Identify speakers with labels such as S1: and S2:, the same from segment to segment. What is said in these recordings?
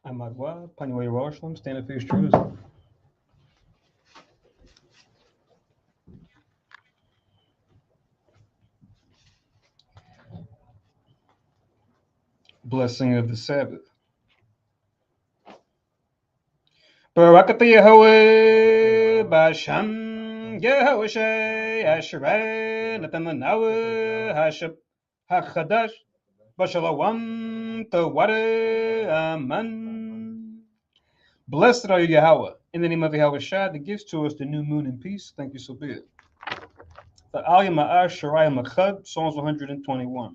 S1: I'm Agua, Panua Yerushalayim, stand up for your truths. Blessing of the Sabbath. Barakatha Yahweh, Basham Yahweh Shai, Asherah, Nathanawa, Hashab, Hachadash, Bashalawam, Tawada, Aman. Blessed are you, Yahweh, in the name of Yahweh Shai, that gives to us the new moon in peace. Thank you, so be it. The Aliyah Ma'ash, Shariah Machad, Psalms 121.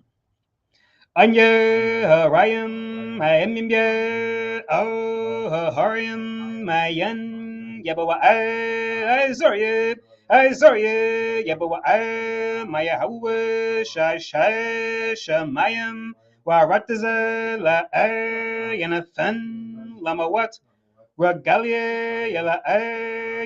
S1: Anya Harayim Hayamim Ye Oh Harayim Mayan Yabawa Zorye Yabawa Maya Hawa Shai Shamayim Warataza La Yanathan Lamawat Ragalia Yala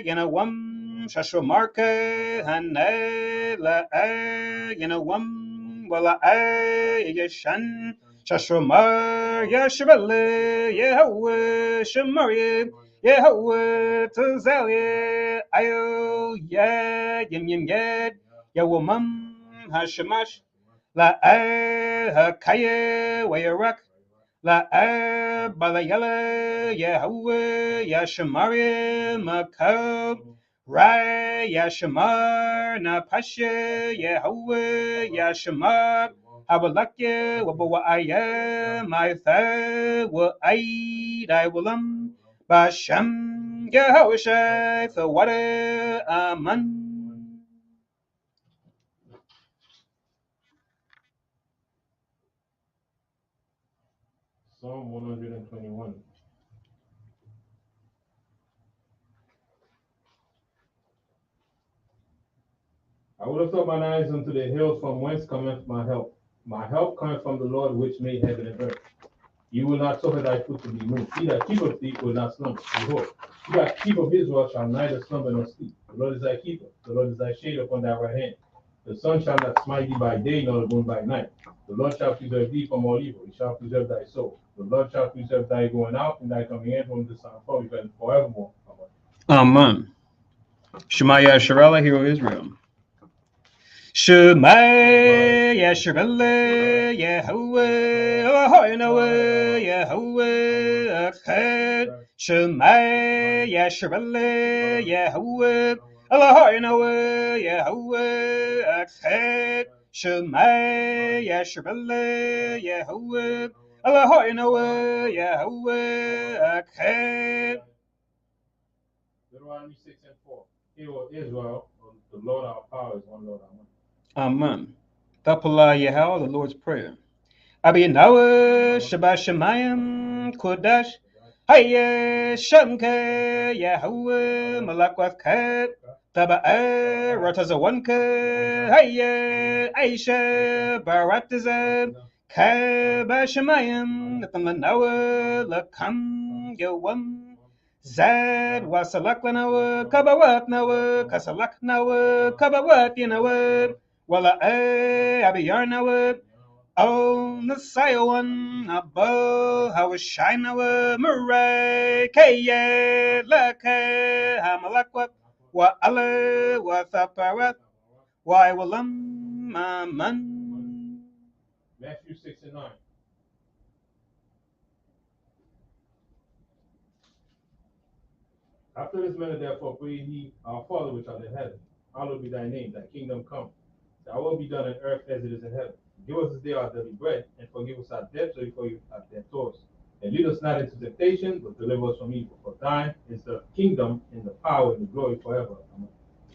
S1: Yanawam Shashramarka Hane La Yanawam Wala Yashan Shashramar Yashabale Yahweh Shamaria Yahweh Tazalia Ayo Yim Yed Yawamam Hashamash La Hakaya Wayarak La Balayala Yahweh Yashamaria Makab Rai Yashamar Na Pasha Yahweh Yashamar Awalakya, Wabawaya, my third, were I will Basham, Yahweh, the water, Aman.
S2: Psalm 121. I will lift up mine eyes unto the hills, from whence cometh my help. My help cometh from the Lord, which made heaven and earth. You will not suffer thy foot to be moved. He that keepeth thee will not slumber. Behold, he that keepeth Israel shall neither slumber nor sleep. The Lord is thy keeper. The Lord is thy shade upon thy right hand. The sun shall not smite thee by day, nor the moon by night. The Lord shall preserve thee from all evil. He shall preserve thy soul. The Lord shall preserve thy going out and thy coming in from this time forth, even forevermore.
S1: Amen. Shema Yasharallah, Hero Israel. Shema Yasharallah, Yahweh, Ahoy, Yahweh, Echad. Shema Yasharallah, Yahweh, Ahoy, Yahweh, Echad. Shema Yasharallah, Yahweh, Ahoy, Yahweh, Echad.
S2: Deuteronomy 6:4. Hear, O Israel, the Lord our power is one Lord our one.
S1: Amen. Tapala Yahweh, the Lord's Prayer. Abinawa Shabbat Shemayim Kodash Haya Shamka Yahweh Malakwat Kat Taba'a Ratazawanka Haya Aisha Baratazab Kaba Shemayim Natamanawa Lakam Yawam Zad Wasalaklanawa Kabawat Nawa Kasalak Nawa Kabawat Yanawa Wala Abiyarnawa on the Sion above, how was Shinawa Murray, Kaya, Laka, Hamalakwa, wa Allah, wa Thaparat, why Walam, Man.
S2: Matthew 6:9. After this manner, therefore, pray ye, our Father which art in heaven, hallowed be thy name, thy kingdom come. Thy will be done on earth as it is in heaven. Give us this day our daily bread, and forgive us our debts, as we forgive our debtors. And lead us not into temptation, but deliver us from evil. For thine is the kingdom, and the power, and the glory forever.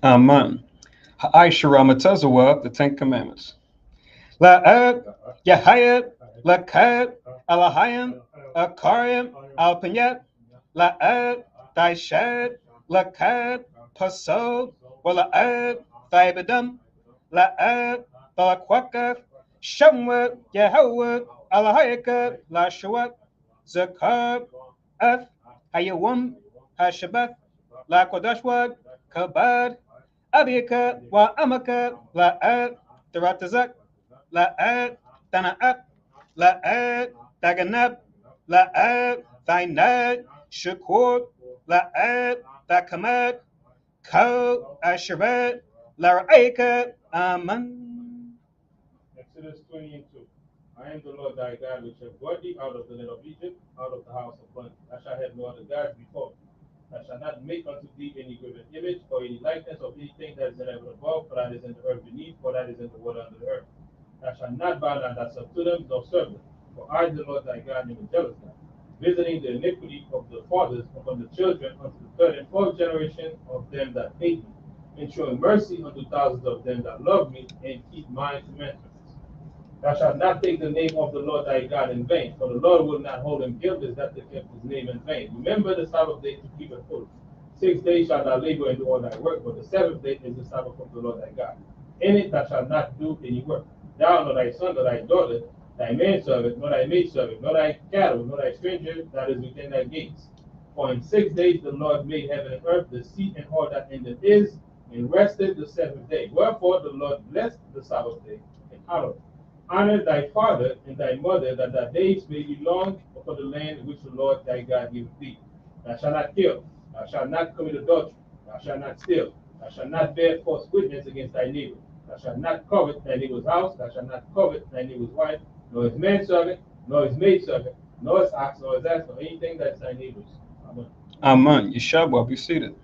S1: Amen. Ha'ai the Ten Commandments. La'ad, Yahayat, Lakad, Alahayim, Akarim, Alpanyat, La'ad, Daishad, Lakad, Pasod, Wala'ad, Thibadam, La'ad, Balakwaka, Shamwat, Yahawat, Alahayakat, Lashawat, Zakab, Ath, Hayawam, Hashabath, Lakodashwat, Kabad, Abiyakat, Wa Amakat, La'ad, Taratazak, La'ad, Tana'at, La'ad, Daganab, La'ad, Thainad, Shakur, La'ad, Thakamad, Ko, Asharat, Lara'ika, Aman.
S2: Exodus 20:2. I am the Lord thy God, which have brought thee out of the land of Egypt, out of the house of bondage. Thou shalt have no other gods before me. Thou shalt not make unto thee any graven image, or any likeness of anything that is in heaven above, or that is in the earth beneath, or that is in the water under the earth. Thou shalt not bow down thyself to them, nor serve them. For I, the Lord thy God, am a jealous God, visiting the iniquity of the fathers upon the children unto the third and fourth generation of them that hate me, and showing mercy unto thousands of them that love me and keep my commandments. Thou shalt not take the name of the Lord thy God in vain, for the Lord will not hold him guiltless that they kept his name in vain. Remember the Sabbath day to keep it holy. 6 days shalt thou labor and do all thy work, but the seventh day is the Sabbath of the Lord thy God. In it thou shalt not do any work. Thou, nor thy son, nor thy daughter, thy manservant, nor thy maidservant, nor thy cattle, nor thy stranger that is within thy gates. For in 6 days the Lord made heaven and earth, the sea, and all that in them is, and rested the seventh day. Wherefore the Lord blessed the Sabbath day and hallowed it. Honor thy father and thy mother, that thy days may be long upon the land which the Lord thy God giveth thee. Thou shalt not kill. Thou shalt not commit adultery. Thou shalt not steal. Thou shalt not bear false witness against thy neighbor. Thou shalt not covet thy neighbor's house. Thou shalt not covet thy neighbor's wife, nor his manservant, nor his maidservant, nor his ox, nor his ass, nor anything that is thy neighbor's. Amen.
S1: Amen. Yeshua, be seated.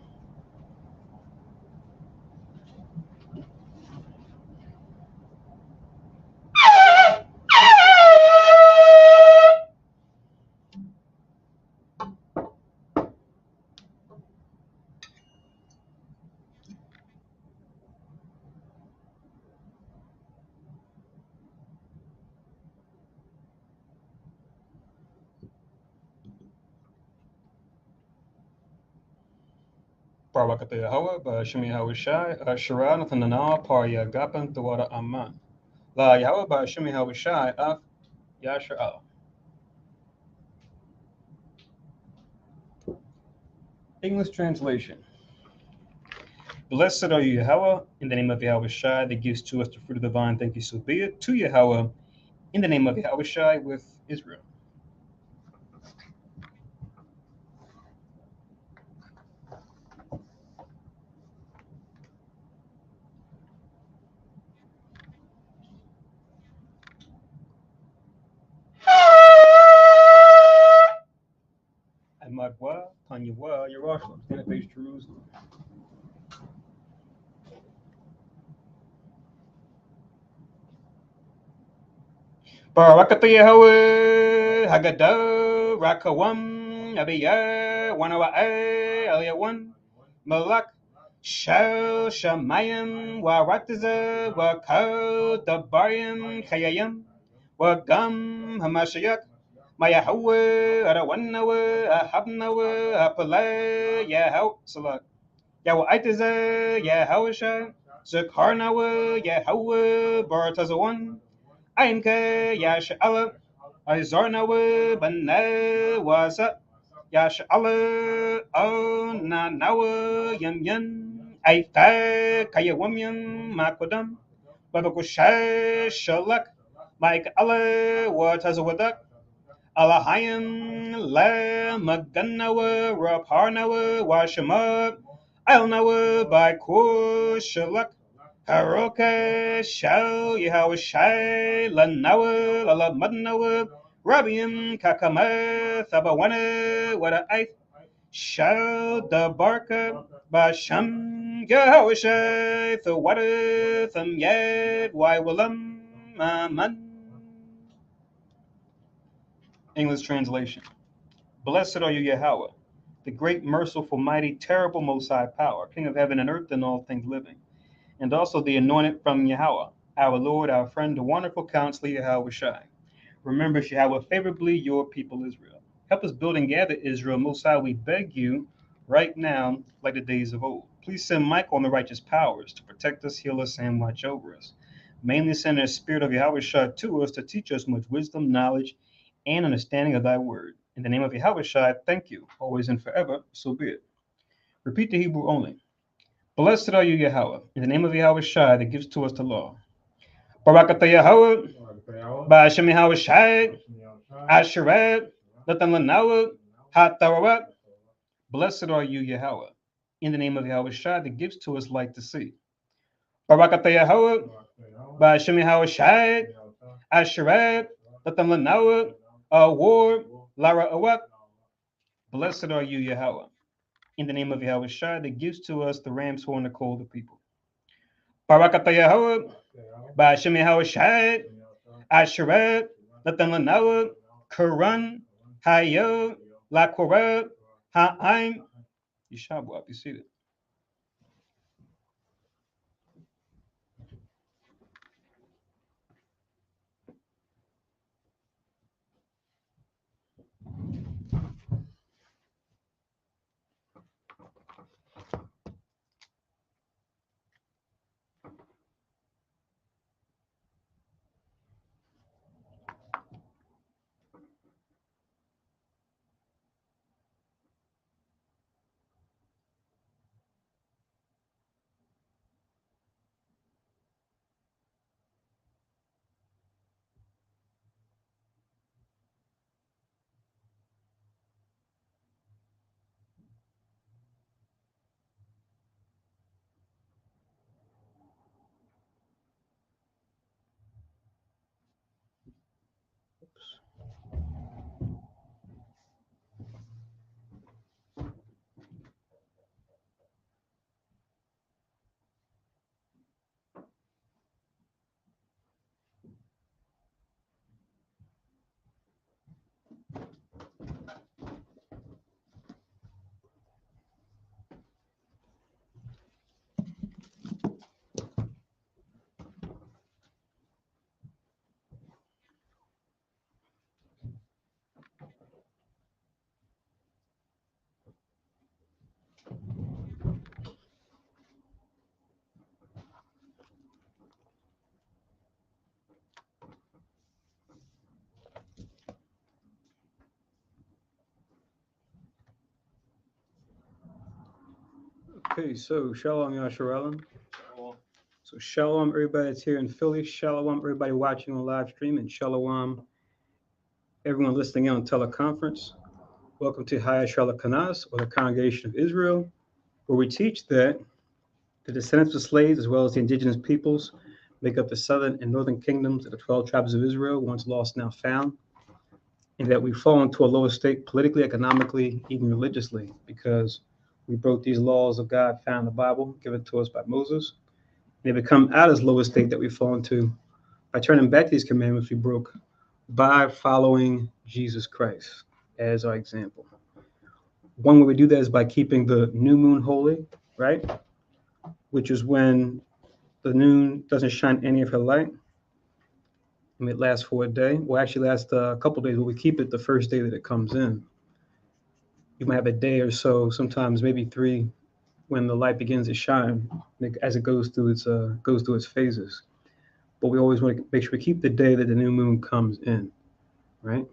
S1: Barakata Yahweh, Bashimi Hawashai, Shara, Nathanana, Parya Gapan, Dawada Aman. La Yahweh, Bashimi Hawashai, Af Yasher Allah. English translation. Blessed are you, Yahweh, in the name of Yahweh Shai, that gives to us the fruit of the vine. Thank you, so be it. To Yahweh, in the name of Yahweh Shai, with Israel. Amadwa, Tanyawa, Yerushalayim, stand up, face Jerusalem. Barakata Yahweh, Haggadah, Rakawam, Abiyah, Wanawa'eh, Eliyawan, Malak, Shal, Shamayim, Waratiza, Wakal, Dabarim, Chayayim, Wagam, Hamashiach, Mayahawe, Arawanawe, Ahabnawe, Apaleh, Yahaw, Salat, Yawaitiza, Yahawasha, Zakarnawe, Yahawe, Baratazawan, Ainke, Yashala, Izarnawe, Bane, Wasa, Yashala, Nanawe, Yam Yam, Aita, Kayawamium, Makodam, Babakusha, Shalak, Mike Allah, Watazawadak, Alahayim, La, Maganawa, Raparnawa, Washama, Ilnawa, Bakur, Shalak, Haroka, Shal, Yahawashai, Lanawa, Lalamadnawa, Rabiim, Kakama, Thabawana, Wada Aith, Shal, Dabarka, Basham, Yahawashai, Thawada, Thamyad, Waiwalam, Aman. English translation. Blessed are you, Yahweh, the great, merciful, mighty, terrible, most high power, King of heaven and earth and all things living, and also the anointed from Yahweh, our Lord, our friend, the wonderful counselor, Yahweh Shai. Remember, Yahweh, favorably your people Israel. Help us build and gather Israel, most high, we beg you, right now, like the days of old. Please send Michael and the righteous powers to protect us, heal us, and watch over us. Mainly send the spirit of Yahweh Shai to us to teach us much wisdom, knowledge, and understanding of thy word. In the name of Yahweh Shai, thank you, always and forever, so be it. Repeat the Hebrew only. Blessed are you, Yahweh, in the name of Yahweh Shai that gives to us the law. Barakata Yahweh, Ba'ashem Yahweh Shai, Asherat, Latan Lanawa, Hatarawat. Blessed are you, Yahweh, in the name of Yahweh Shai that gives to us light to see. Barakata Yahweh, Ba'ashem Yahweh Shai, Asherat, Latan Lanawa, Award, Lara Awat. Blessed are you, Yahweh, in the name of Yahweh Shai that gives to us the ram's horn to call the people. Barakata Yahweh, Ba'ashem Yahweh Shai, Asherat, Latan Lanawa, Quran, Hayo, La Korah, Ha'aim, Yeshabu, you see it. Okay, so Shalom Yasharallah. So Shalom everybody that's here in Philly. Shalom everybody watching on live stream, and Shalom everyone listening in on teleconference. Welcome to Hayashala Kanas, or the Congregation of Israel, where we teach that the descendants of slaves, as well as the indigenous peoples, make up the southern and northern kingdoms of the 12 tribes of Israel, once lost, now found, and that we fall into a lower state politically, economically, even religiously, because we broke these laws of God found in the Bible, given to us by Moses. And they become out of this lower state that we fall into by turning back to these commandments we broke by following Jesus Christ as our example. One way we do that is by keeping the new moon holy, right? Which is when the moon doesn't shine any of her light. And it lasts for a day. Well, actually lasts a couple days, but we keep it the first day that it comes in. You might have a day or so, sometimes maybe 3, when the light begins to shine as it goes through its phases. But we always want to make sure we keep the day that the new moon comes in, right?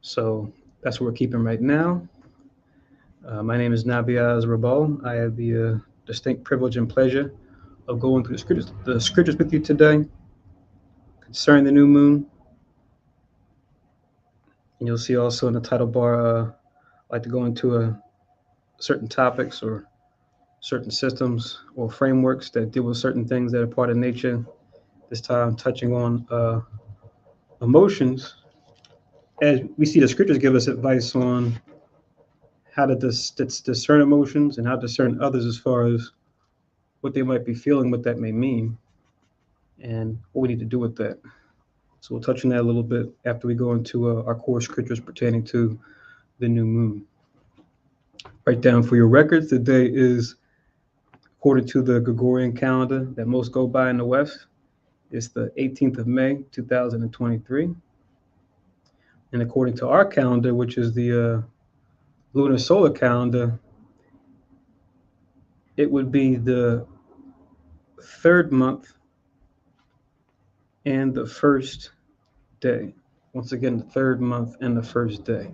S1: So that's what we're keeping right now. My name is Nabiaz Rabal. I have the distinct privilege and pleasure of going through the scriptures with you today concerning the new moon. And you'll see also in the title bar, I like to go into certain topics or certain systems or frameworks that deal with certain things that are part of nature. This time touching on emotions, as we see the scriptures give us advice on how to discern emotions and how to discern others as far as what they might be feeling, what that may mean, and what we need to do with that. So we'll touch on that a little bit after we go into our core scriptures pertaining to the new moon. Write down for your records, the day is, according to the Gregorian calendar that most go by in the West, it's the 18th of May, 2023. And according to our calendar, which is the lunar solar calendar, it would be the 3rd month and the 1st day. Once again, the 3rd month and the 1st day.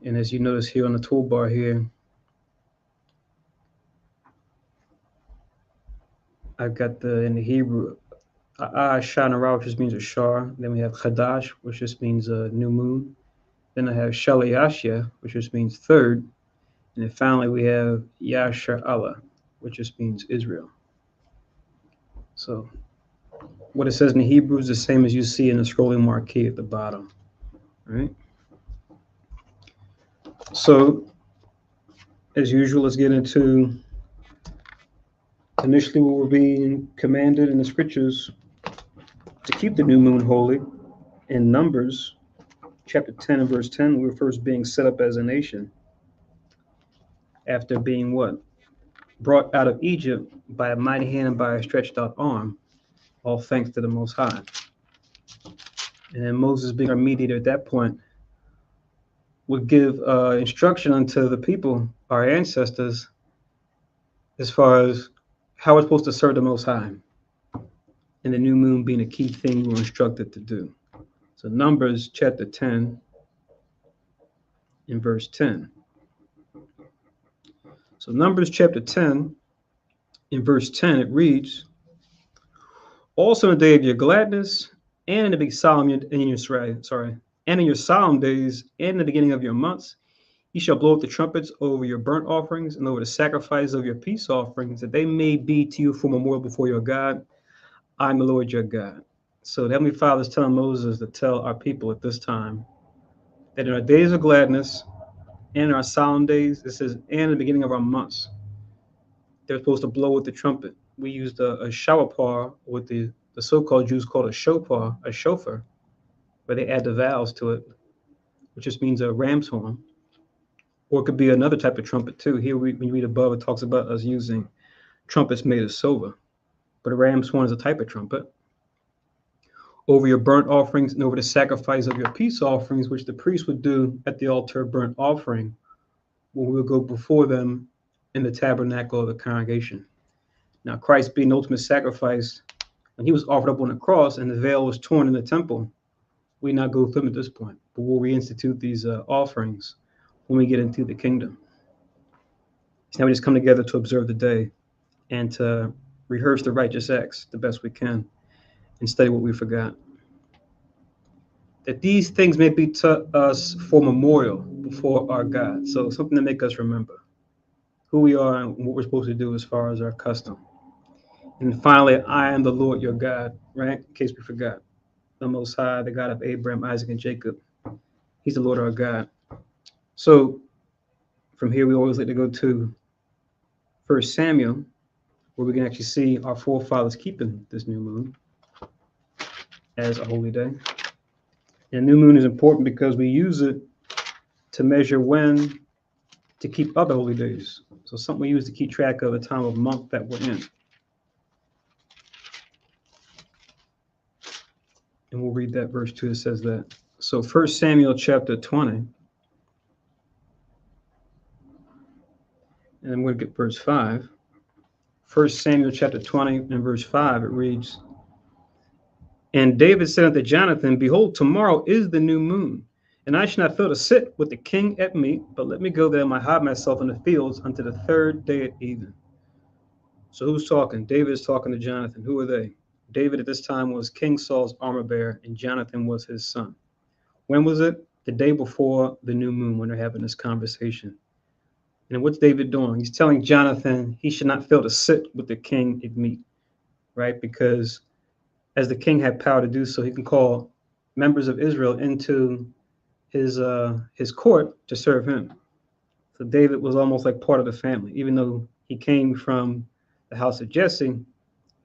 S1: And as you notice here on the toolbar here, I've got in the Hebrew, Shana, which just means a shar. Then we have Chadash, which just means a new moon. Then I have Shaliyashya, which just means 3rd. And then finally we have Yashar Allah, which just means Israel. So what it says in the Hebrew is the same as you see in the scrolling marquee at the bottom, right? So as usual, let's get into initially what we're being commanded in the scriptures to keep the new moon holy. In Numbers chapter 10 and verse 10, we were first being set up as a nation after being what? Brought out of Egypt by a mighty hand and by a stretched out arm, all thanks to the Most High. And then Moses, being our mediator at that point, would give instruction unto the people, our ancestors, as far as how we're supposed to serve the Most High. And the new moon being a key thing we were instructed to do. So Numbers chapter 10 in verse 10. So Numbers chapter 10 in verse 10, it reads, also in the day of your gladness and in the big solemn and in your solemn days and in the beginning of your months, you shall blow up the trumpets over your burnt offerings and over the sacrifice of your peace offerings, that they may be to you for a memorial before your God. I am the Lord your God. So the Heavenly Father is telling Moses to tell our people at this time that in our days of gladness and in our solemn days, it says, and in the beginning of our months, they're supposed to blow with the trumpet. We used a shawapar, what the so-called Jews called a shofar, where they add the vowels to it, which just means a ram's horn. Or it could be another type of trumpet too. Here, when you read above, it talks about us using trumpets made of silver. But a ram's horn is a type of trumpet. Over your burnt offerings and over the sacrifice of your peace offerings, which the priest would do at the altar of burnt offering, when we would go before them in the tabernacle of the congregation. Now, Christ being the ultimate sacrifice, when he was offered up on the cross and the veil was torn in the temple, We not go through them at this point, but we'll reinstitute these offerings when we get into the kingdom. So now we just come together to observe the day and to rehearse the righteous acts the best we can and study what we forgot. That these things may be to us for memorial before our God. So something to make us remember who we are and what we're supposed to do as far as our custom. And finally, I am the Lord your God, right? In case we forgot. The Most High, the God of Abraham, Isaac, and Jacob. He's the Lord our God. So from here, we always like to go to 1 Samuel, where we can actually see our forefathers keeping this new moon as a holy day. And new moon is important because we use it to measure when to keep other holy days. So something we use to keep track of the time of month that we're in. And we'll read that verse 2. It says that. So 1 Samuel chapter 20. And I'm going to get verse 5. 1 Samuel chapter 20 and verse 5, it reads, And David said unto Jonathan, Behold, tomorrow is the new moon, and I shall not fail to sit with the king at meat, but let me go that I might hide myself in the fields unto the third day at even. So who's talking? David is talking to Jonathan. Who are they? David at this time was King Saul's armor bearer, and Jonathan was his son. When was it? The day before the new moon, when they're having this conversation. And what's David doing? He's telling Jonathan he should not fail to sit with the king at meat, right? Because as the king had power to do so, he can call members of Israel into his court to serve him. So David was almost like part of the family, even though he came from the house of Jesse.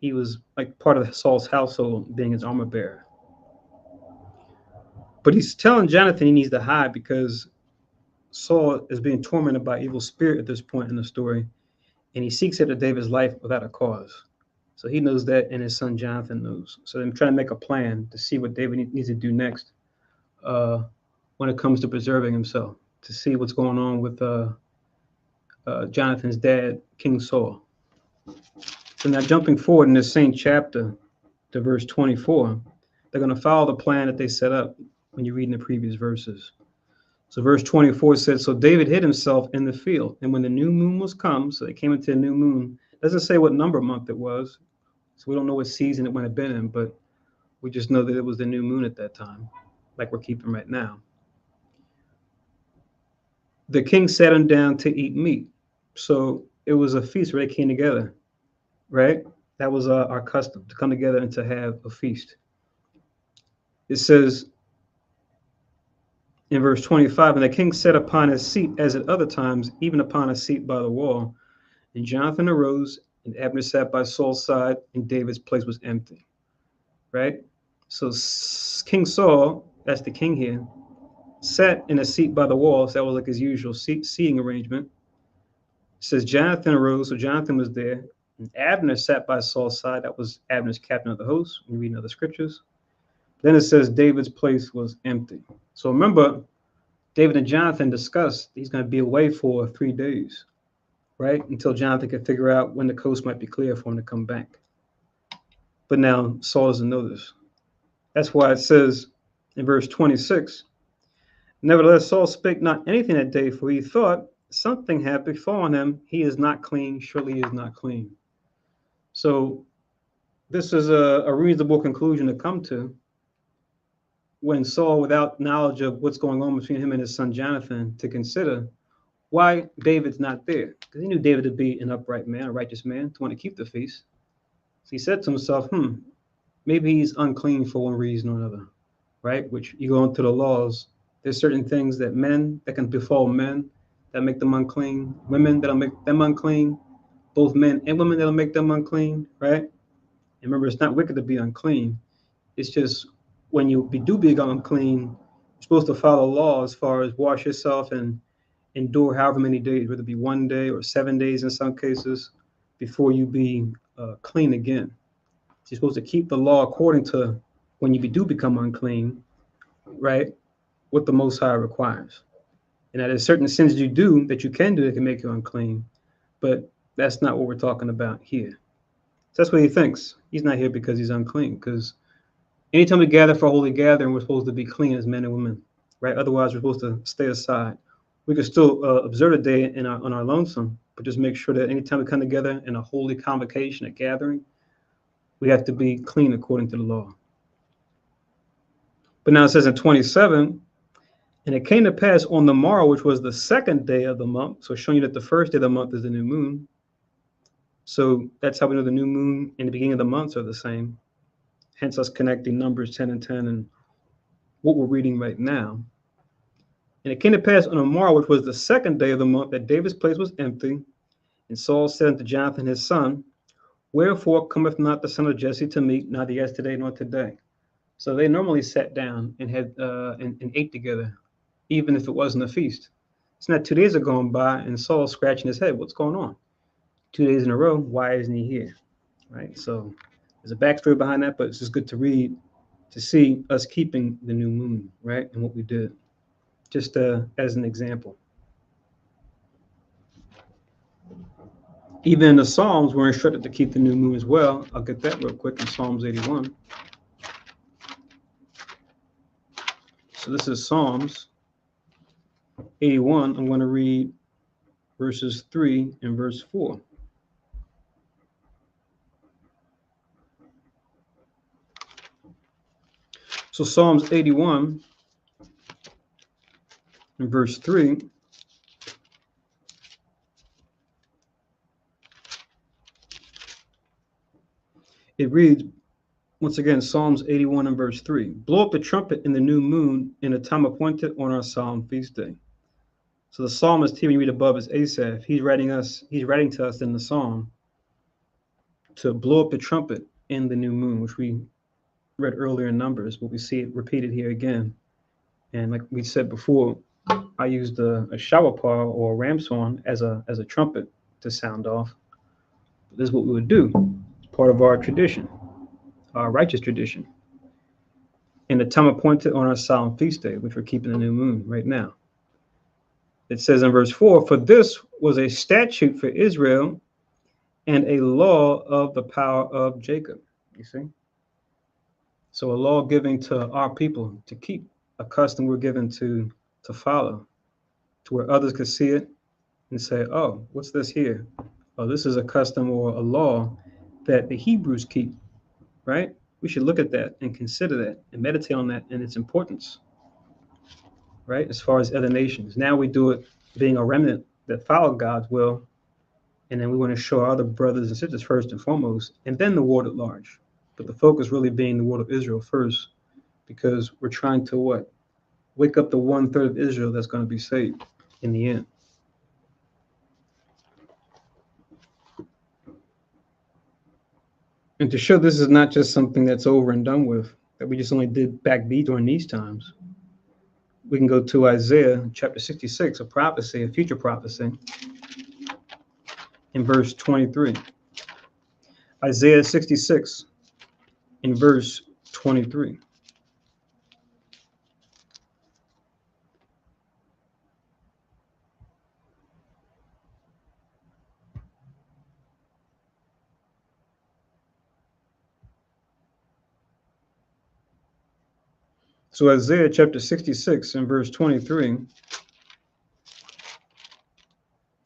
S1: He was like part of Saul's household, being his armor bearer. But he's telling Jonathan he needs to hide because Saul is being tormented by evil spirit at this point in the story, and he seeks after David's life without a cause. So he knows that, and his son Jonathan knows. So I'm trying to make a plan to see what David needs to do next when it comes to preserving himself, to see what's going on with Jonathan's dad, King Saul. So now jumping forward in this same chapter to verse 24, they're going to follow the plan that they set up when you read in the previous verses. So verse 24 says, So David hid himself in the field, and when the new moon was come, so they came into a new moon, it doesn't say what number month it was, so we don't know what season it might have been in, but we just know that it was the new moon at that time, like we're keeping right now. The king sat him down to eat meat. So it was a feast where they came together, right? That was our custom, to come together and to have a feast. It says in verse 25, And the king sat upon his seat as at other times, even upon a seat by the wall. And Jonathan arose, and Abner sat by Saul's side, and David's place was empty, right? So King Saul, that's the king here, sat in a seat by the wall. So that was like his usual seating arrangement. It says Jonathan arose, so Jonathan was there. And Abner sat by Saul's side. That was Abner's captain of the host. We read in other scriptures. Then it says David's place was empty. So remember, David and Jonathan discussed he's going to be away for 3 days, right? Until Jonathan can figure out when the coast might be clear for him to come back. But now Saul doesn't know this. That's why it says in verse 26, Nevertheless, Saul spake not anything that day, for he thought something had befallen him. He is not clean. Surely he is not clean. So this is a reasonable conclusion to come to when Saul, without knowledge of what's going on between him and his son Jonathan, to consider why David's not there. Because he knew David to be an upright man, a righteous man, to want to keep the feast. So he said to himself, maybe he's unclean for one reason or another, right? Which you go into the laws. There's certain things that can befall men that make them unclean, women that'll make them unclean, both men and women that'll make them unclean, right? And remember, it's not wicked to be unclean. It's just when you do become unclean, you're supposed to follow law as far as wash yourself and endure however many days, whether it be 1 day or 7 days in some cases, before you be clean again. So you're supposed to keep the law according to when you do become unclean, right? What the Most High requires. And that there's certain sins you do that you can do that can make you unclean, but that's not what we're talking about here. So that's what he thinks. He's not here because he's unclean, because Anytime we gather for a holy gathering, we're supposed to be clean as men and women, right? Otherwise, we're supposed to stay aside. We can still observe the day on our lonesome, but just make sure that anytime we come together in a holy convocation, a gathering, we have to be clean according to the law. But now it says in 27, and it came to pass on the morrow, which was the second day of the month, so showing you that the first day of the month is the new moon. So that's how we know the new moon and the beginning of the months are the same. Hence us connecting Numbers 10 and 10 and what we're reading right now. And it came to pass on the morrow, which was the second day of the month, that David's place was empty. And Saul said unto Jonathan his son, wherefore cometh not the son of Jesse to meat, neither yesterday nor today? So they normally sat down and had and ate together, even if it wasn't a feast. It's not 2 days have gone by and Saul's scratching his head. What's going on? 2 days in a row. Why isn't he here? Right. So there's a backstory behind that, but it's just good to read to see us keeping the new moon, right, and what we did. Just as an example. Even in the Psalms, we're instructed to keep the new moon as well. I'll get that real quick in Psalms 81. So this is Psalms 81. I'm going to read verses 3 and verse 4. So Psalms 81 and verse 3. It reads, once again, Psalms 81 and verse 3. Blow up the trumpet in the new moon in a time appointed on our solemn feast day. So the psalmist here, when you read above, is Asaph. He's writing to us in the psalm to blow up the trumpet in the new moon, which we read earlier in Numbers, but we see it repeated here again. And like we said before, I used a shower paw or a ram's horn as a trumpet to sound off. This is what we would do, part of our tradition, our righteous tradition. In the time appointed on our solemn feast day, which we're keeping the new moon right now. It says in verse 4, for this was a statute for Israel and a law of the power of Jacob. You see? So a law given to our people to keep, a custom we're given to follow, to where others could see it and say, oh, what's this here? Oh, this is a custom or a law that the Hebrews keep, right? We should look at that and consider that and meditate on that and its importance, right? As far as other nations. Now we do it being a remnant that follow God's will, and then we want to show our other brothers and sisters first and foremost, and then the world at large. But the focus really being the world of Israel first, because we're trying to what? Wake up the 1/3 of Israel that's going to be saved in the end. And to show this is not just something that's over and done with, that we just only did back B during these times, we can go to Isaiah chapter 66, a prophecy, a future prophecy, in verse 23. Isaiah 66, in verse 23. So Isaiah chapter 66 and verse 23,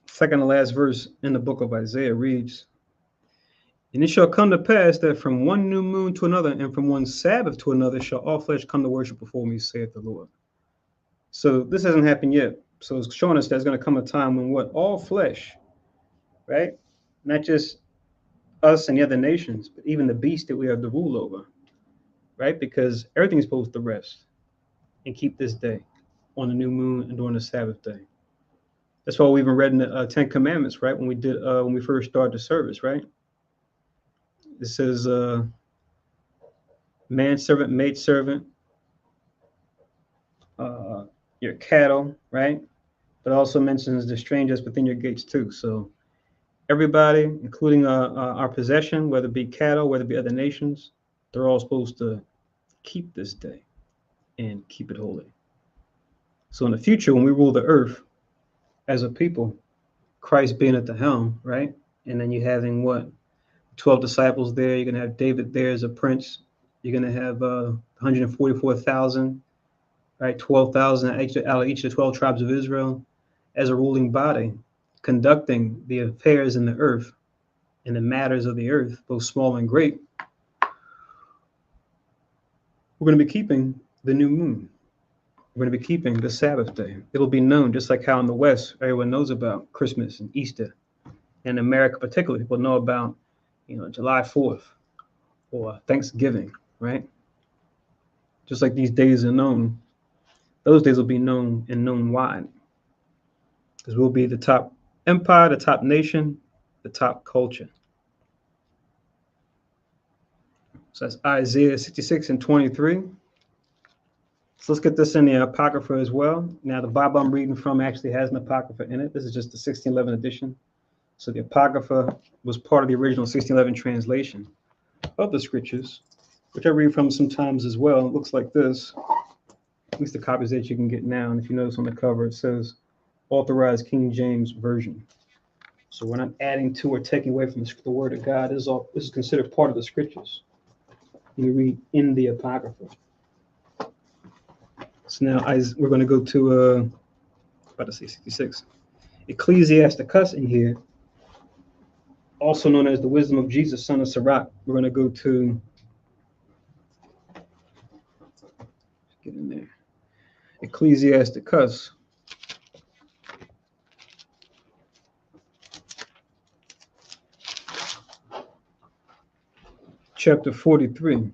S1: second to last verse in the book of Isaiah reads, and it shall come to pass that from one new moon to another and from one Sabbath to another shall all flesh come to worship before me, saith the Lord. So this hasn't happened yet. So it's showing us there's going to come a time when what? All flesh, right? Not just us and the other nations, but even the beast that we have the rule over, right? Because everything's supposed to rest and keep this day on the new moon and during the Sabbath day. That's why we even read in the 10 Commandments, right? When we first started the service, right? It says, manservant, maidservant, your cattle, right? But also mentions the strangers within your gates too. So everybody, including our possession, whether it be cattle, whether it be other nations, they're all supposed to keep this day and keep it holy. So in the future, when we rule the earth as a people, Christ being at the helm, right? And then you having what? 12 disciples there. You're going to have David there as a prince, You're going to have 144,000, right? 12,000 out of each of the 12 tribes of Israel as a ruling body, conducting the affairs in the earth and the matters of the earth, both small and great. We're going to be keeping the new moon. We're going to be keeping the Sabbath day. It'll be known, just like how in the West, everyone knows about Christmas and Easter. In America, particularly, people know about, July 4th or Thanksgiving, right? Just like these days are known, those days will be known and known wide, because we'll be the top empire, the top nation, the top culture. So that's Isaiah 66 and 23. So let's get this in the Apocrypha as well. Now, the Bible I'm reading from actually has an Apocrypha in it. This is just the 1611 edition. So the Apocrypha was part of the original 1611 translation of the scriptures, which I read from sometimes as well. It looks like this, at least the copies that you can get now. And if you notice on the cover, it says Authorized King James Version. So we're not adding to or taking away from the word of God. This is considered part of the scriptures. You read in the Apocrypha. So now we're going to go to, about to say 66. Ecclesiasticus in here, also known as the Wisdom of Jesus, son of Sirach. We're going to go to, get in there, Ecclesiasticus. Chapter 43.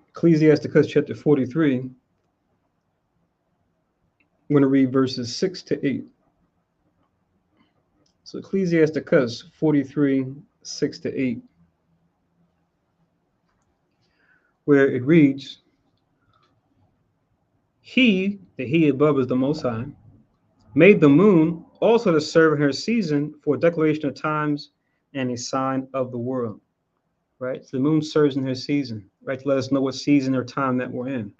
S1: Ecclesiasticus chapter 43. I'm going to read verses 6 to 8. So Ecclesiasticus 43, 6 to 8, where it reads, the he above is the Most High, made the moon also to serve in her season for a declaration of times and a sign of the world. Right? So the moon serves in her season, right? To let us know what season or time that we're in.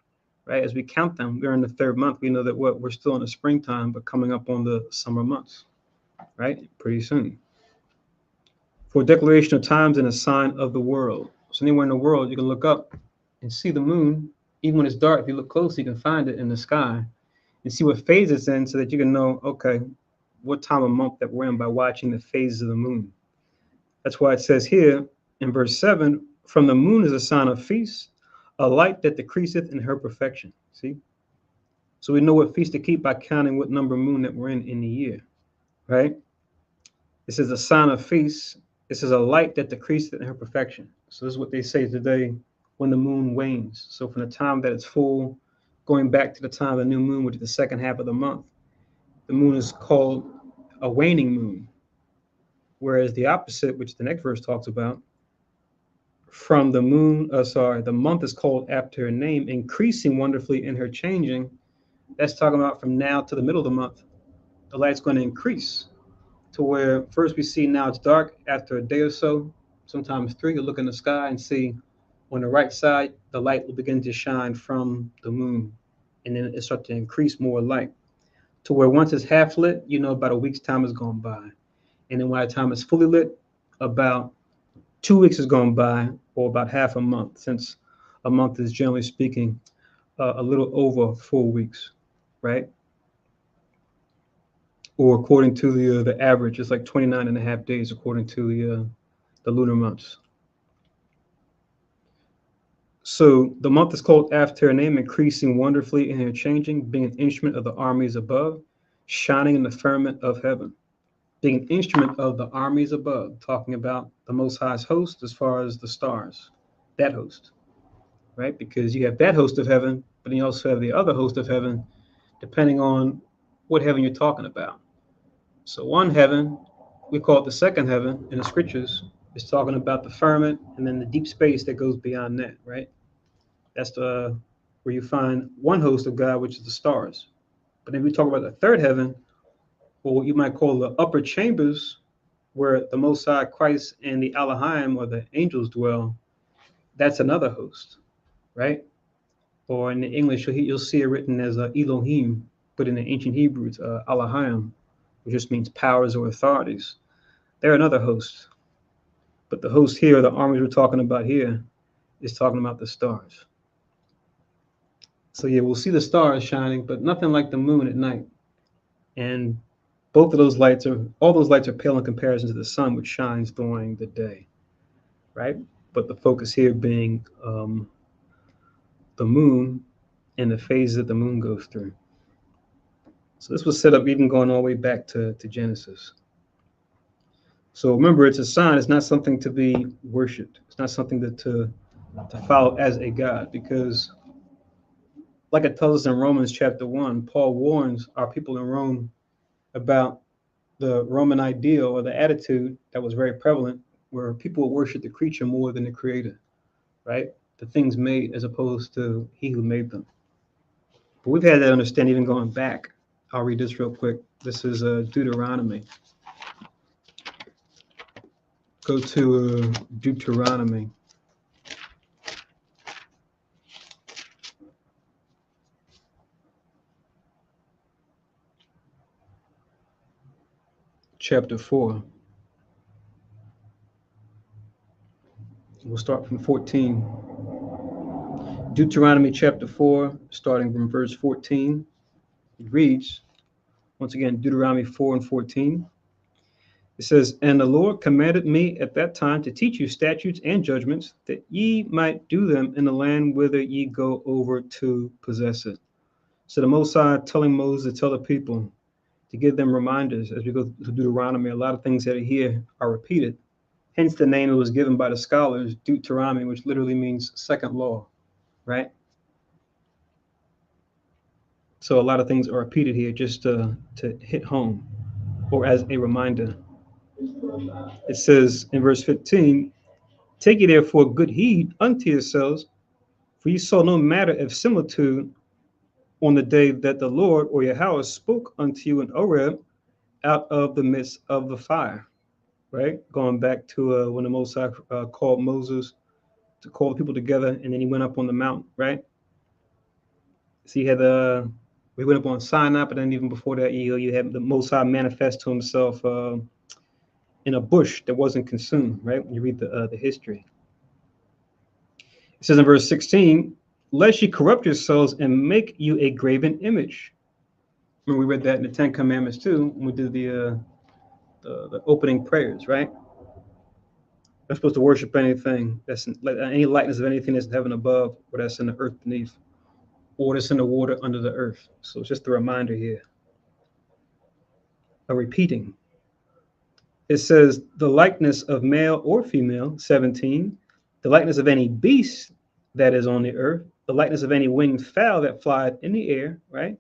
S1: Right? As we count them, we're in the third month. We know that we're still in the springtime, but coming up on the summer months, right? Pretty soon. For a declaration of times and a sign of the world. So anywhere in the world, you can look up and see the moon. Even when it's dark, if you look close, you can find it in the sky and see what phase it's in, so that you can know, okay, what time of month that we're in by watching the phases of the moon. That's why it says here in verse 7, from the moon is a sign of feast, a light that decreaseth in her perfection. See? So we know what feast to keep by counting what number of moon that we're in the year, right? This is a sign of feast. This is a light that decreaseth in her perfection. So this is what they say today when the moon wanes. So from the time that it's full, going back to the time of the new moon, which is the second half of the month, the moon is called a waning moon. Whereas the opposite, which the next verse talks about, from the moon, the month is called after her name, increasing wonderfully in her changing. That's talking about from now to the middle of the month. The light's going to increase to where first we see now it's dark. After a day or so, sometimes 3, you look in the sky and see on the right side, the light will begin to shine from the moon. And then it starts to increase more light to where once it's half lit, about a week's time has gone by. And then by the time it's fully lit, about 2 weeks has gone by, or about half a month, since a month is generally speaking a little over 4 weeks, right? Or according to the average, it's like 29 and a half days according to the lunar months. So the month is called after her name, increasing wonderfully in her changing, being an instrument of the armies above, shining in the firmament of heaven. Being an instrument of the armies above, talking about the Most High's host as far as the stars, that host, right? Because you have that host of heaven, but then you also have the other host of heaven, depending on what heaven you're talking about. So one heaven, we call it the second heaven in the scriptures, is talking about the firmament and then the deep space that goes beyond that, right? That's where you find one host of God, which is the stars. But then we talk about the third heaven, or what you might call the upper chambers, where the Most High Christ and the Elohim, or the angels, dwell. That's another host, right? Or in the English, you'll see it written as Elohim, but in the ancient Hebrew, it's Elohim, which just means powers or authorities. They're another host. But the host here, the armies we're talking about here, is talking about the stars. So yeah, we'll see the stars shining, but nothing like the moon at night. And all those lights are pale in comparison to the sun, which shines during the day, right? But the focus here being the moon and the phases that the moon goes through. So this was set up even going all the way back to Genesis. So remember, it's a sign. It's not something to be worshipped. It's not something to follow as a god, because like it tells us in Romans chapter 1, Paul warns our people in Rome about the Roman ideal or the attitude that was very prevalent, where people would worship the creature more than the creator, right? The things made as opposed to he who made them. But we've had that understanding even going back. I'll read this real quick. This is Deuteronomy. Go to Deuteronomy. Chapter 4. We'll start from 14. Deuteronomy chapter 4, starting from verse 14. It reads, once again, Deuteronomy 4 and 14. It says, "And the Lord commanded me at that time to teach you statutes and judgments, that ye might do them in the land whither ye go over to possess it." So the Most High telling Moses to tell the people, to give them reminders as we go to Deuteronomy. A lot of things that are here are repeated. Hence the name it was given by the scholars, Deuteronomy, which literally means second law, right? So a lot of things are repeated here just to hit home or as a reminder. It says in verse 15, "Take ye therefore good heed unto yourselves, for ye saw no matter of similitude on the day that the Lord or Yahweh spoke unto you in Horeb out of the midst of the fire." Right? Going back to when the Most High called Moses to call the people together, and then he went up on the mountain, right? So he had we went up on Sinai, but then even before that, you had the Most High manifest to himself in a bush that wasn't consumed, right? When you read the history. It says in verse 16, "Lest ye corrupt yourselves and make you a graven image." Remember, we read that in the Ten Commandments too, when we did the opening prayers, right? We're supposed to worship anything that's any likeness of anything that's in heaven above, or that's in the earth beneath, or that's in the water under the earth. So it's just a reminder here, a repeating. It says the likeness of male or female, 17, the likeness of any beast that is on the earth, the likeness of any winged fowl that flieth in the air, right?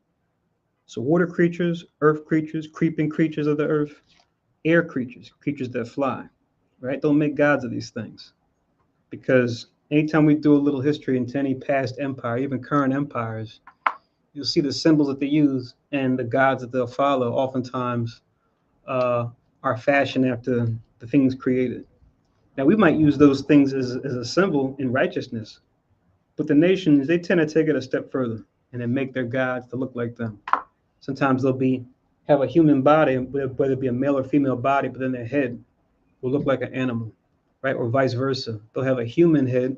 S1: So water creatures, earth creatures, creeping creatures of the earth, air creatures, creatures that fly, right? Don't make gods of these things. Because anytime we do a little history into any past empire, even current empires, you'll see the symbols that they use and the gods that they'll follow oftentimes are fashioned after the things created. Now, we might use those things as a symbol in righteousness, but the nations, they tend to take it a step further and then make their gods to look like them. Sometimes they'll have a human body, whether it be a male or female body, but then their head will look like an animal, right? Or vice versa. They'll have a human head,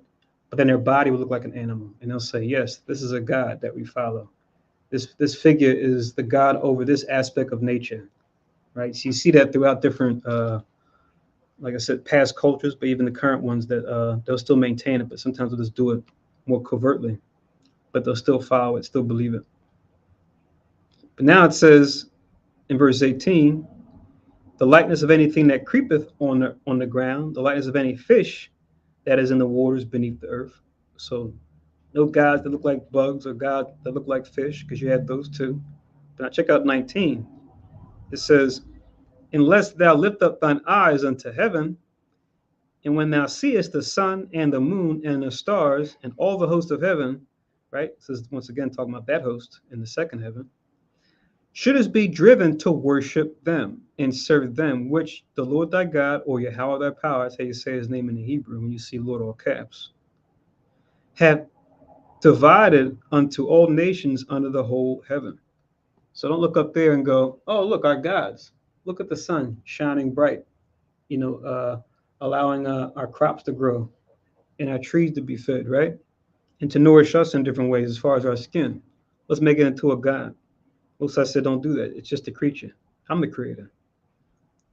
S1: but then their body will look like an animal. And they'll say, yes, this is a God that we follow. This figure is the God over this aspect of nature, right? So you see that throughout different, like I said, past cultures, but even the current ones that they'll still maintain it, but sometimes they'll just do it more covertly, but they'll still follow it, still believe it. But now it says in verse 18, the likeness of anything that creepeth on the ground, the likeness of any fish that is in the waters beneath the earth. So no gods that look like bugs or gods that look like fish, because you had those too. But now check out 19. It says, "Unless thou lift up thine eyes unto heaven, and when thou seest the sun and the moon and the stars and all the host of heaven," right? This is once again talking about that host in the second heaven, "shouldest be driven to worship them and serve them, which the Lord thy God, or Yahweh thy power," that's how you say his name in the Hebrew when you see Lord all caps, "have divided unto all nations under the whole heaven." So don't look up there and go, "Oh, look, our gods. Look at the sun shining bright, allowing our crops to grow and our trees to be fed, right? And to nourish us in different ways as far as our skin. Let's make it into a God. Most I said, don't do that. It's just a creature. I'm the creator.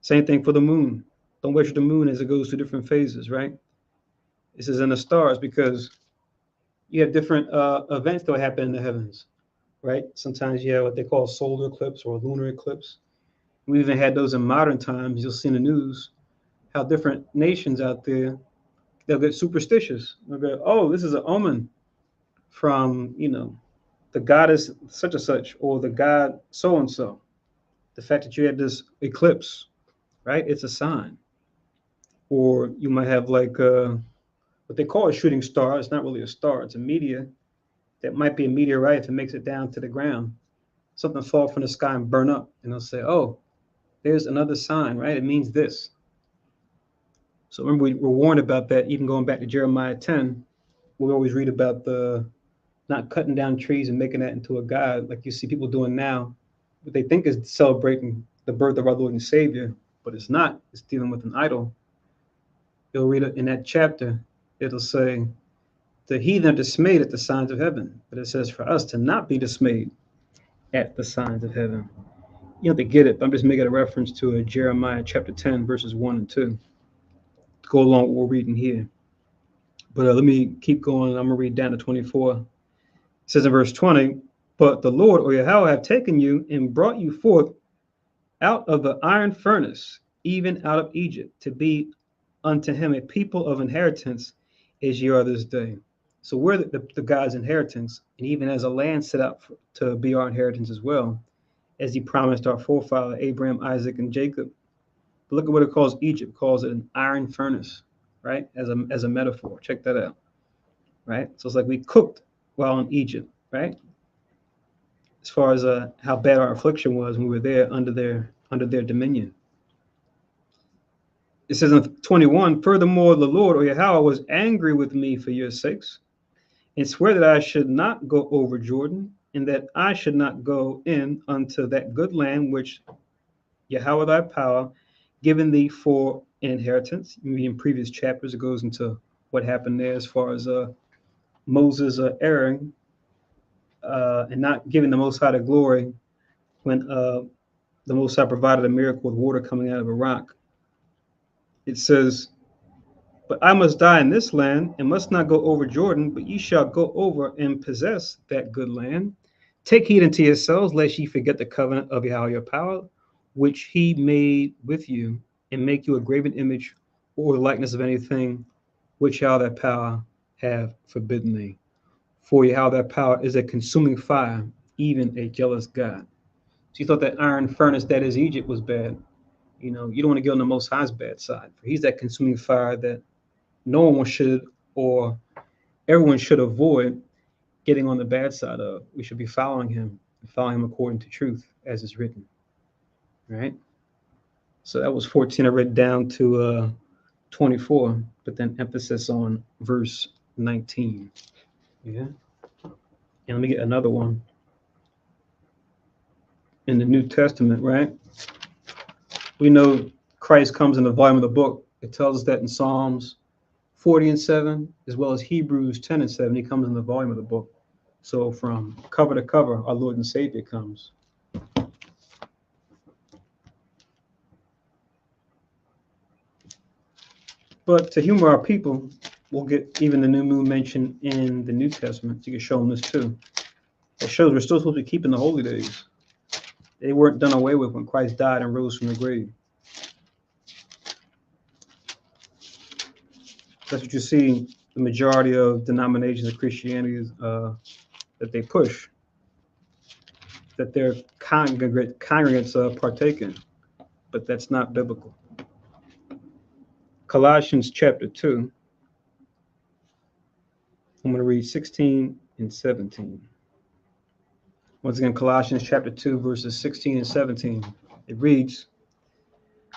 S1: Same thing for the moon. Don't worship the moon as it goes through different phases, right? This is in the stars because you have different events that will happen in the heavens, right? Sometimes you have what they call solar eclipse or lunar eclipse. We even had those in modern times. You'll see in the news how different nations out there, they'll get superstitious. They'll go, oh, this is an omen from, the goddess such and such or the god so and so. The fact that you had this eclipse, right? It's a sign. Or you might have like what they call a shooting star. It's not really a star. It's a meteor that might be a meteorite if it makes it down to the ground. Something fall from the sky and burn up, and they'll say, "Oh, there's another sign, right? It means this." So remember, we were warned about that. Even going back to Jeremiah 10, we always read about the not cutting down trees and making that into a god, like you see people doing now. What they think is celebrating the birth of our Lord and Savior, but it's not. It's dealing with an idol. You'll read it in that chapter. It'll say, the heathen are dismayed at the signs of heaven. But it says for us to not be dismayed at the signs of heaven. You have to get it. I'm just making a reference to Jeremiah chapter 10, verses 1 and 2. To go along with what we're reading here. But let me keep going. I'm going to read down to 24. It says in verse 20, but the Lord or Yahweh have taken you and brought you forth out of the iron furnace, even out of Egypt, to be unto him a people of inheritance as ye are this day. So we're the God's inheritance, and even as a land set up to be our inheritance as well, as he promised our forefather Abraham, Isaac, and Jacob. But look at what it calls Egypt. It calls it an iron furnace, right? As a metaphor. Check that out, right? So it's like we cooked while in Egypt, right? As far as how bad our affliction was when we were there under their dominion. It says in 21, furthermore, the Lord or Yahweh was angry with me for your sakes, and swear that I should not go over Jordan, and that I should not go in unto that good land which Yahweh thy power given thee for an inheritance. In previous chapters, it goes into what happened there as far as Moses erring and not giving the Most High the glory when the Most High provided a miracle with water coming out of a rock. It says, but I must die in this land and must not go over Jordan, but ye shall go over and possess that good land. Take heed unto yourselves, lest ye forget the covenant of Yahweh your power, which he made with you, and make you a graven image or the likeness of anything which Yahweh that power have forbidden thee. For Yahweh that power is a consuming fire, even a jealous God. So you thought that iron furnace that is Egypt was bad. You don't want to get on the Most High's bad side. For he's that consuming fire that no one should, or everyone should avoid getting on the bad side of. We should be following him according to truth, as is written. Right? So that was 14. I read down to 24, but then emphasis on verse 19. Yeah. And let me get another one. In the New Testament, right? We know Christ comes in the volume of the book. It tells us that in Psalms 40 and 7, as well as Hebrews 10 and 7, he comes in the volume of the book. So from cover to cover, our Lord and Savior comes. But to humor our people, we'll get even the new moon mentioned in the New Testament. You can show them this too. It shows we're still supposed to be keeping the holy days. They weren't done away with when Christ died and rose from the grave. That's what you see the majority of denominations of Christianity is, that they push, that their congregants partake in, but that's not biblical. Colossians chapter 2, I'm going to read 16 and 17. Once again, Colossians chapter 2, verses 16 and 17. It reads,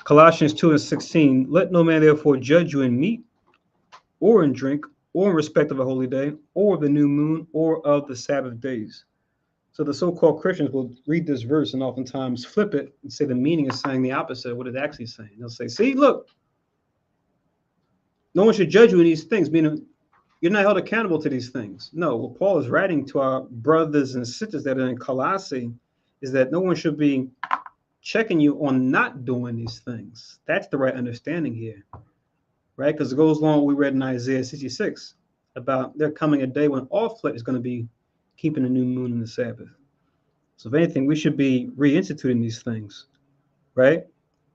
S1: Colossians 2 and 16, let no man therefore judge you in meat, or in drink, or in respect of a holy day, or of the new moon, or of the Sabbath days. So the so-called Christians will read this verse and oftentimes flip it and say the meaning is saying the opposite of what it's actually saying. They'll say, see, look, No one should judge you in these things, meaning you're not held accountable to these things. No, what Paul is writing to our brothers and sisters that are in Colossae is that no one should be checking you on not doing these things. That's the right understanding here, right? Because it goes along what we read in Isaiah 66 about there coming a day when all flesh is going to be keeping the new moon and the Sabbath. So if anything, we should be reinstituting these things, right?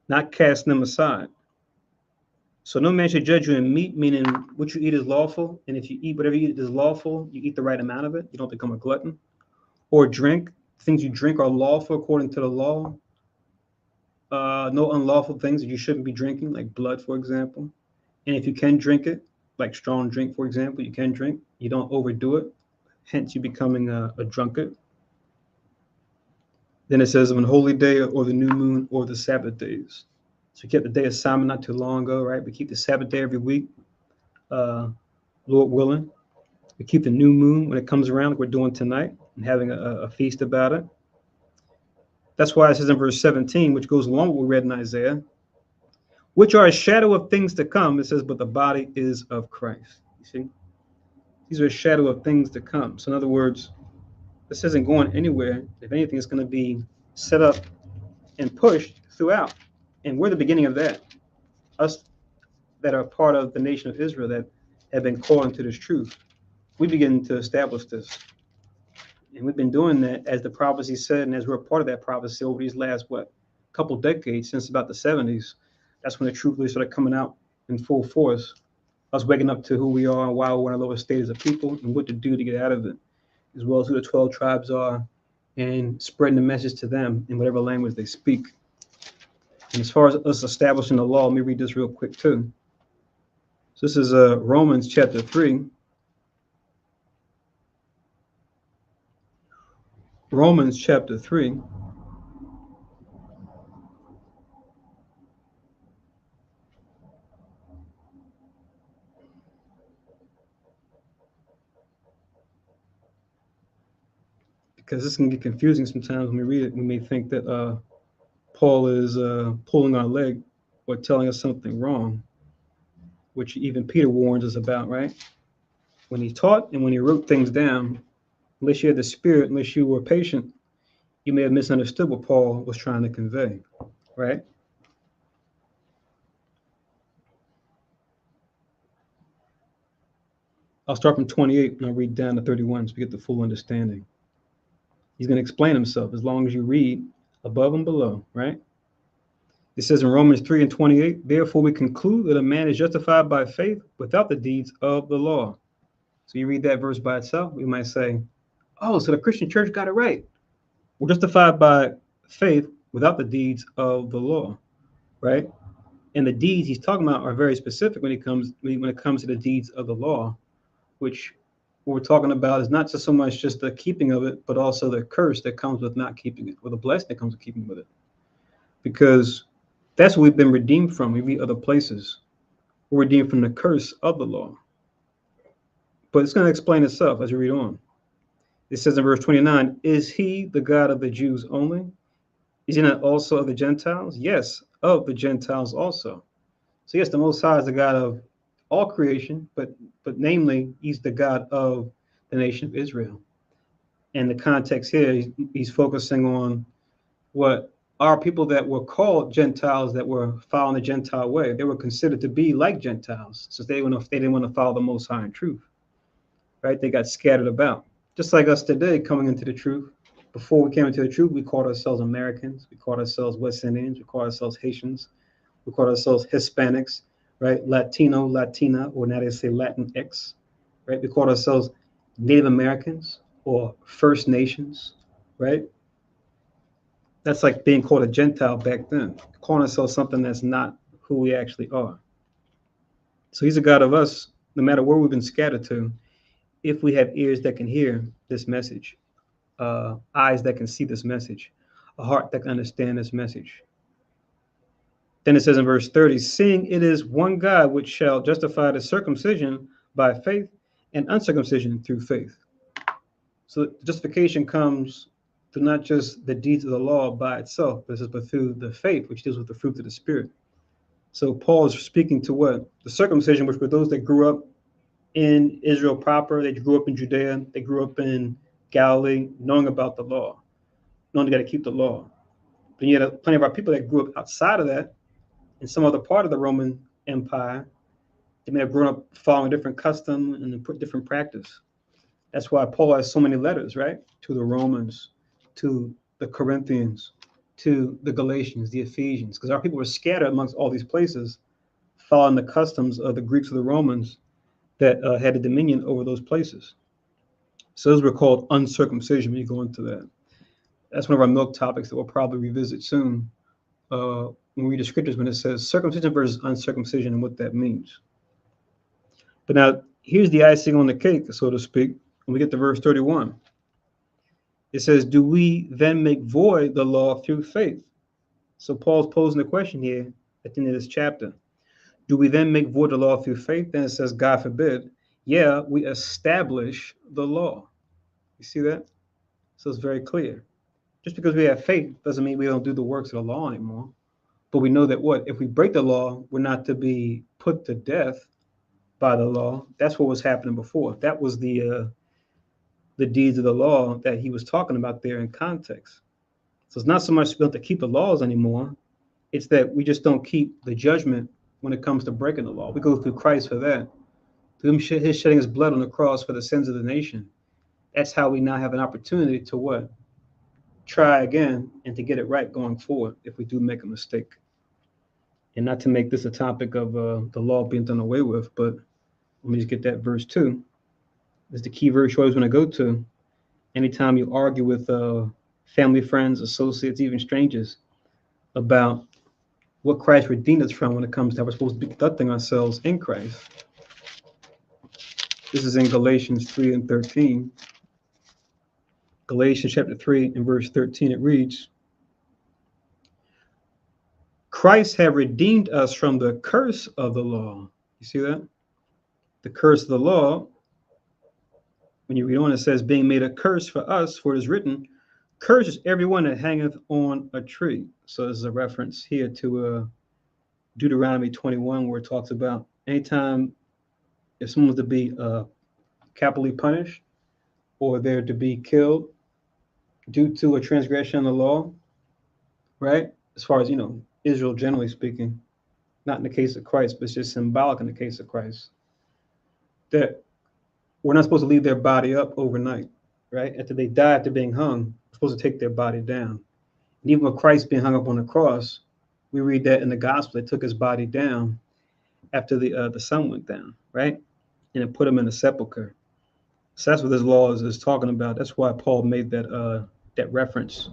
S1: Not casting them aside. So no man should judge you in meat, meaning what you eat is lawful. And if you eat whatever you eat is lawful, you eat the right amount of it. You don't become a glutton. Or drink. Things you drink are lawful according to the law. No unlawful things that you shouldn't be drinking, like blood, for example. And if you can drink it, like strong drink, for example, you can drink. You don't overdo it. Hence, you becoming a drunkard. Then it says on holy day or the new moon or the Sabbath days. So we kept the day of Simon not too long ago, right? We keep the Sabbath day every week, Lord willing. We keep the new moon when it comes around, like we're doing tonight, and having a feast about it. That's why it says in verse 17, which goes along with what we read in Isaiah, which are a shadow of things to come. It says, but the body is of Christ. You see? These are a shadow of things to come. So in other words, this isn't going anywhere. If anything, it's going to be set up and pushed throughout. And we're the beginning of that. Us that are part of the nation of Israel that have been called into this truth. We begin to establish this. And we've been doing that as the prophecy said, and as we're a part of that prophecy over these last, couple decades, since about the 70s. That's when the truth really started coming out in full force. Us waking up to who we are and why we're in a lower state as a people and what to do to get out of it, as well as who the 12 tribes are and spreading the message to them in whatever language they speak. And as far as us establishing the law, let me read this real quick too. So this is Romans chapter 3. Romans chapter 3. Because this can get confusing sometimes when we read it. We may think that Paul is pulling our leg or telling us something wrong, which even Peter warns us about, right? When he taught and when he wrote things down, unless you had the Spirit, unless you were patient, you may have misunderstood what Paul was trying to convey, right? I'll start from 28 and I'll read down to 31 so we get the full understanding. He's going to explain himself as long as you read above and below, right? It says in Romans 3 and 28, therefore we conclude that a man is justified by faith without the deeds of the law. So you read that verse by itself, we might say, oh, so the Christian church got it right. We're justified by faith without the deeds of the law, right? And the deeds he's talking about are very specific when it comes to the deeds of the law, which what we're talking about is not just so much just the keeping of it, but also the curse that comes with not keeping it, or the blessing that comes with keeping with it. Because that's what we've been redeemed from. We read other places. We're redeemed from the curse of the law. But it's going to explain itself as you read on. It says in verse 29, is he the God of the Jews only? Is he not also of the Gentiles? Yes, of the Gentiles also. So yes, the Most High is the God of all creation, but namely, he's the God of the nation of Israel. And the context here, he's focusing on what our people that were called Gentiles that were following the Gentile way. They were considered to be like Gentiles, since they didn't want to follow the Most High in truth, right? They got scattered about. Just like us today coming into the truth. Before we came into the truth, we called ourselves Americans. We called ourselves West Indians. We called ourselves Haitians. We called ourselves Hispanics, right? Latino, Latina, or now they say Latinx, right? We called ourselves Native Americans or First Nations, right? That's like being called a Gentile back then, calling ourselves something that's not who we actually are. So he's a God of us, no matter where we've been scattered to, if we have ears that can hear this message, eyes that can see this message, a heart that can understand this message. Then it says in verse 30, seeing it is one God which shall justify the circumcision by faith and uncircumcision through faith. So justification comes through not just the deeds of the law by itself, but through the faith, which deals with the fruit of the Spirit. So Paul is speaking to what? The circumcision, which were those that grew up in Israel proper, they grew up in Judea, they grew up in Galilee, knowing about the law, knowing they got to keep the law. But you had plenty of our people that grew up outside of that, in some other part of the Roman Empire. They may have grown up following different custom and different practice. That's why Paul has so many letters, right? To the Romans, to the Corinthians, to the Galatians, the Ephesians, because our people were scattered amongst all these places, following the customs of the Greeks or the Romans that had a dominion over those places. So those were called uncircumcision when you go into that. That's one of our milk topics that we'll probably revisit soon when we read the scriptures when it says circumcision versus uncircumcision and what that means. But now here's the icing on the cake, so to speak, when we get to verse 31. It says, do we then make void the law through faith? So Paul's posing the question here at the end of this chapter. Do we then make void the law through faith? Then it says, God forbid. Yeah, we establish the law. You see that? So it's very clear. Just because we have faith doesn't mean we don't do the works of the law anymore. But we know that what? If we break the law, we're not to be put to death by the law. That's what was happening before. That was the deeds of the law that he was talking about there in context. So it's not so much we don't have to keep the laws anymore. It's that we just don't keep the judgment when it comes to breaking the law. We go through Christ for that. Through him his shedding his blood on the cross for the sins of the nation. That's how we now have an opportunity to what? Try again and to get it right going forward if we do make a mistake. And not to make this a topic of the law being done away with, but let me just get that verse 2. This is the key verse you always want to go to. Anytime you argue with family, friends, associates, even strangers about what Christ redeemed us from when it comes to how we're supposed to be conducting ourselves in Christ. This is in Galatians 3 and 13. Galatians chapter 3 and verse 13, it reads, Christ have redeemed us from the curse of the law. You see that? The curse of the law, when you read on, it says, being made a curse for us, for it is written, cursed is everyone that hangeth on a tree. So this is a reference here to Deuteronomy 21, where it talks about anytime if someone was to be capitally punished or they're to be killed due to a transgression of the law, right? As far as, Israel generally speaking, not in the case of Christ, but it's just symbolic in the case of Christ, that we're not supposed to leave their body up overnight, right? After they die, after being hung, we're supposed to take their body down. And even with Christ being hung up on the cross, we read that in the gospel, they took his body down after the sun went down, right? And it put him in a sepulcher. So that's what this law is talking about. That's why Paul made that reference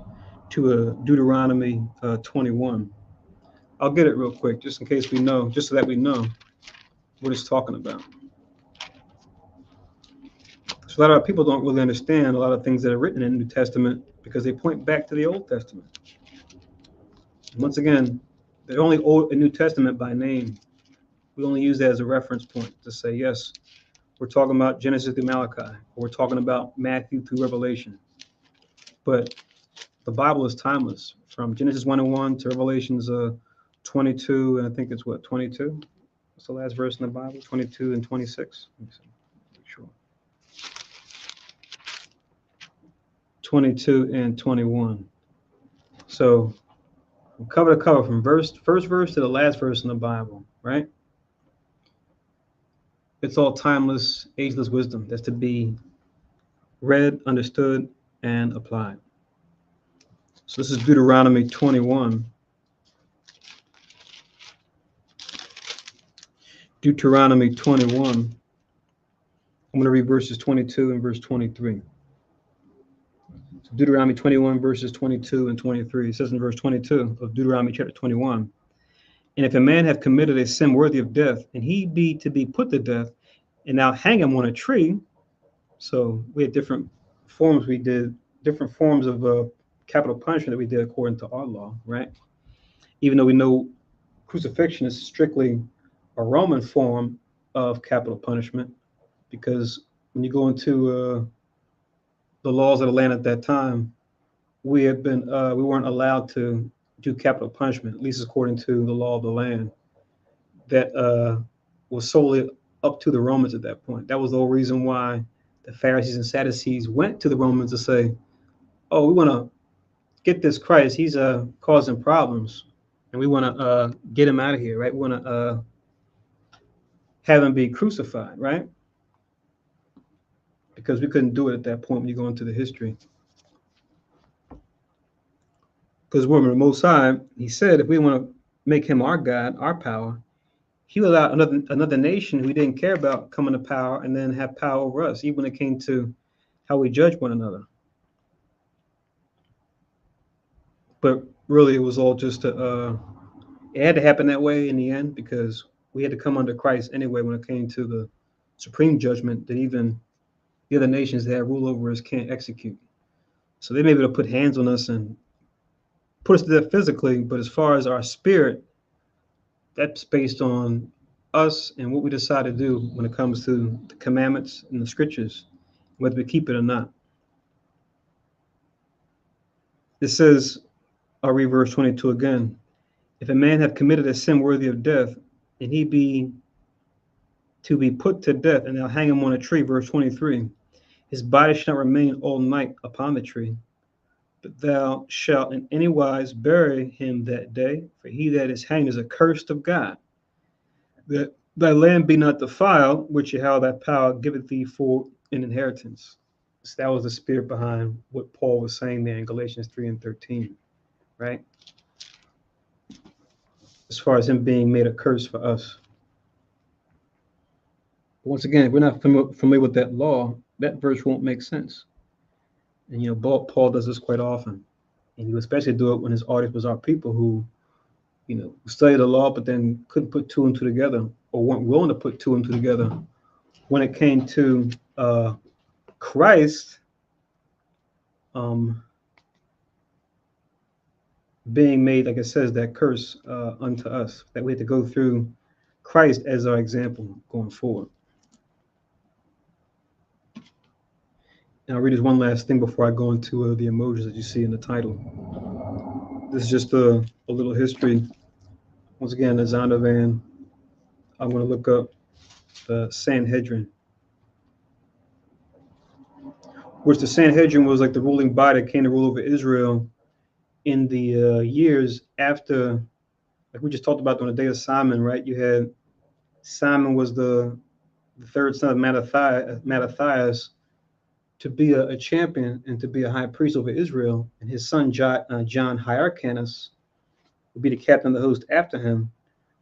S1: to Deuteronomy 21. I'll get it real quick, just in case we know, just so that we know what it's talking about. So a lot of people don't really understand a lot of things that are written in the New Testament because they point back to the Old Testament. And once again, they're only Old and New Testament by name. We only use that as a reference point to say, yes, we're talking about Genesis through Malachi, or we're talking about Matthew through Revelation. But the Bible is timeless, from Genesis 1:1 to Revelations 22, and I think it's 22? What's the last verse in the Bible? 22 and 26? Let me see. Sure. 22 and 21. So cover to cover from first verse to the last verse in the Bible, right? It's all timeless, ageless wisdom that's to be read, understood, and applied. So this is Deuteronomy 21. Deuteronomy 21. I'm going to read verses 22 and verse 23. So Deuteronomy 21, verses 22 and 23. It says in verse 22 of Deuteronomy chapter 21, and if a man have committed a sin worthy of death, and he be to be put to death, and now hang him on a tree. So we had different forms of capital punishment that we did according to our law, right? Even though we know crucifixion is strictly a Roman form of capital punishment, because when you go into the laws of the land at that time, we weren't allowed to do capital punishment, at least according to the law of the land. that was solely up to the Romans at that point. That was the whole reason why the Pharisees and Sadducees went to the Romans to say, "Oh, we want to get this Christ. He's causing problems, and we want to get him out of here, right? We want to have him be crucified, right? Because we couldn't do it at that point when you go into the history. Because we're the Most High, He said, if we want to make Him our God, our power, He will allow another nation who we didn't care about coming to power and then have power over us, even when it came to how we judge one another. But really, it was all just it had to happen that way in the end because we had to come under Christ anyway when it came to the supreme judgment that even the other nations that have rule over us can't execute. So they may be able to put hands on us and put us to death physically, but as far as our spirit, that's based on us and what we decide to do when it comes to the commandments and the scriptures, whether we keep it or not. It says, I'll read verse 22 again. If a man have committed a sin worthy of death, and he be to be put to death, and they'll hang him on a tree, verse 23, his body shall not remain all night upon the tree, but thou shalt in any wise bury him that day, for he that is hanged is accursed of God. That thy land be not defiled, which Yahweh thy power giveth thee for an inheritance. So that was the spirit behind what Paul was saying there in Galatians 3 and 13, right? As far as him being made a curse for us. But once again, if we're not familiar with that law, that verse won't make sense. And Paul does this quite often. And he would especially do it when his audience was our people who, studied the law, but then couldn't put two and two together or weren't willing to put two and two together when it came to Christ being made, like it says, that curse unto us, that we have to go through Christ as our example going forward. And I'll read this one last thing before I go into the emojis that you see in the title. This is just a little history. Once again, the Zondervan. I'm going to look up the Sanhedrin, which the Sanhedrin was like the ruling body that came to rule over Israel in the years after, like we just talked about on the day of Simon, right? You had Simon was the third son of Mattathias to be a champion and to be a high priest over Israel, and his son John Hyrcanus would be the captain of the host after him.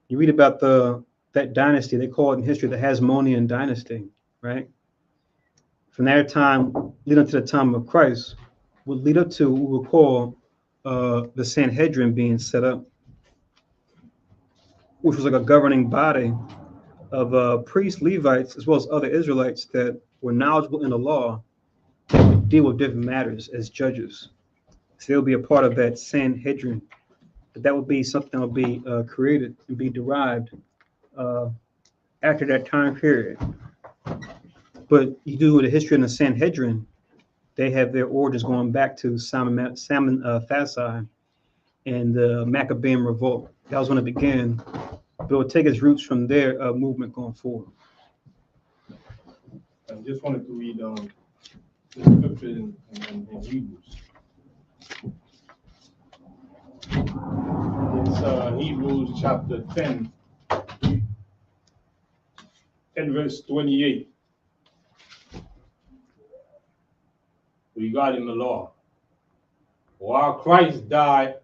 S1: You read about that dynasty, they call it in history the Hasmonean dynasty, right? From that time, leading up to the time of Christ, would lead up to what we call the Sanhedrin being set up, which was like a governing body of priests, Levites, as well as other Israelites that were knowledgeable in the law that would deal with different matters as judges. So they'll be a part of that Sanhedrin. But that would be something that would be created and be derived after that time period. But you do with the history of the Sanhedrin, they have their origins going back to Simon Thasai and the Maccabean revolt. That was when it began, but it would take its roots from their movement going forward.
S2: I just wanted to read the scripture in Hebrews. It's Hebrews chapter 10 and verse 28 regarding the law. While Christ died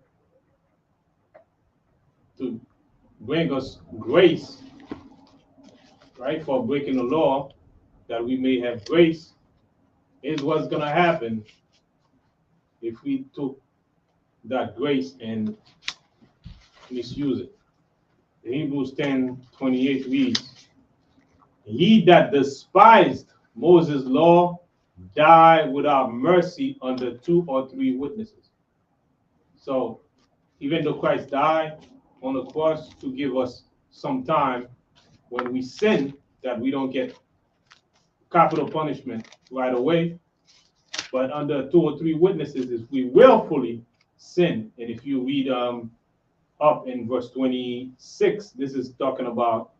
S2: to bring us grace, right, for breaking the law, that we may have grace, is what's going to happen if we took that grace and misuse it. Hebrews 10:28 reads, he that despised Moses' law died without mercy under 2 or 3 witnesses. So even though Christ died on the cross to give us some time when we sin, that we don't get capital punishment right away, but under 2 or 3 witnesses, if we willfully sin, and if you read up in verse 26. This is talking about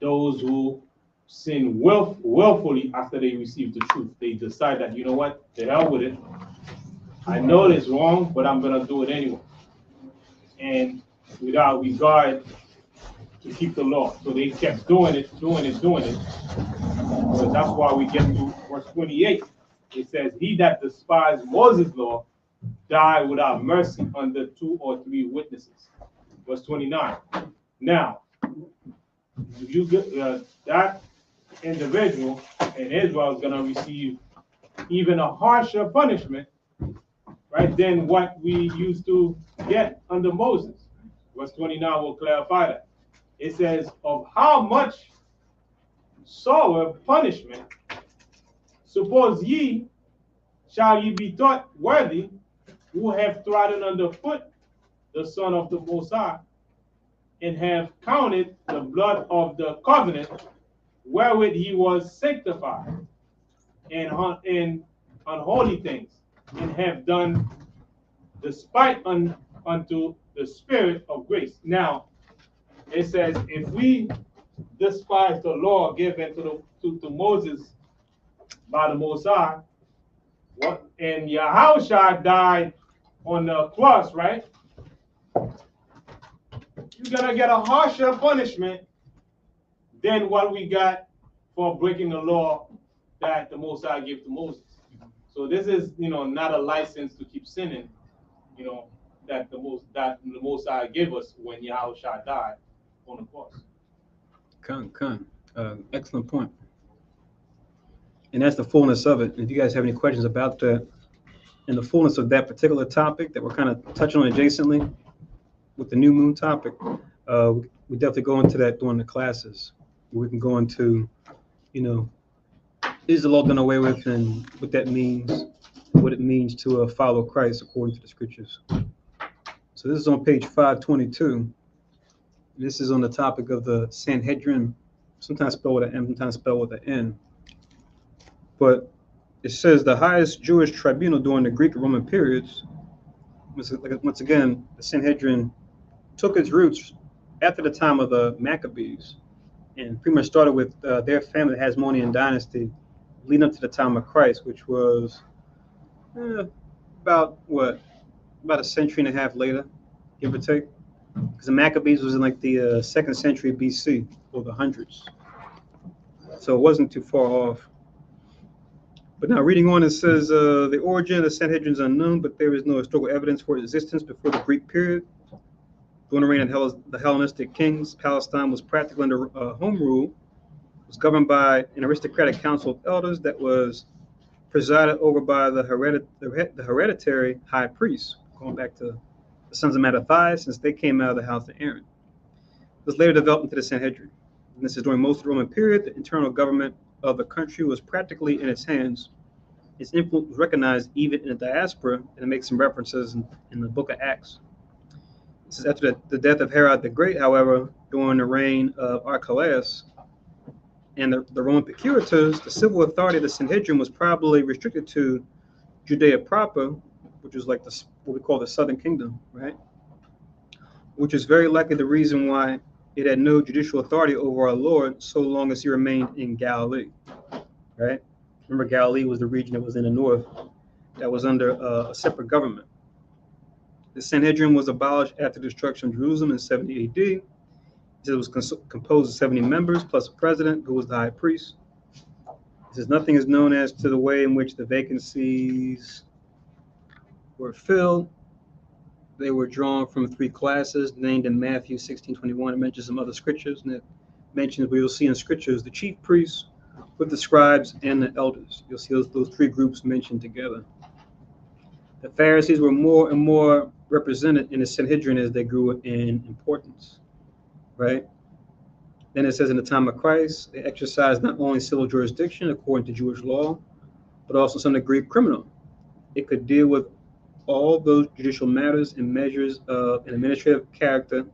S2: those who sin willfully after they receive the truth. They decide that, you know what, the hell with it. I know it's wrong, but I'm going to do it anyway. And without regard to keep the law. So they kept doing it. So that's why we get to verse 28. It says, he that despised Moses' law died without mercy under 2 or 3 witnesses. Verse 29. Now, you get that individual in Israel is going to receive even a harsher punishment, right, than what we used to get under Moses. Verse 29 will clarify that. It says, of how much sorer punishment suppose ye shall ye be thought worthy, who have trodden underfoot the Son of the Most High, and have counted the blood of the covenant wherewith he was sanctified and in unholy things, and have done despite unto the Spirit of grace. Now, it says, if we despise the law given to Moses by the Most High, and Yahushua died on the cross, right? You're going to get a harsher punishment than what we got for breaking the law that the Most High gave to Moses. So this is, not a license to keep sinning, that the Most High gave us when Yahushua died on the cross.
S1: Excellent point. And that's the fullness of it. If you guys have any questions about that and the fullness of that particular topic that we're kind of touching on adjacently with the new moon topic, we definitely go into that during the classes. We can go into, is the law done away with, and what that means, what it means to follow Christ according to the scriptures. So this is on page 522. This is on the topic of the Sanhedrin, sometimes spelled with an M, sometimes spelled with an N. But it says the highest Jewish tribunal during the Greek and Roman periods, once again, the Sanhedrin took its roots after the time of the Maccabees, and pretty much started with their family, the Hasmonean dynasty, leading up to the time of Christ, which was about a century and a half later, give or take. Because the Maccabees was in like the 2nd century BC, or the hundreds. So it wasn't too far off. But now reading on, it says the origin of the Sanhedrin is unknown, but there is no historical evidence for its existence before the Greek period. During the reign of the Hellenistic kings, Palestine was practically under home rule. It was governed by an aristocratic council of elders that was presided over by the hereditary high priest, going back to the sons of Mattathias, since they came out of the house of Aaron. It was later developed into the Sanhedrin. And this is during most of the Roman period. The internal government of the country was practically in its hands. Its influence was recognized even in the diaspora, and it makes some references in the book of Acts. This is after the death of Herod the Great, however, during the reign of Archelaus and the Roman procurators, the civil authority of the Sanhedrin was probably restricted to Judea proper, which is like what we call the southern kingdom, right? Which is very likely the reason why it had no judicial authority over our Lord so long as he remained in Galilee, right? Remember, Galilee was the region that was in the north that was under a separate government. The Sanhedrin was abolished after the destruction of Jerusalem in 70 AD. It was composed of 70 members plus a president who was the high priest. It says nothing is known as to the way in which the vacancies were filled. They were drawn from 3 classes named in Matthew 16:21. It mentions some other scriptures, and it mentions, we will see in scriptures, the chief priests with the scribes and the elders. You'll see those 3 groups mentioned together. The Pharisees were more and more represented in the Sanhedrin as they grew in importance, right? Then it says in the time of Christ, they exercised not only civil jurisdiction according to Jewish law, but also some degree of criminal. It could deal with all those judicial matters and measures of an administrative character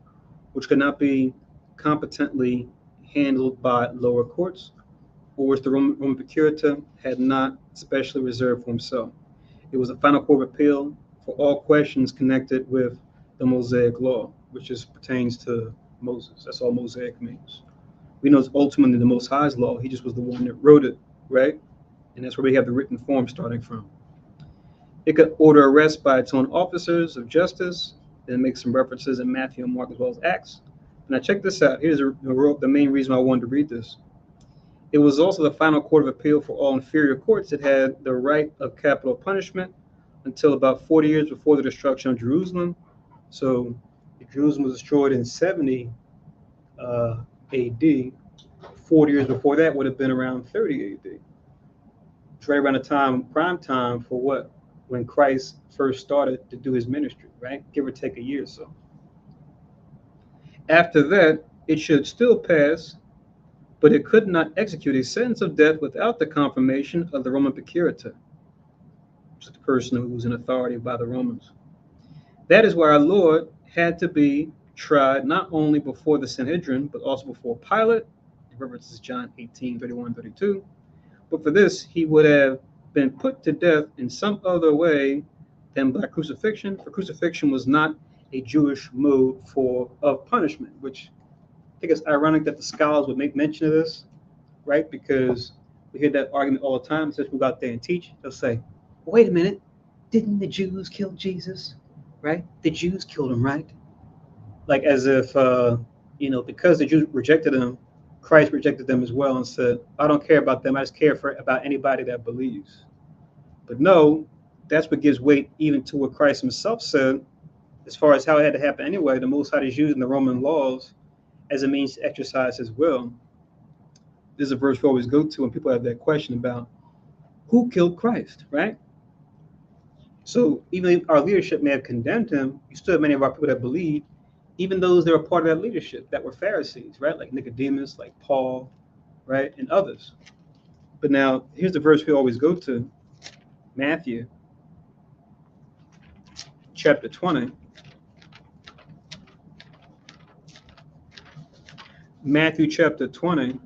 S1: which could not be competently handled by lower courts, or which the Roman procurator had not specially reserved for himself. It was a final court of appeal for all questions connected with the Mosaic law. which just pertains to Moses. That's all Mosaic means. We know it's ultimately the Most High's law. He just was the one that wrote it, right? And that's where we have the written form starting from. It could order arrest by its own officers of justice, and make some references in Matthew and Mark as well as Acts. Now check this out. Here's the main reason why I wanted to read this. It was also the final court of appeal for all inferior courts. It had the right of capital punishment until about 40 years before the destruction of Jerusalem. So if Jerusalem was destroyed in 70 AD, 40 years before that would have been around 30 AD. It's right around the prime time for what? When Christ first started to do his ministry, right? Give or take a year or so. After that, it should still pass, but it could not execute a sentence of death without the confirmation of the Roman procurator, which is the person who was in authority by the Romans. That is why our Lord had to be tried not only before the Sanhedrin, but also before Pilate. In references John 18, 31, 32. But for this, he would have been put to death in some other way than by crucifixion, for crucifixion was not a Jewish mode of punishment, which I think it's ironic that the scholars would make mention of this, right? Because we hear that argument all the time. Since we go out there and teach, they'll say, wait a minute, didn't the Jews kill Jesus, right? The Jews killed him, right? Like as if, because the Jews rejected him, Christ rejected them as well and said, I don't care about them. I just care about anybody that believes. But no, that's what gives weight even to what Christ himself said, as far as how it had to happen anyway. The Most High is using the Roman laws as a means to exercise his will. This is a verse we always go to when people have that question about who killed Christ, right? So even if our leadership may have condemned him, you still have many of our people that believe, even those that were part of that leadership that were Pharisees, right? Like Nicodemus, like Paul, right? And others. But now here's the verse we always go to, Matthew chapter 20. Matthew chapter 20.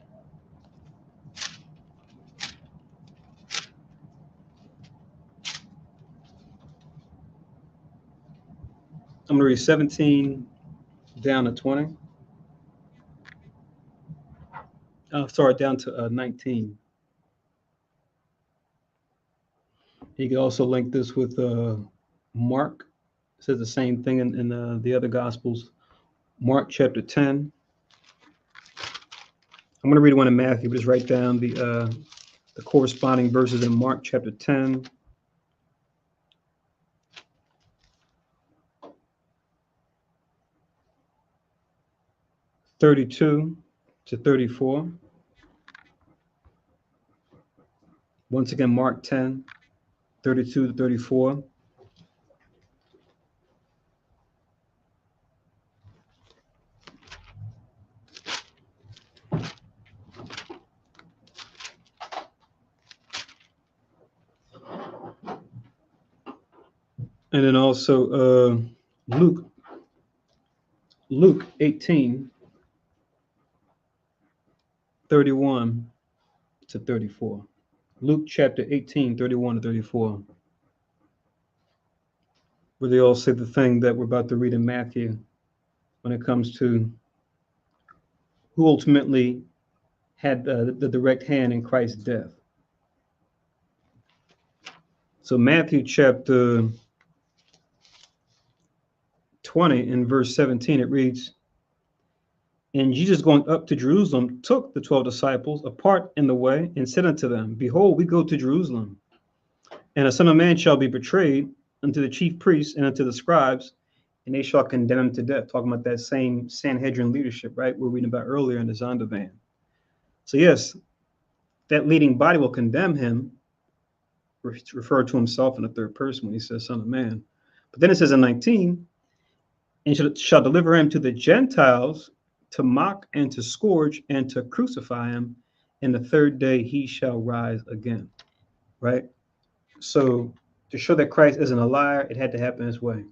S1: I'm going to read 17 down to 20. Down to 19. You can also link this with Mark. It says the same thing in the other Gospels. Mark chapter 10. I'm going to read one in Matthew, but just write down the corresponding verses in Mark chapter 10. (32 to 34). Once again, Mark 10, 32 to 34. And then also Luke 18, 31 to 34. Luke chapter 18, 31 to 34. Where they all say the thing that we're about to read in Matthew when it comes to who ultimately had the direct hand in Christ's death. So Matthew chapter 20 in verse 17, it reads, and Jesus going up to Jerusalem took the 12 disciples apart in the way and said unto them, behold, we go to Jerusalem, and the Son of Man shall be betrayed unto the chief priests and unto the scribes, and they shall condemn him to death. Talking about that same Sanhedrin leadership, right? We're reading about earlier in the Zondervan. So yes, that leading body will condemn him, refer to himself in the third person when he says Son of Man. But then it says in 19, and shall deliver him to the Gentiles to mock and to scourge and to crucify him, and the third day he shall rise again, right? So to show that Christ isn't a liar, it had to happen this way.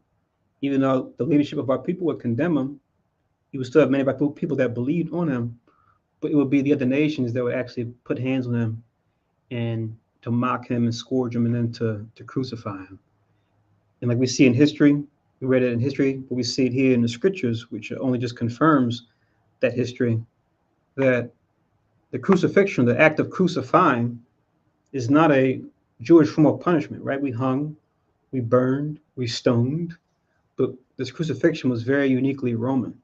S1: Even though the leadership of our people would condemn him, he would still have many of our people that believed on him, but it would be the other nations that would actually put hands on him and to mock him and scourge him and then to crucify him. And like we see in history, We read it in history, but we see it here in the scriptures, which only just confirms that history, that the crucifixion, the act of crucifying, is not a Jewish form of punishment, right? We hung, we burned, we stoned, but this crucifixion was very uniquely Roman.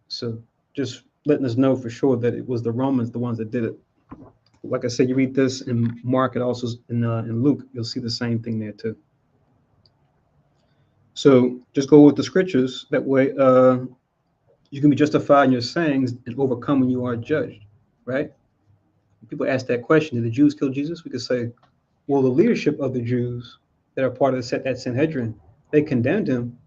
S1: So just letting us know for sure that it was the Romans, the ones that did it. Like I said, you read this in Mark, and also in Luke, you'll see the same thing there too. So just go with the scriptures. That way, you can be justified in your sayings and overcome when you are judged, right? People ask that question: did the Jews kill Jesus? We could say, well, the leadership of the Jews that are part of that Sanhedrin, they condemned him,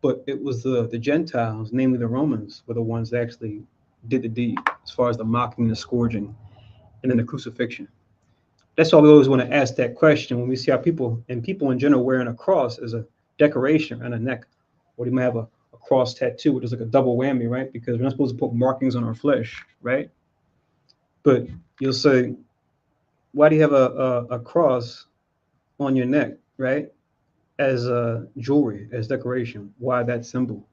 S1: but it was the Gentiles, namely the Romans, were the ones that actually did the deed, as far as the mocking, the scourging, and then the crucifixion. That's why we always want to ask that question when we see how people in general wearing a cross as a decoration around the neck, or they might have a cross tattoo, which is like a double whammy, right? Because we're not supposed to put markings on our flesh, right? But you'll say, why do you have a cross on your neck, right? As jewelry, as decoration. Why that symbol?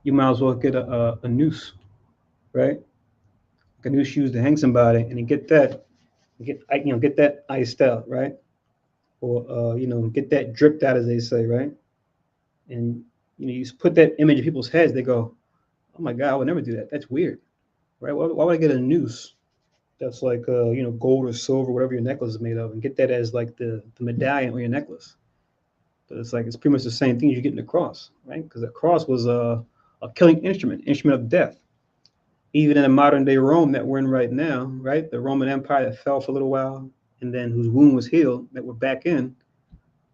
S1: You might as well get a noose, right? Like a noose used to hang somebody, and then get that iced out, right? Or get that dripped out, as they say, right? And you put that image in people's heads, they go, "Oh my God, I would never do that. That's weird, right? Why would I get a noose that's like gold or silver, whatever your necklace is made of, and get that as like the medallion on your necklace?" But it's like it's pretty much the same thing as you get in the cross, right? Because the cross was a killing instrument of death. Even in the modern day Rome that we're in right now, right? The Roman Empire that fell for a little while and then whose wound was healed, that we're back in,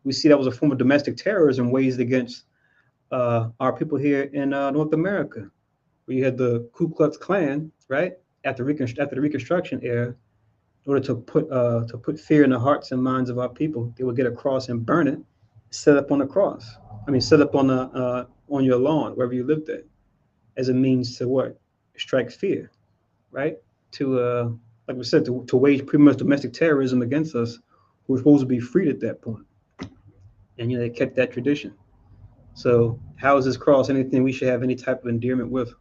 S1: we see that was a form of domestic terrorism waged against our people here in North America, where you had the Ku Klux Klan, right? After the Reconstruction era, in order to put fear in the hearts and minds of our people, they would get a cross and burn it, set up on the cross. I mean, set up on your lawn wherever you lived at, as a means to what? Strike fear, right? To like we said, to wage pretty much domestic terrorism against us, who were supposed to be freed at that point. And they kept that tradition. So how is this cross anything we should have any type of endearment with?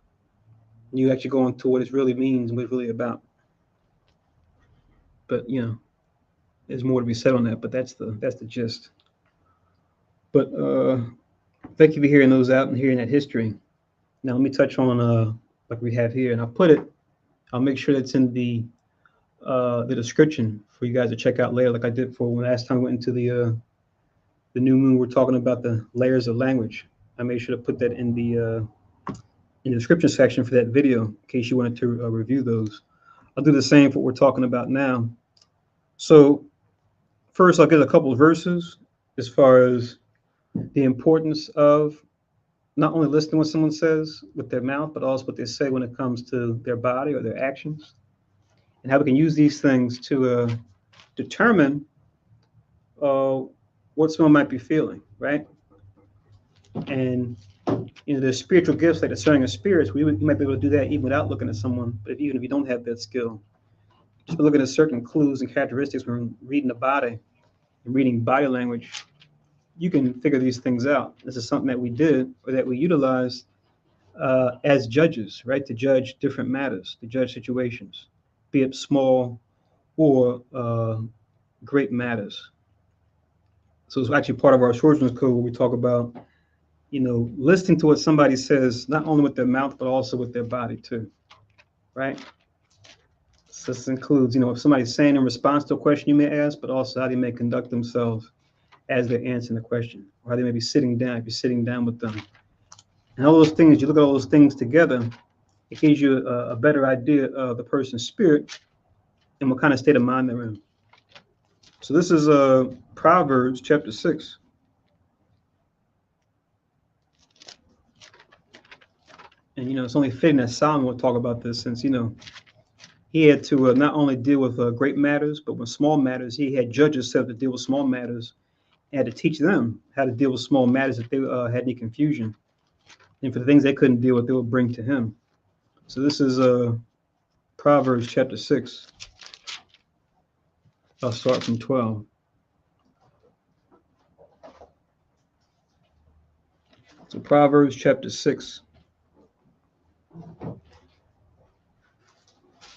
S1: You actually go into what it really means and what it's really about. But there's more to be said on that. But that's the gist. But thank you for hearing those out and hearing that history. Now let me touch on like we have here, and I'll make sure that's in the description for you guys to check out later, like I did for when last time we went into the new moon. We're talking about the layers of language. I made sure to put that in the description section for that video in case you wanted to review those. I'll do the same for what we're talking about now. So first, I'll get a couple of verses as far as the importance of not only listening to what someone says with their mouth, but also what they say when it comes to their body or their actions, and how we can use these things to determine what someone might be feeling, right? And there's spiritual gifts like discerning of spirits. You might be able to do that even without looking at someone. But even if you don't have that skill, just by looking at certain clues and characteristics when reading the body and reading body language, you can figure these things out. This is something that we did or that we utilized as judges, right? To judge different matters, to judge situations, be it small or great matters. So it's actually part of our swordsman's code where we talk about, listening to what somebody says, not only with their mouth, but also with their body too, right? So this includes, if somebody's saying in response to a question you may ask, but also how they may conduct themselves as they're answering the question, or how they may be sitting down if you're sitting down with them. And all those things, you look at all those things together, it gives you a better idea of the person's spirit and what kind of state of mind they're in. So this is Proverbs chapter 6. And, it's only fitting that Solomon will talk about this since, he had to not only deal with great matters, but with small matters. He had judges set up to deal with small matters and had to teach them how to deal with small matters if they had any confusion. And for the things they couldn't deal with, they would bring to him. So this is Proverbs chapter 6. I'll start from 12. So Proverbs chapter 6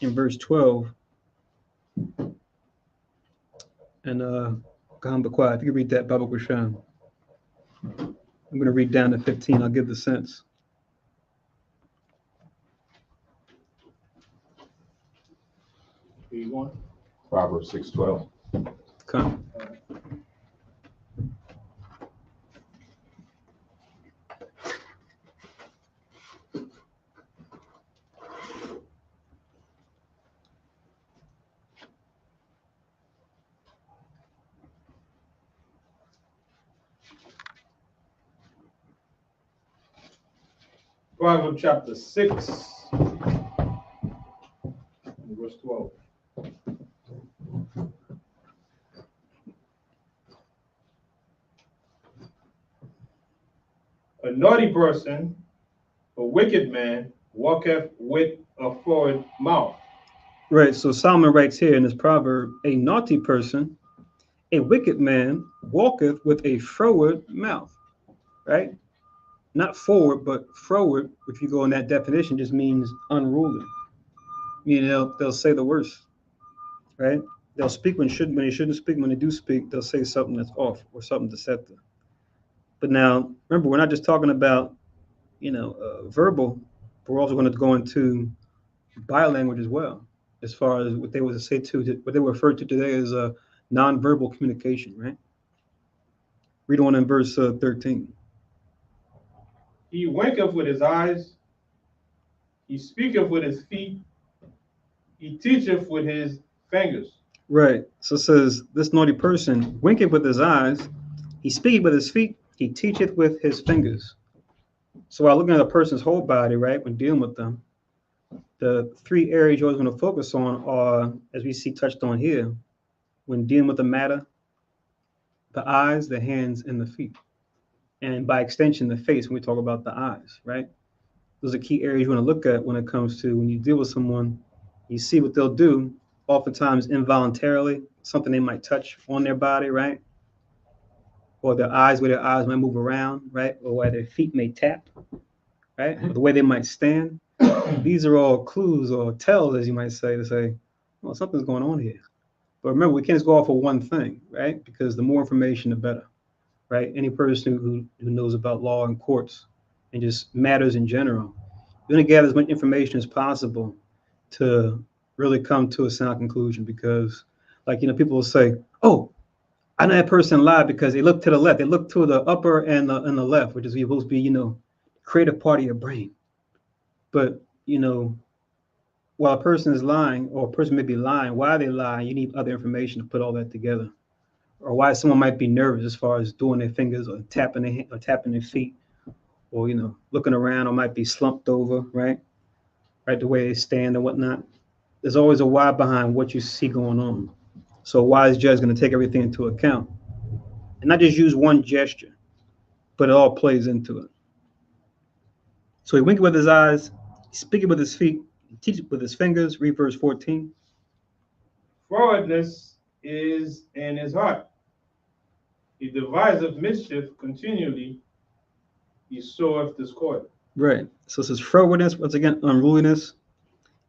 S1: in verse 12. And Gamba Quiet, if you can read that, Baba Kusham. I'm going to read down to 15. I'll give the sense.
S2: Where you going?
S3: Proverbs 6:12.
S1: Come.
S2: Proverbs chapter 6, verse 12. A naughty person, a wicked man, walketh with a forward mouth.
S1: Right. So Solomon writes here in this proverb, a naughty person, a wicked man, walketh with a froward mouth. Right? Not forward, but froward, if you go in that definition, just means unruly. You know, they'll say the worst. Right? They'll speak when they shouldn't speak. When they do speak, they'll say something that's off or something deceptive. But now, remember, we're not just talking about, verbal, but we're also going to go into body language as well, as far as what they would say what they refer to today as nonverbal communication, right? Read on in verse 13.
S2: He winketh with his eyes, he speaketh with his feet, he teacheth with his fingers.
S1: Right. So it says, this naughty person winketh with his eyes, he speaketh with his feet, he teacheth with his fingers. So while looking at a person's whole body, right, when dealing with them, the three areas you're always going to focus on are, as we see touched on here, when dealing with the matter, the eyes, the hands, and the feet. And by extension, the face, when we talk about the eyes, right? Those are key areas you want to look at when it comes to when you deal with someone, you see what they'll do, oftentimes involuntarily, something they might touch on their body, right? Or their eyes, where their eyes might move around, right? Or where their feet may tap, right? Or the way they might stand. These are all clues or tells, as you might say, to say, well, something's going on here. But remember, we can't just go off of one thing, right? Because the more information, the better, right? Any person who knows about law and courts and just matters in general, you're going to gather as much information as possible to really come to a sound conclusion. Because, like, people will say, oh, I know that person lied because they looked to the left. They looked to the upper and the left, which is supposed to be, creative part of your brain. But, while a person is lying, or a person may be lying, why they lie, you need other information to put all that together. Or why someone might be nervous as far as doing their fingers or tapping their feet, or looking around, or might be slumped over, right, the way they stand and whatnot. There's always a why behind what you see going on. So a wise judge is going to take everything into account and not just use one gesture, but it all plays into it. So he winked with his eyes, speaking with his feet, teaching with his fingers. Read verse 14.
S2: Forwardness is in his heart. He deviseth mischief continually, he soweth discord.
S1: Right. So it says frowardness, once again, unruliness,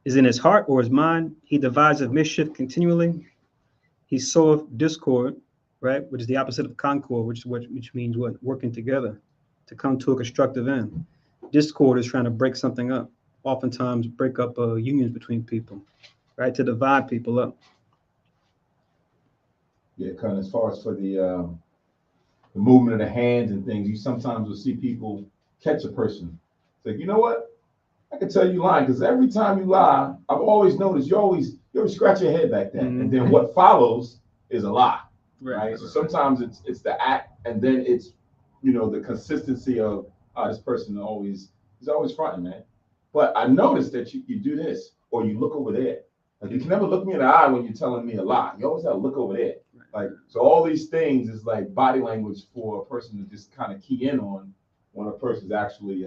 S1: is in his heart or his mind. He deviseth mischief continually. He soweth discord, right, which is the opposite of concord, which means what? Working together to come to a constructive end. Discord is trying to break something up. Oftentimes break up unions between people, right, to divide people up.
S3: Yeah, kind of as far as for the movement of the hands and things, you sometimes will see people catch a person. It's like, you know what? I can tell you lying because every time you lie, I've always noticed you always scratch your head like that, and then what follows is a lie, right? So sometimes it's the act, and then it's the consistency of this person he's always fronting, man. But I noticed that you do this or you look over there. Like you can never look me in the eye when you're telling me a lie. You always have to look over there. Like so, all these things is like body language for a person to just kind of key in on when a person's actually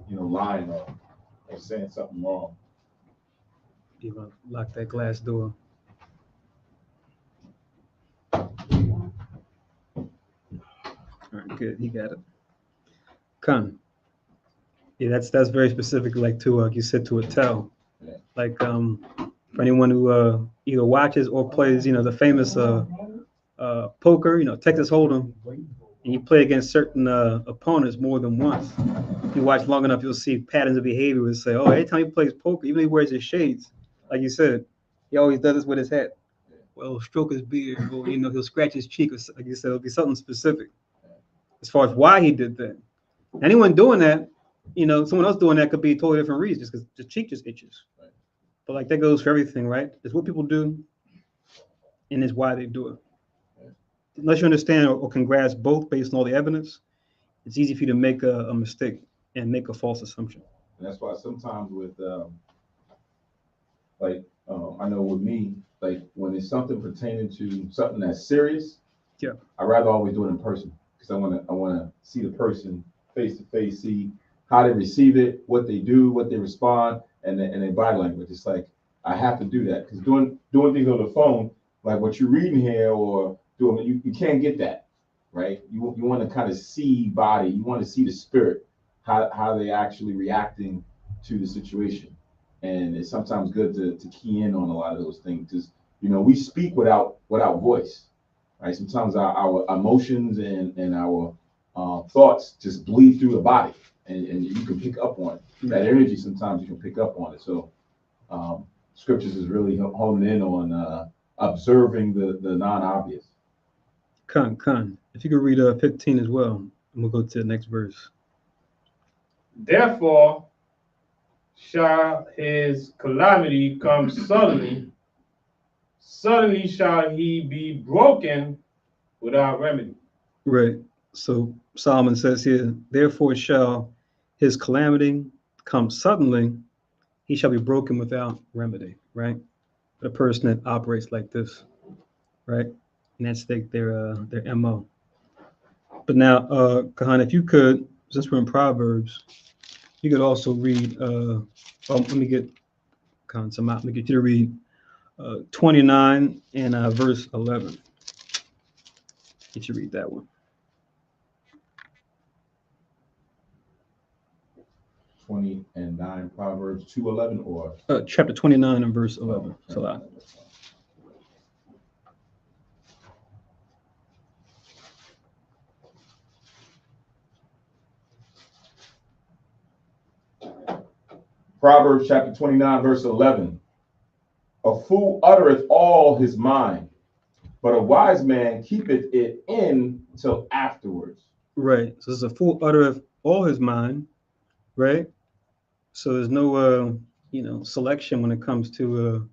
S3: lying or saying something wrong.
S1: You want to lock that glass door. All right, good. He got it. Yeah, that's very specific, like to like you said, to a tell.
S3: Yeah.
S1: Like for anyone who either watches or plays, the famous poker, Texas Hold'em, and you play against certain opponents more than once. If you watch long enough, you'll see patterns of behavior. And say, oh, every time he plays poker, even if he wears his shades, like you said, he always does this with his hat. Well, stroke his beard, or he'll scratch his cheek, or like you said, it'll be something specific. As far as why he did that, anyone doing that, someone else doing that could be a totally different reason, just because the cheek just itches.
S3: Right.
S1: But like that goes for everything, right? It's what people do, and it's why they do it.
S3: Right.
S1: Unless you understand or can grasp both based on all the evidence, it's easy for you to make a mistake and make a false assumption.
S3: And that's why sometimes with I know with me, like when it's something pertaining to something that's serious,
S1: Yeah.
S3: I'd rather always do it in person because I want to see the person face to face, see how they receive it, what they do, what they respond, and their body language. It's like I have to do that because doing things on the phone, like what you're reading here or doing, you can't get that, right? You want to kind of see body, you want to see the spirit, how they actually reacting to the situation. And it's sometimes good to key in on a lot of those things because we speak without voice, right? Sometimes our emotions and our thoughts just bleed through the body, and you can pick up on it. That energy sometimes you can pick up on it. So scriptures is really honing in on observing the non-obvious.
S1: Con. If you could read 15 as well, and we'll go to the next verse.
S2: Therefore shall his calamity come suddenly. Suddenly shall he be broken without remedy.
S1: Right. So Solomon says here, therefore shall his calamity come suddenly, he shall be broken without remedy, right? The person that operates like this, right? And that's their MO. But now, Kahan, if you could, since we're in Proverbs, you could also read, let me get Kahan some out. Let me get you to read 29 and verse 11. Get you to read that one.
S3: 20 and 9, Proverbs 2:11, or
S1: chapter 29 and verse 11. So
S3: Proverbs chapter 29, verse 11. A fool uttereth all his mind, but a wise man keepeth it in till afterwards.
S1: Right. So it's a fool uttereth all his mind, right? So there's no selection when it comes to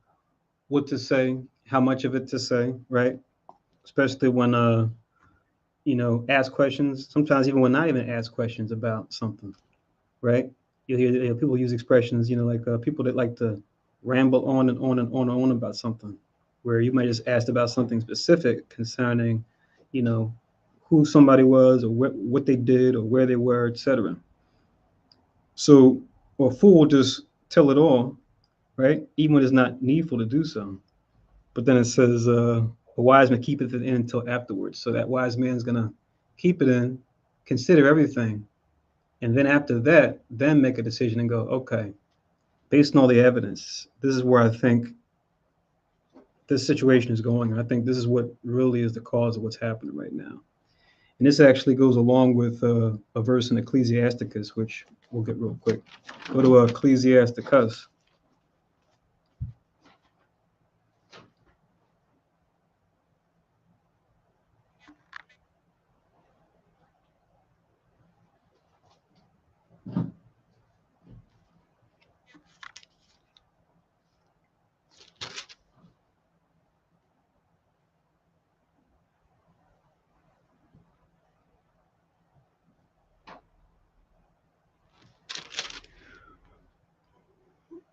S1: what to say, how much of it to say, right? Especially when ask questions. Sometimes even when not even ask questions about something, right? You hear people use expressions, like people that like to ramble on and on and on and on about something, where you might just ask about something specific concerning, who somebody was or what they did or where they were, etc. So, or a fool will just tell it all, right? Even when it's not needful to do so. But then it says, a wise man keepeth it in until afterwards. So that wise man's gonna keep it in, consider everything, and then after that, then make a decision and go, okay, based on all the evidence, this is where I think this situation is going. I think this is what really is the cause of what's happening right now. And this actually goes along with a verse in Ecclesiasticus, which we'll get real quick. Go to Ecclesiasticus.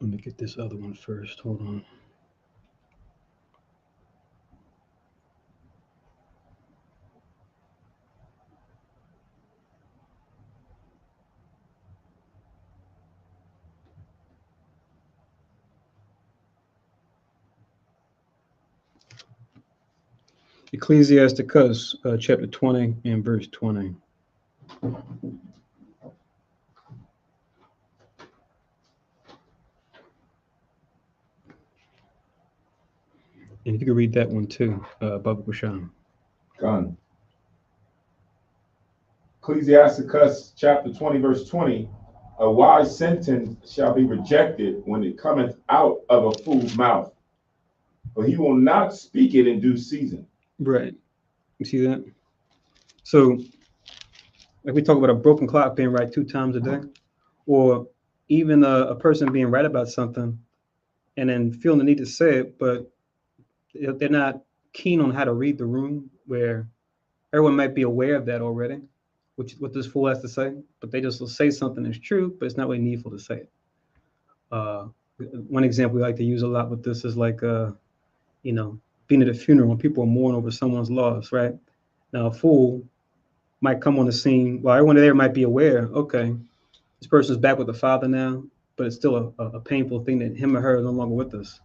S1: Let me get this other one first. Hold on. Ecclesiasticus, chapter 20 and verse 20. And if you could read that one too, Baba Kusham.
S3: Gun. Ecclesiasticus chapter 20, verse 20. A wise sentence shall be rejected when it cometh out of a fool's mouth, but he will not speak it in due season.
S1: Right. You see that? So, like we talk about a broken clock being right 2 times a day, or even a person being right about something and then feeling the need to say it, but they're not keen on how to read the room, where everyone might be aware of that already, which is what this fool has to say, but they just will say something that's true, but it's not really needful to say it. Uh, One example we like to use a lot with this is like, being at a funeral when people are mourning over someone's loss, right? Now, a fool might come on the scene. Well, everyone there might be aware, okay, this person's back with the Father now, but it's still a painful thing that him or her is no longer with us.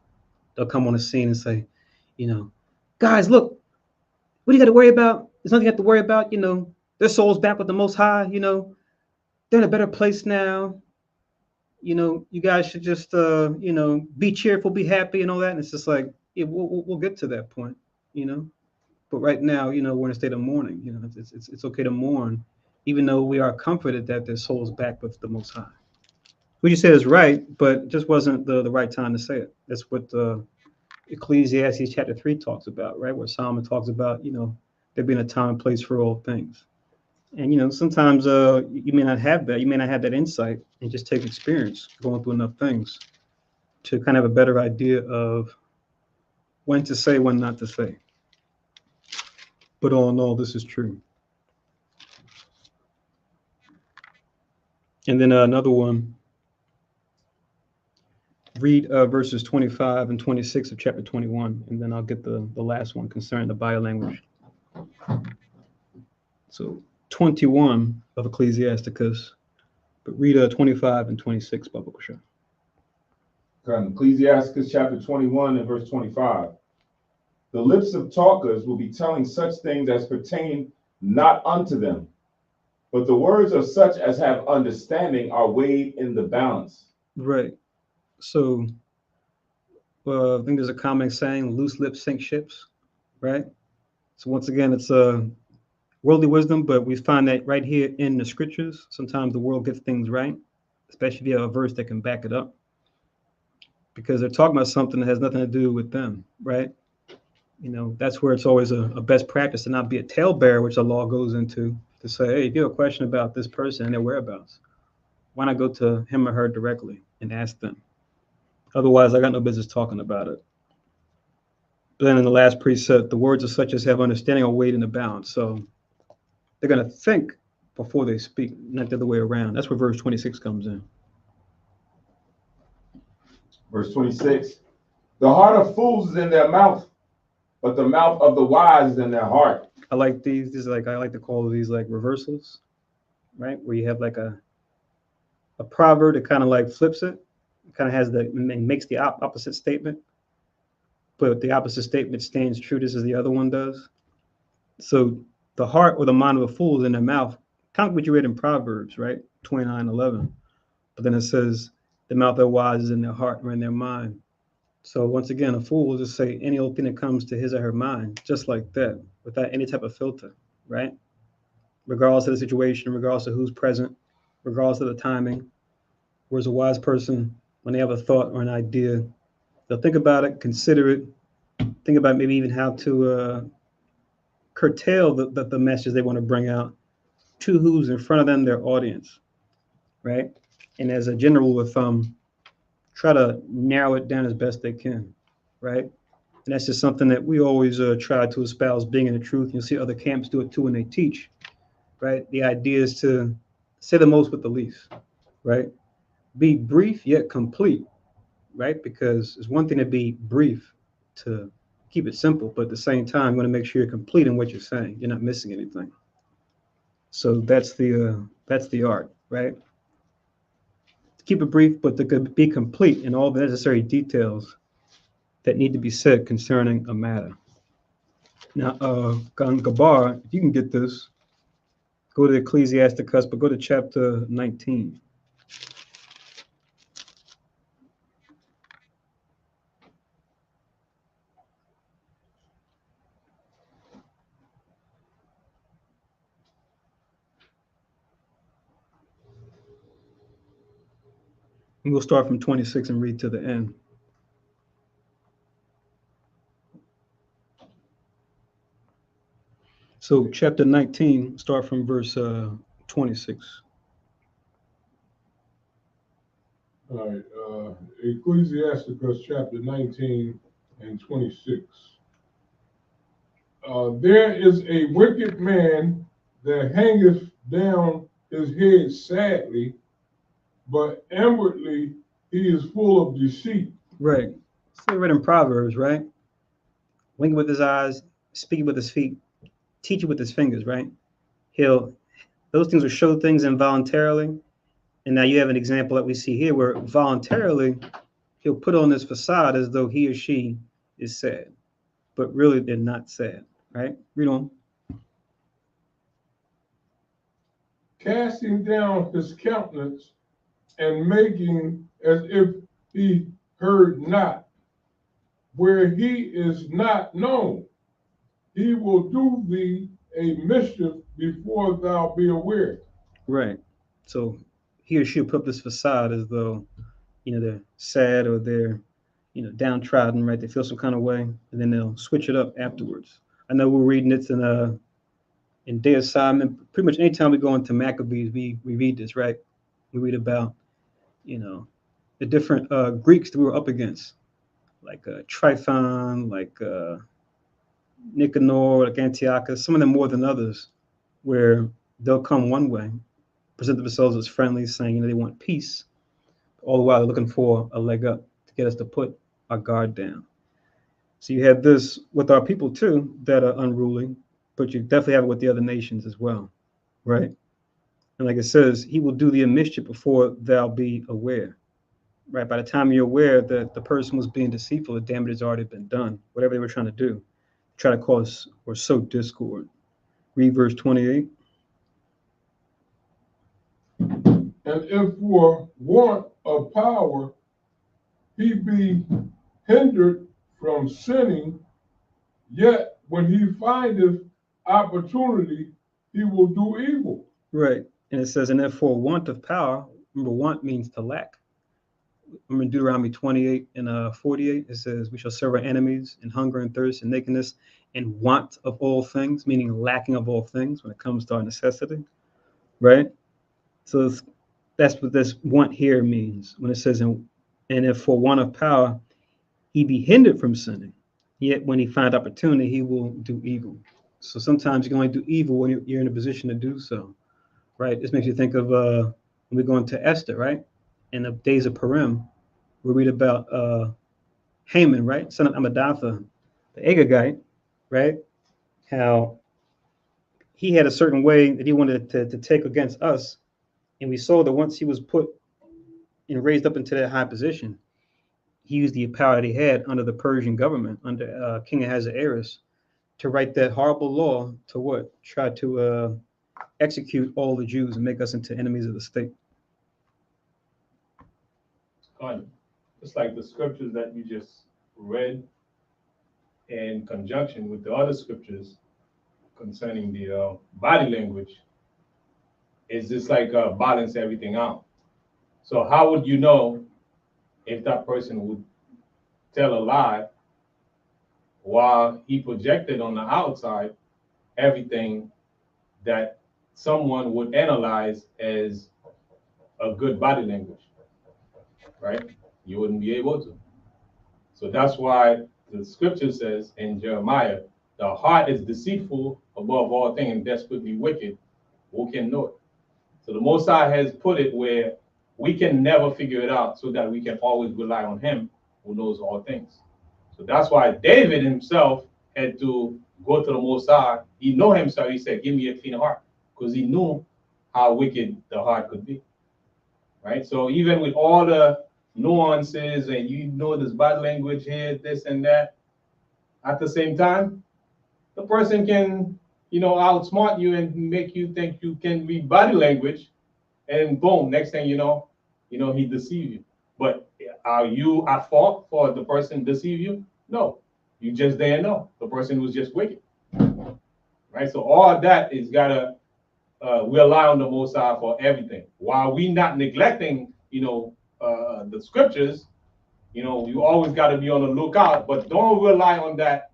S1: They'll come on the scene and say, guys, look, what do you got to worry about? There's nothing you have to worry about. Their soul's back with the Most High. They're in a better place now. You guys should just, be cheerful, be happy, and all that. And it's just like, yeah, we'll get to that point, But right now, we're in a state of mourning. It's okay to mourn, even though we are comforted that their soul's back with the Most High. What you said is right, but it just wasn't the right time to say it. That's what Ecclesiastes chapter 3 talks about, right? Where Solomon talks about, there being a time and place for all things. And, sometimes you may not have that. You may not have that insight, and just take experience going through enough things to kind of have a better idea of when to say, when not to say. But all in all, this is true. And then another one, read verses 25 and 26 of chapter 21, and then I'll get the last one concerning the biolanguage. So 21 of Ecclesiasticus, but read 25 and 26, Baba Kusha.
S3: Ecclesiasticus chapter 21 and verse 25. The lips of talkers will be telling such things as pertain not unto them, but the words of such as have understanding are weighed in the balance.
S1: Right. So I think there's a common saying, loose lips sink ships, right? So once again, it's worldly wisdom, but we find that right here in the scriptures. Sometimes the world gets things right, especially if you have a verse that can back it up, because they're talking about something that has nothing to do with them, right? That's where it's always a best practice to not be a talebearer, which the law goes into, to say, hey, if you have a question about this person and their whereabouts, why not go to him or her directly and ask them? Otherwise, I got no business talking about it. But then in the last precept, the words of such as have understanding are weighed in the balance. So they're going to think before they speak, not the other way around. That's where verse 26 comes in.
S3: Verse 26. The heart of fools is in their mouth, but the mouth of the wise is in their heart.
S1: I like these. These are like, I like to call these like reversals, right? Where you have like a proverb that kind of like flips it. It kind of has makes the opposite statement, but the opposite statement stands true just as the other one does. So the heart or the mind of a fool is in their mouth. Kind of what you read in Proverbs, right? 29:11. But then it says the mouth of the wise is in their heart or in their mind. So once again, a fool will just say any old thing that comes to his or her mind, just like that, without any type of filter, right? Regardless of the situation, regardless of who's present, regardless of the timing. Whereas a wise person, when they have a thought or an idea, they'll think about it, consider it, think about maybe even how to curtail the message they want to bring out to who's in front of them, their audience, right? And as a general rule of thumb, try to narrow it down as best they can, right? And that's just something that we always try to espouse, being in the truth. You'll see other camps do it too when they teach, right? The idea is to say the most with the least, right? Be brief yet complete, right? Because it's one thing to be brief, to keep it simple, but at the same time, you want to make sure you're complete in what you're saying. You're not missing anything. So that's the art, right? Keep it brief, but to be complete in all the necessary details that need to be said concerning a matter. Now, Gabar, if you can get this, go to Ecclesiasticus, but go to chapter 19. And we'll start from 26 and read to the end. So chapter 19, start from verse 26.
S4: All right, Ecclesiasticus chapter 19 and 26. There is a wicked man that hangeth down his head sadly, but inwardly he is full of deceit.
S1: Right. So we read in Proverbs, right? Winking with his eyes, speaking with his feet, teaching with his fingers, right? Those things will show things involuntarily. And now you have an example that we see here where voluntarily he'll put on this facade as though he or she is sad, but really they're not sad, right? Read on.
S4: Casting down his countenance and making as if he heard not, where he is not known. He will do thee a mischief before thou be aware.
S1: Right. So he or she will put up this facade as though, they're sad or they're, downtrodden, right? They feel some kind of way, and then they'll switch it up afterwards. I know we're reading it in Day of Simon. Pretty much anytime we go into Maccabees, we read this, right? We read about, the different Greeks that we were up against, like Tryphon, like Nicanor, like Antiochus, some of them more than others, where they'll come one way, present themselves as friendly, saying, they want peace. All the while they're looking for a leg up to get us to put our guard down. So you have this with our people too that are unruly, but you definitely have it with the other nations as well, right? And like it says, he will do thee a mischief before thou be aware, right? By the time you're aware that the person was being deceitful, the damage has already been done, whatever they were trying to do, try to cause or sow discord. Read verse 28.
S4: And if for want of power he be hindered from sinning, yet when he findeth opportunity, he will do evil.
S1: Right. And it says, and therefore want of power, remember, want means to lack. Remember in Deuteronomy 28 and 48, it says, we shall serve our enemies in hunger and thirst and nakedness and want of all things, meaning lacking of all things when it comes to our necessity, right? So that's what this want here means when it says, and if for want of power, he be hindered from sinning, yet when he find opportunity, he will do evil. So sometimes you can only do evil when you're in a position to do so, right? This makes you think of when we go into Esther, right? In the days of Purim, we read about Haman, right? Son of Amadatha, the Agagite, right? How he had a certain way that he wanted to take against us. And we saw that once he was put and raised up into that high position, he used the power that he had under the Persian government, under King Ahasuerus, to write that horrible law to what? Try to execute all the Jews and make us into enemies of the state.
S2: It's like the scriptures that you just read in conjunction with the other scriptures concerning the body language. It's just like balance everything out. So how would you know if that person would tell a lie while he projected on the outside everything that someone would analyze as a good body language, right? You wouldn't be able to. So that's why the scripture says in Jeremiah, the heart is deceitful above all things and desperately wicked. Who can know it? So the Most High has put it where we can never figure it out so that we can always rely on him who knows all things. So that's why David himself had to go to the Most High. He knew himself. He said, give me a clean heart, because he knew how wicked the heart could be, right? So even with all the nuances and this body language here, this and that, at the same time, the person can, outsmart you and make you think you can read body language, and boom, next thing you know, he deceived you. But are you at fault for the person deceive you? No, you just didn't know. The person was just wicked, right? So all of that is we rely on the Most High for everything. While we not neglecting, the scriptures, you know, you always got to be on the lookout, but don't rely on that,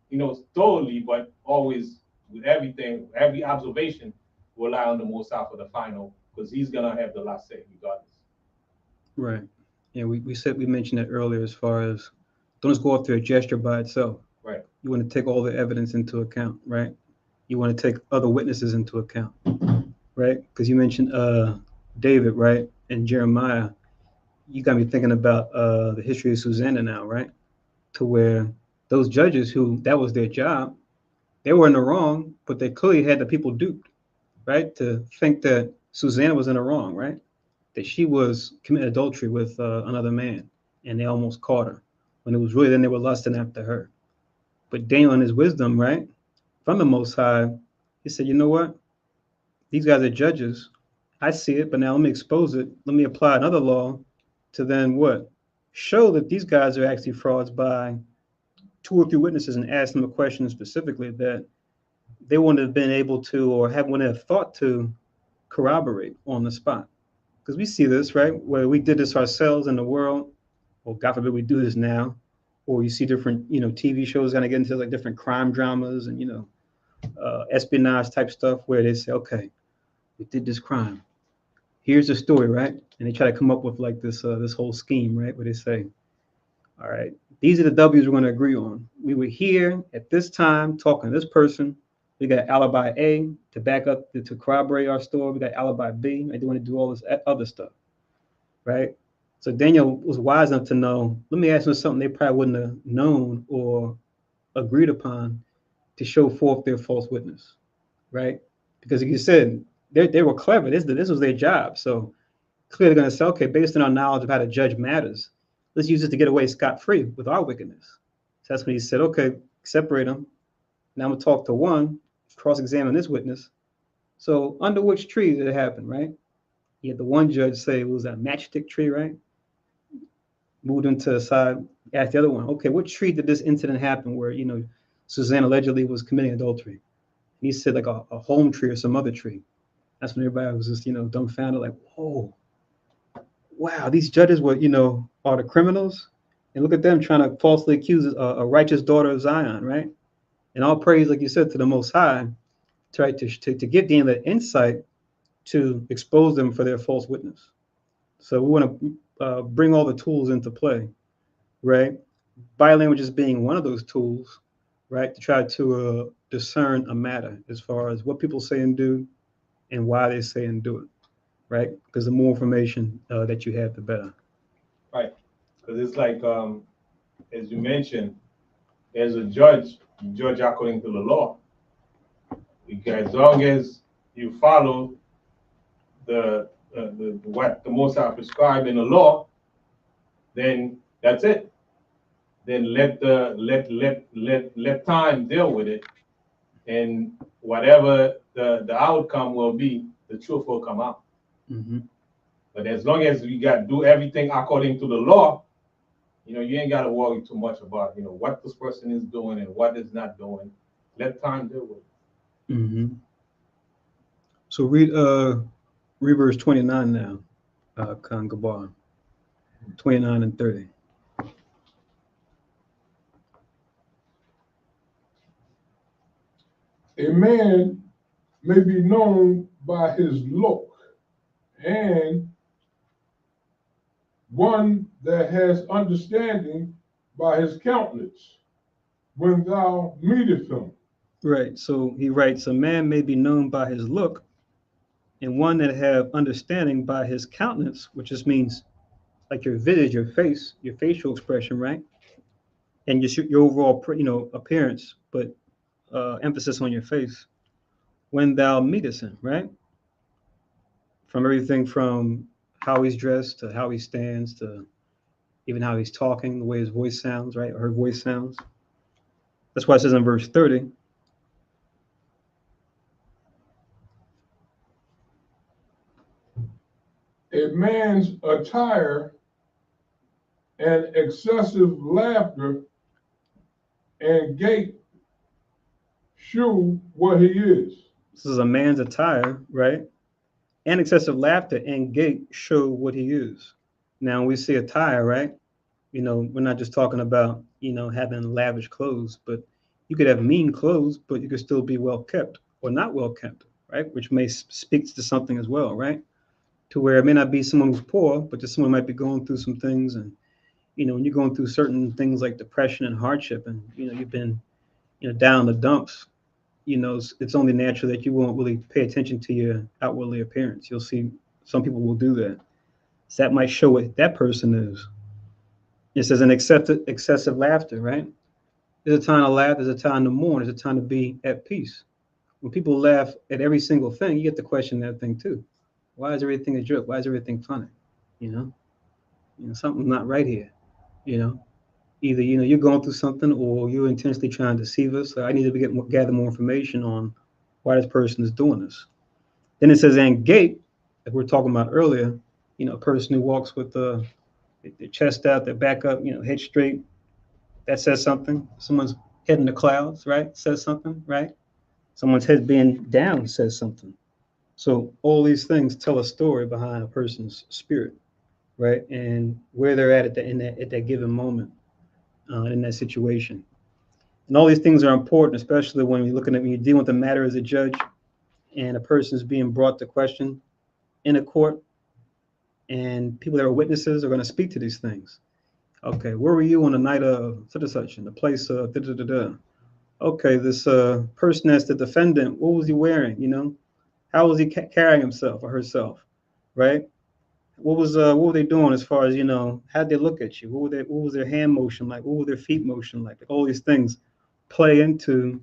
S2: you know, thoroughly, but always with everything, every observation, rely on the Most High for the final, because He's gonna have the last say regardless.
S1: Right. Yeah, we mentioned that earlier as far as don't just go off to a gesture by itself.
S2: Right.
S1: You want to take all the evidence into account, right? You want to take other witnesses into account, right? Because you mentioned David, right? And Jeremiah. You got me thinking about the history of Susanna now, right? To where those judges who that was their job, they were in the wrong, but they clearly had the people duped, right? To think that Susanna was in the wrong, right? That she was committing adultery with another man, and they almost caught her when it was really then they were lusting after her. But Daniel, in his wisdom, right, from the Most High, he said, you know what? These guys are judges. I see it, but now let me expose it. Let me apply another law to then what? Show that these guys are actually frauds by 2 or 3 witnesses and ask them a question specifically that they wouldn't have been able to or wouldn't have thought to corroborate on the spot. Because we see this, right? Where we did this ourselves in the world, or God forbid we do this now, or you see different, TV shows kind of get into like different crime dramas and, espionage type stuff where they say, okay, we did this crime. Here's the story, right? And they try to come up with like this whole scheme, right? Where they say, all right, these are the W's we're going to agree on. We were here at this time talking to this person. We got alibi A to back up to corroborate our story. We got alibi B. They want to do all this other stuff, right? So Daniel was wise enough to know. Let me ask them something they probably wouldn't have known or agreed upon to show forth their false witness, right? Because like you said, they were clever. This was their job. So clearly going to say, okay, based on our knowledge of how to judge matters, let's use it to get away scot-free with our wickedness. So that's when he said, okay, separate them. Now I'm going to talk to one, cross-examine this witness. So under which tree did it happen, right? You had the one judge say it was a matchstick tree, right? Moved him to the side, asked the other one, okay, what tree did this incident happen where, Suzanne allegedly was committing adultery? And he said like a home tree or some other tree. That's when everybody was just, dumbfounded, like, whoa, wow, these judges were, are the criminals. And look at them trying to falsely accuse a righteous daughter of Zion, right? And all praise, like you said, to the Most High, to give them that insight to expose them for their false witness. So we want to bring all the tools into play, right? Body language is being one of those tools, right? To try to discern a matter as far as what people say and do and why they say and do it, right? Because the more information that you have, the better.
S2: Right. Because it's like, as you mentioned, as a judge, you judge according to the law. Because as long as you follow the what the Most High prescribed in the law, then that's it. Then let time deal with it, and whatever the outcome will be, the truth will come out.
S1: Mm-hmm.
S2: But as long as we got to do everything according to the law, you ain't got to worry too much about what this person is doing and what is not doing. Let time deal with it.
S1: Mm-hmm. So read verse 29 now, Khan Gabar, 29 and 30.
S4: A man may be known by his look, and one that has understanding by his countenance when thou meetest him.
S1: Right. So he writes, a man may be known by his look, and one that have understanding by his countenance, which just means like your visage, your face, your facial expression, right? And your overall, appearance, but emphasis on your face. When thou meetest him, right? From everything from how he's dressed to how he stands to even how he's talking, the way his voice sounds, right? Or her voice sounds. That's why it says in verse 30,
S4: A man's attire and excessive laughter and gait shew what he is.
S1: this is a man's attire, right? And excessive laughter and gait show what he is. Now, when we see attire, right? We're not just talking about, having lavish clothes, but you could have mean clothes, but you could still be well kept or not well kept, right? Which may speaks to something as well, right? To where it may not be someone who's poor, but just someone might be going through some things. And, when you're going through certain things like depression and hardship and, you've been, down in the dumps, it's only natural that you won't really pay attention to your outwardly appearance. You'll see some people will do that. So that might show what that person is. It says an excessive laughter, right? There's a time to laugh, there's a time to mourn, there's a time to be at peace. When people laugh at every single thing, you get to question that thing too. Why is everything a joke? Why is everything funny? Something's not right here. You know, Either you're going through something, or you're intentionally trying to deceive us. So I need to gather more information on why this person is doing this. Then it says, and gait, like we were talking about earlier. A person who walks with their chest out, their back up, head straight. That says something. Someone's head in the clouds, right? Says something, right? Someone's head being down says something. So all these things tell a story behind a person's spirit, right? And where they're at at that given moment in that situation. And all these things are important, especially when you're dealing with the matter as a judge and a person is being brought to question in a court, and people that are witnesses are going to speak to these things. Okay, where were you on the night of such and such in the place of da da da da? Okay, this person that's the defendant, what was he wearing? How was he carrying himself or herself, right? What were they doing as far as how'd they look at you? What was their hand motion like? What was their feet motion like? All these things play into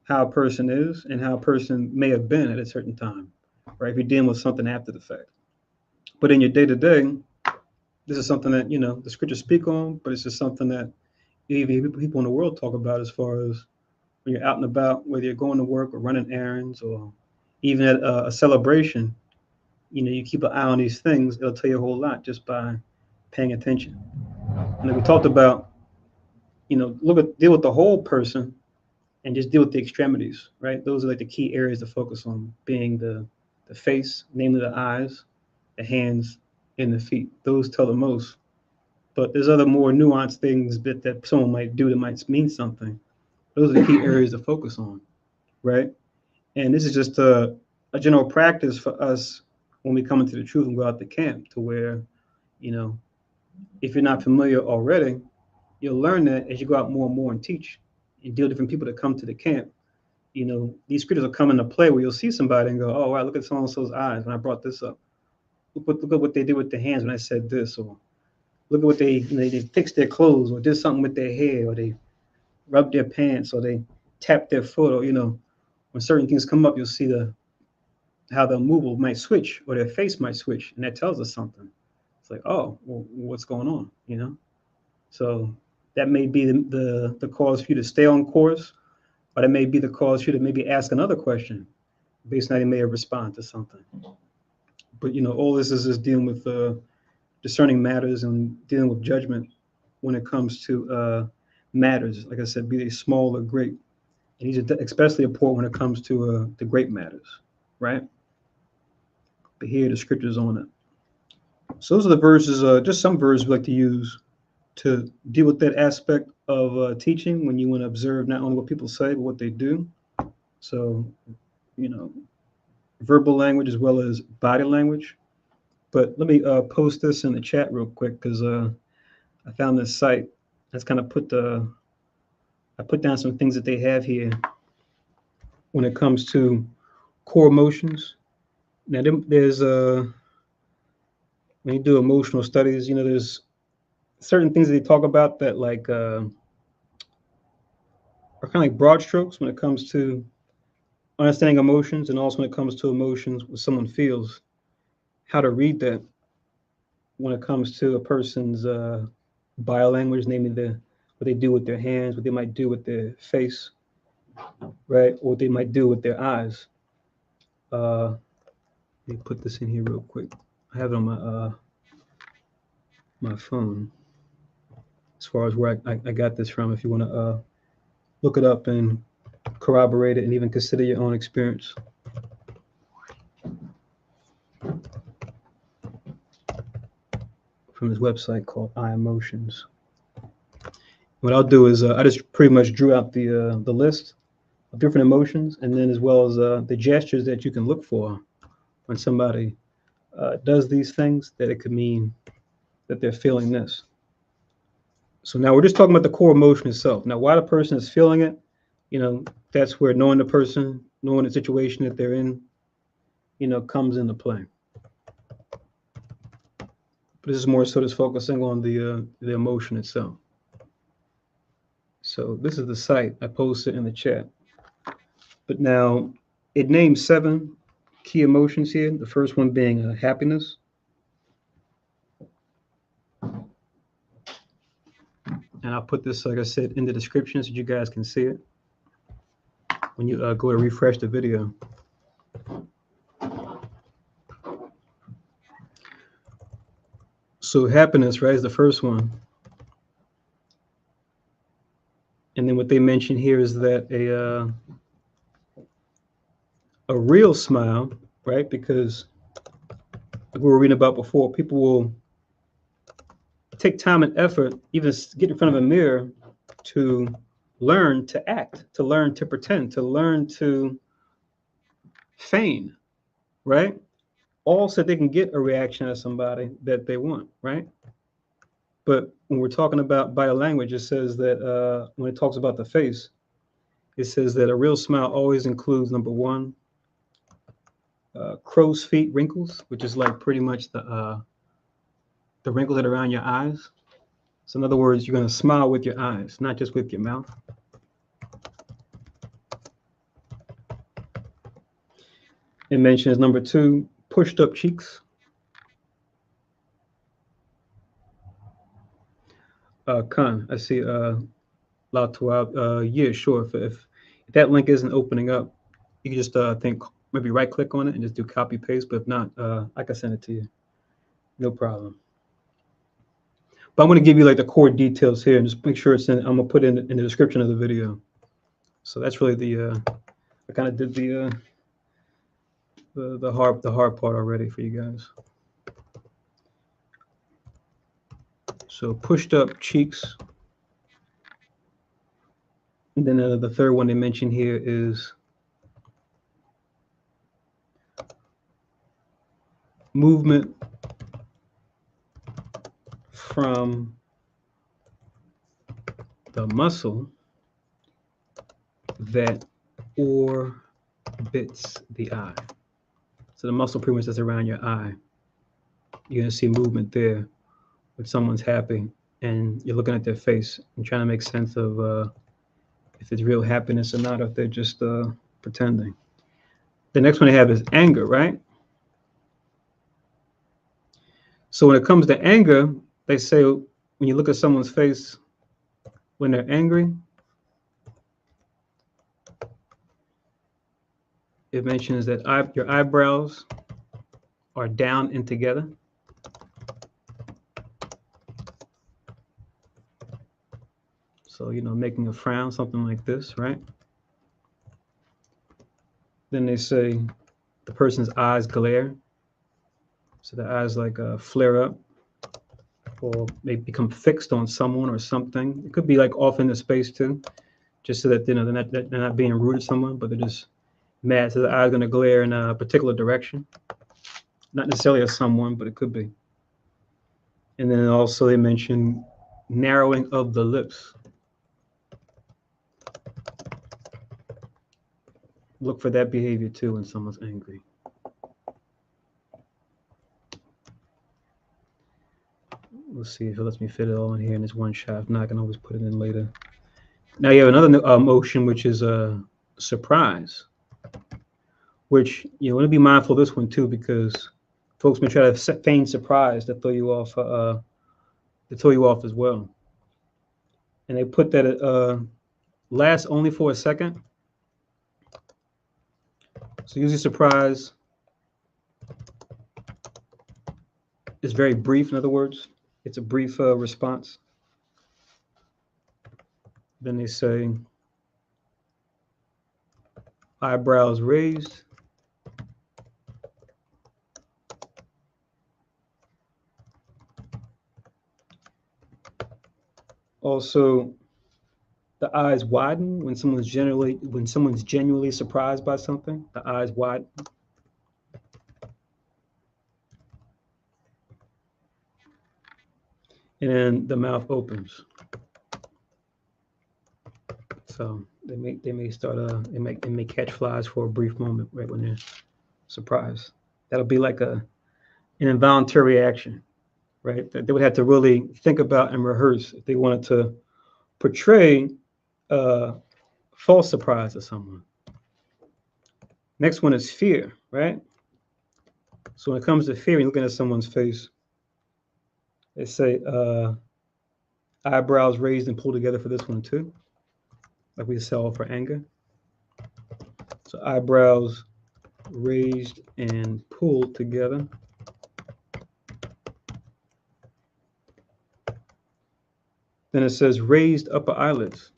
S1: how a person is and how a person may have been at a certain time, right? If you're dealing with something after the fact. But in your day to day, this is something that the scriptures speak on, but it's just something that even people in the world talk about as far as when you're out and about, whether you're going to work or running errands or even at a celebration. You keep an eye on these things. It'll tell you a whole lot just by paying attention. And like we talked about, deal with the whole person and just deal with the extremities, right? Those are like the key areas to focus on, being the face, namely the eyes, the hands, and the feet. Those tell the most. But there's other more nuanced things that someone might do that might mean something. Those are the key areas to focus on, right? And this is just a general practice for us when we come into the truth and go out to camp, to where, if you're not familiar already, you'll learn that as you go out more and more and teach and deal with different people that come to the camp. These scriptures will come into play where you'll see somebody and go, oh, wow, look at so-and-so's eyes when I brought this up. Look at what they did with their hands when I said this, or look at what they fixed their clothes or did something with their hair, or they rubbed their pants, or they tapped their foot, or, when certain things come up, you'll see how their move might switch or their face might switch, and that tells us something. It's like, oh, well, what's going on, So that may be the cause for you to stay on course, or that may be the cause for you to maybe ask another question based on how they may have responded to something. But, all this is just dealing with discerning matters and dealing with judgment when it comes to matters, like I said, be they small or great. And these are especially important when it comes to the great matters, right? But here are the scriptures on it. So those are the verses, just some verses we like to use to deal with that aspect of teaching, when you want to observe not only what people say, but what they do. So, verbal language as well as body language. But let me post this in the chat real quick, because I found this site that's kind of I put down some things that they have here when it comes to core emotions. Now, there's when you do emotional studies, there's certain things that they talk about that are kind of like broad strokes when it comes to understanding emotions, and also when it comes to emotions, what someone feels, how to read that when it comes to a person's body language, namely what they do with their hands, what they might do with their face, right, or what they might do with their eyes. Let me put this in here real quick. I have it on my phone as far as where I got this from, if you want to look it up and corroborate it and even consider your own experience. from his website called iEmotions. What I'll do is I just pretty much drew out the list of different emotions, and then as well as the gestures that you can look for when somebody does these things, that it could mean that they're feeling this. So now we're just talking about the core emotion itself. Now, why the person is feeling it, that's where knowing the person, knowing the situation that they're in, comes into play. But this is more so just focusing on the emotion itself. So this is the site. I posted in the chat. But now it names 7 key emotions here. The first one being happiness. And I'll put this, like I said, in the description so you guys can see it when you go to refresh the video. So happiness, right, is the first one. And then what they mention here is that a real smile, right, because like we were reading about before, people will take time and effort, even get in front of a mirror, to learn to act, to learn to pretend, to learn to feign, right? All so they can get a reaction out of somebody that they want, right? But when we're talking about body language, it says that when it talks about the face, it says that a real smile always includes, number 1, crow's feet wrinkles, which is like pretty much the wrinkles that are around your eyes. So in other words, you're going to smile with your eyes, not just with your mouth. It mentions, number 2, pushed up cheeks. Khan, I see yeah, sure. If that link isn't opening up, you can just think maybe right click on it and just do copy paste. But if not, I can send it to you. No problem. But I'm going to give you like the core details here and just make sure it's in. I'm going to put it in the description of the video. So that's really I kind of did the hard part already for you guys. So pushed up cheeks. And then the third one they mention here is movement from the muscle that orbits the eye. So the muscle pretty much that's around your eye. You're gonna see movement there when someone's happy and you're looking at their face and trying to make sense of if it's real happiness or not, or if they're just pretending. The next one they have is anger, right? So when it comes to anger, they say when you look at someone's face when they're angry, it mentions that your eyebrows are down and together. So, making a frown, something like this, right? Then they say the person's eyes glare. So the eyes like flare up or they become fixed on someone or something. It could be like off into space too, just so that they're not being rude to someone, but they're just mad. So the eye's going to glare in a particular direction. Not necessarily at someone, but it could be. And then also they mention narrowing of the lips. Look for that behavior too when someone's angry. Let's see if it lets me fit it all in here in this one shot. If not, I can always put it in later. Now you have another emotion, which is surprise, which you want to be mindful of this one too, because folks may try to feign surprise to throw you off as well. And they put that it lasts only for a second. So usually surprise is very brief. In other words, it's a brief response. Then they say eyebrows raised. Also, the eyes widen when someone's genuinely surprised by something. The eyes widen. And then the mouth opens. So they may start they may catch flies for a brief moment right when they're surprised. That'll be like an involuntary action, right? That they would have to really think about and rehearse if they wanted to portray false surprise to someone. Next one is fear, right? So when it comes to fear, you're looking at someone's face. They say eyebrows raised and pulled together for this one too, like we saw for anger. So eyebrows raised and pulled together. Then it says raised upper eyelids.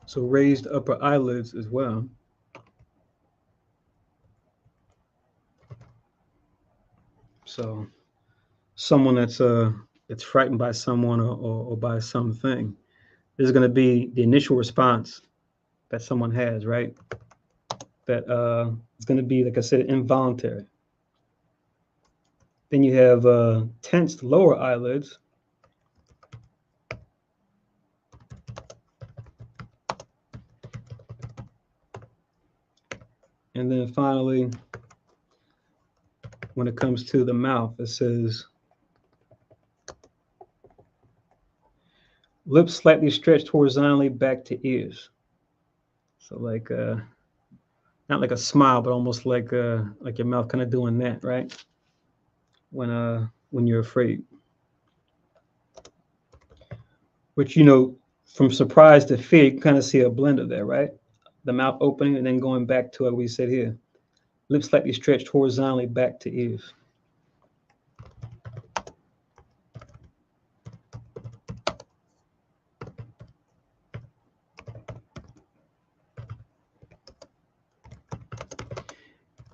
S1: So raised upper eyelids as well. So someone that's frightened by someone or by something, there's going to be the initial response that someone has, right? That is going to be, like I said, involuntary. Then you have tensed lower eyelids. And then finally, when it comes to the mouth, it says lips slightly stretched horizontally back to ears. So like not like a smile, but almost like your mouth kind of doing that, right? When you're afraid. Which, you know, from surprise to fear, you can kind of see a blend of that, right? The mouth opening and then going back to what we said here. Lips slightly stretched horizontally back to ears.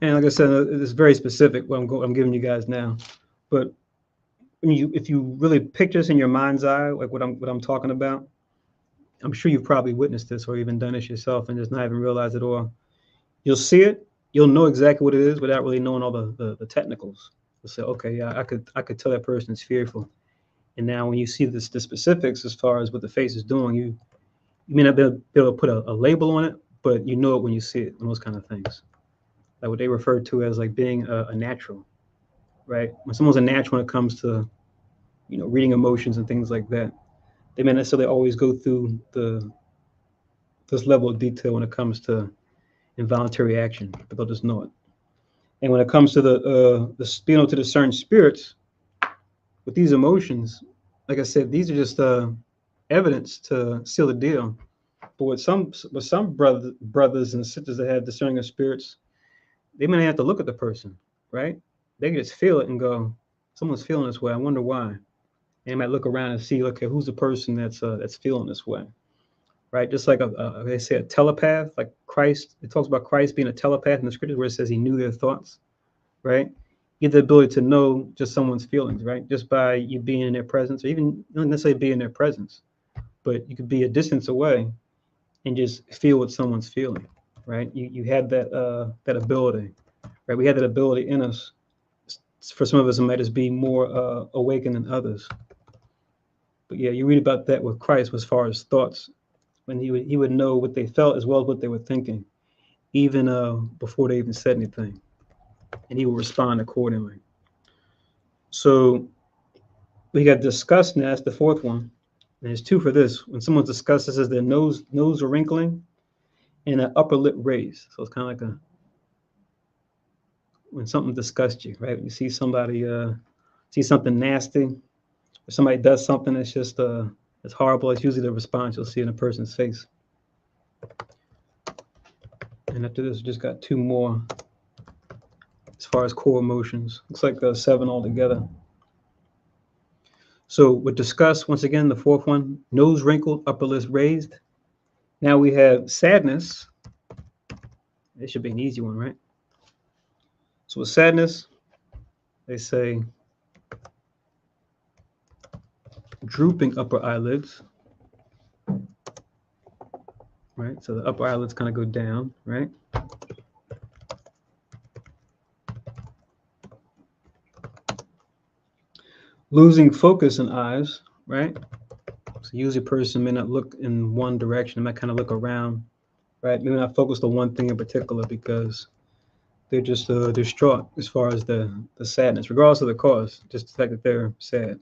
S1: And like I said, it's very specific what I'm giving you guys now. But if you really picture this in your mind's eye, like what I'm talking about, I'm sure you've probably witnessed this or even done this yourself and just not even realized it all. You'll see it, you'll know exactly what it is without really knowing all the technicals. You'll say, okay, yeah, I could tell that person's fearful. And now when you see the specifics as far as what the face is doing, you may not be able to put a label on it, but you know it when you see it, and those kind of things. Like what they refer to as like being a natural, right? When someone's a natural when it comes to, you know, reading emotions and things like that, they may not necessarily always go through this level of detail when it comes to involuntary action, but they'll just know it. And when it comes to the being able to discern spirits with these emotions, like I said, these are just evidence to seal the deal. But with some brothers and sisters that have discerning of spirits, they may not have to look at the person, right? They can just feel it and go, someone's feeling this way. I wonder why. And they might look around and see, okay, who's the person that's feeling this way, right? Just like they say a telepath, like Christ. It talks about Christ being a telepath in the scriptures where it says he knew their thoughts, right? You have the ability to know just someone's feelings, right? Just by you being in their presence, or even not necessarily be in their presence, but you could be a distance away and just feel what someone's feeling, right? You had that ability, right? We had that ability in us. For some of us, it might just be more awakened than others. But yeah, you read about that with Christ as far as thoughts, when he would know what they felt as well as what they were thinking, even before they even said anything, and he will respond accordingly. So we got disgust now. That's the fourth one. And there's two for this. When someone's disgusted, it says their nose or wrinkling and an upper lip raised. So it's kind of like when something disgusts you, right? When you see somebody see something nasty, or somebody does something that's just it's horrible. It's usually the response you'll see in a person's face. And after this, we just got two more as far as core emotions. Looks like 7 altogether. So with disgust, once again, the fourth one, nose wrinkled, upper lip raised. Now we have sadness. It should be an easy one, right? So with sadness, they say drooping upper eyelids, right? So the upper eyelids kind of go down, right? Losing focus in eyes, right? So usually a person may not look in one direction. They might kind of look around, right? Maybe not focus on one thing in particular because they're just distraught as far as the sadness, regardless of the cause, just the fact that they're sad.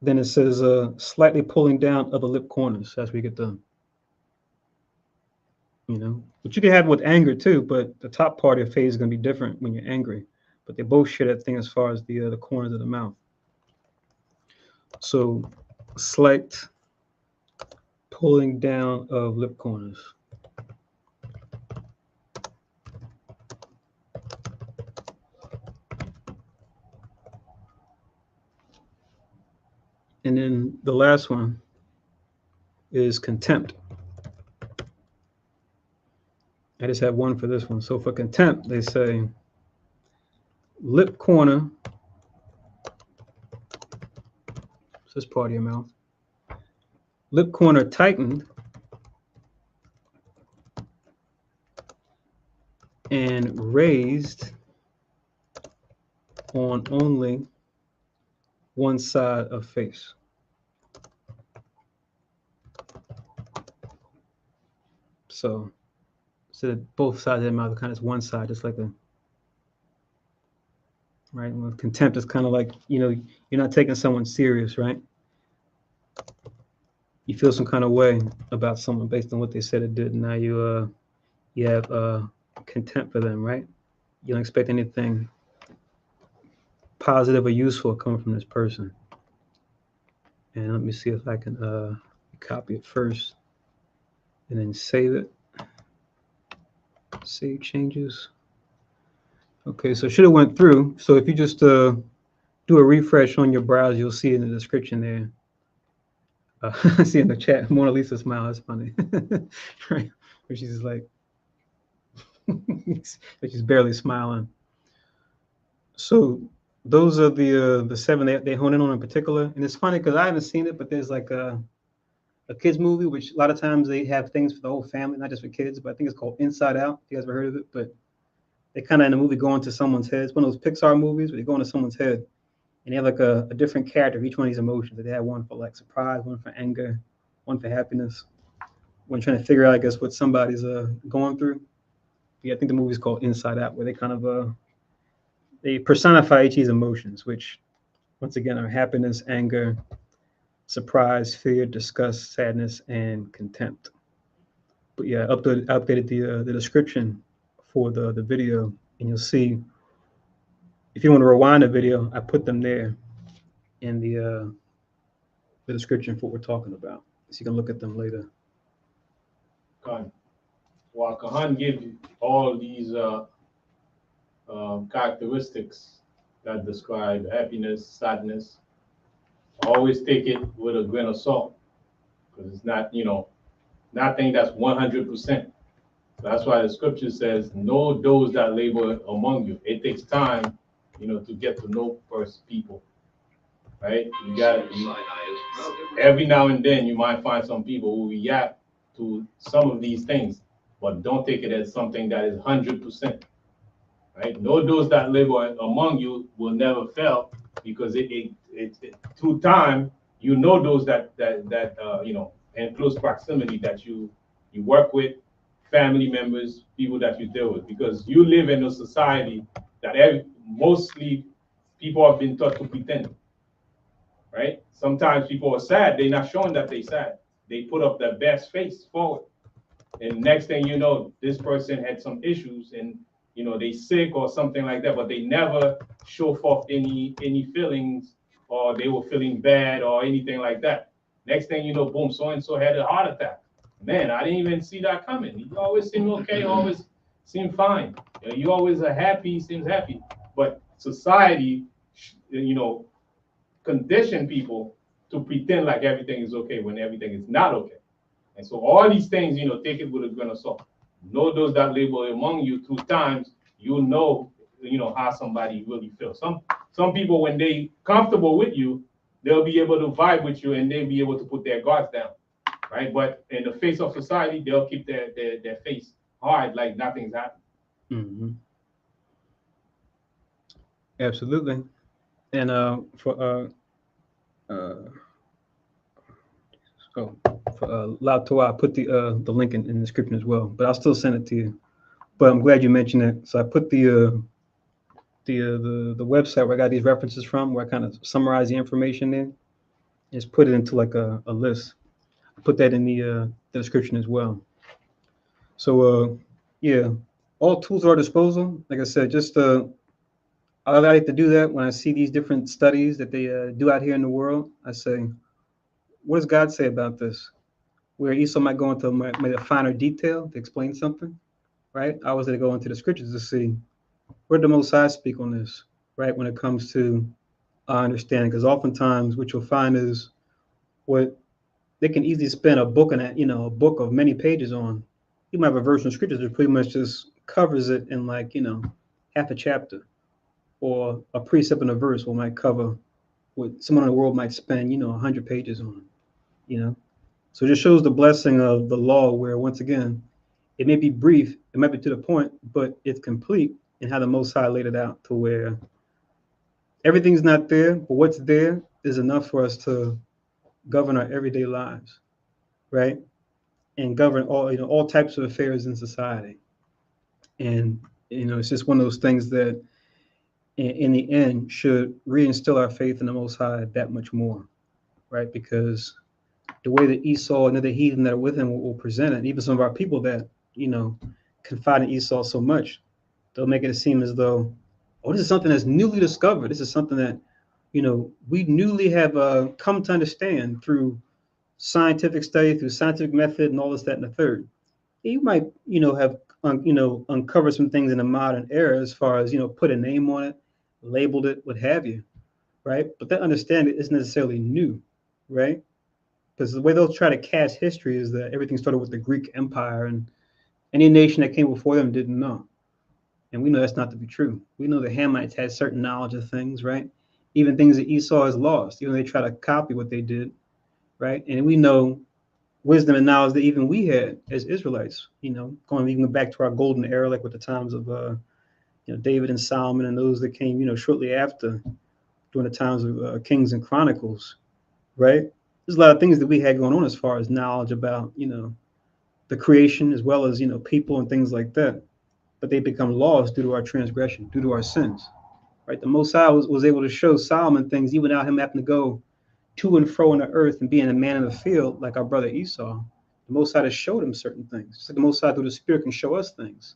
S1: Then it says slightly pulling down of the lip corners as we get the, but you can have with anger too, but the top part of your face is going to be different when you're angry. But they both share that thing as far as the corners of the mouth. So slight pulling down of lip corners. And then the last one is contempt. I just have one for this one. So for contempt, they say lip corner, so this part of your mouth, lip corner tightened and raised on only one side of face. So that both sides of the mouth are kind of one side, just like right? Well, contempt is kind of like, you're not taking someone serious, right? You feel some kind of way about someone based on what they said or did, and now you have contempt for them, right? You don't expect anything positive or useful coming from this person. And let me see if I can copy it first and then save it. Save changes. Okay, so it should have went through. So if you just do a refresh on your browser, you'll see in the description there. I see in the chat, Mona Lisa smile. That's funny, right? Where she's just like, she's barely smiling. So those are the 7 they hone in on in particular. And it's funny because I haven't seen it, but there's like a kids movie, which a lot of times they have things for the whole family, not just for kids, but I think it's called Inside Out. If you guys ever heard of it? But they kind of in the movie go into someone's head. It's one of those Pixar movies where they go into someone's head and they have like a different character for each one of these emotions. They have one for like surprise, one for anger, one for happiness. When trying to figure out, I guess, what somebody's going through. Yeah, I think the movie's called Inside Out, where they kind of they personify each of these emotions, which once again are happiness, anger, surprise, fear, disgust, sadness, and contempt. But yeah, I updated the description for the video, and you'll see if you want to rewind the video, I put them there in the description for what we're talking about, so you can look at them later.
S2: While Kahan gives you all these characteristics that describe happiness, sadness, always take it with a grain of salt, because it's not, nothing that's 100%. That's why the scripture says, know those that labor among you. It takes time, to get to know first people, right? You got every now and then you might find some people who react to some of these things, but don't take it as something that is 100%, right? Know those that labor among you will never fail, because it through time, those that in close proximity that you work with, family members, people that you deal with, because you live in a society that mostly people have been taught to pretend, right? Sometimes people are sad, they're not showing that they're sad. They put up their best face forward. And next thing you know, this person had some issues and they sick or something like that, but they never show forth any feelings, or they were feeling bad or anything like that. Next thing you know, boom, so-and-so had a heart attack. Man, I didn't even see that coming. You always seem okay, always seem fine. You always are happy, seems happy. But society, condition people to pretend like everything is okay when everything is not okay. And so all these things, take it with a grain of salt. Know those that labor among you through times, how somebody really feels. Some people, when they comfortable with you, they'll be able to vibe with you and they'll be able to put their guards down, right? But in the face of society, they'll keep their face hard, like nothing's happening.
S1: Mm-hmm. Absolutely. And Lao Torah, I put the link in the description as well, but I'll still send it to you. But I'm glad you mentioned it. So I put the website where I got these references from, where I kind of summarize the information in, just put it into like a list. I put that in the description as well. So yeah, all tools at our disposal. Like I said, just I like to do that when I see these different studies that they do out here in the world. I say, what does God say about this? Where Esau might go into a finer detail to explain something, right? I was going to go into the scriptures to see where the Most High speak on this, right? When it comes to our understanding, because oftentimes what you'll find is what they can easily spend a book and a book of many pages on. You might have a verse of scriptures that pretty much just covers it in like half a chapter, or a precept in a verse will might cover what someone in the world might spend 100 pages on. So it just shows the blessing of the law, where once again it may be brief, it might be to the point, but it's complete in how the Most High laid it out, to where everything's not there, but what's there is enough for us to govern our everyday lives, right? And govern all types of affairs in society. And it's just one of those things that in the end should reinstill our faith in the Most High that much more, right? Because the way that Esau and the heathen that are with him will present it, and even some of our people that confide in Esau so much, they'll make it seem as though, oh, this is something that's newly discovered. This is something that we newly have come to understand through scientific study, through scientific method, and all this, that, and the third. You might have uncovered some things in the modern era as far as put a name on it, labeled it, what have you, right? But that understanding isn't necessarily new, right? Because the way they'll try to cast history is that everything started with the Greek Empire, and any nation that came before them didn't know. And we know that's not to be true. We know the Hamites had certain knowledge of things, right? Even things that Esau has lost. They try to copy what they did, right? And we know wisdom and knowledge that even we had as Israelites, going even back to our golden era, like with the times of David and Solomon and those that came, shortly after, during the times of Kings and Chronicles, right? There's a lot of things that we had going on as far as knowledge about, the creation, as well as, people and things like that. But they become lost due to our transgression, due to our sins, right? The Most High was able to show Solomon things, even without him having to go to and fro in the earth and being a man in the field like our brother Esau. The Most High has showed him certain things. So the Most High through the Spirit can show us things,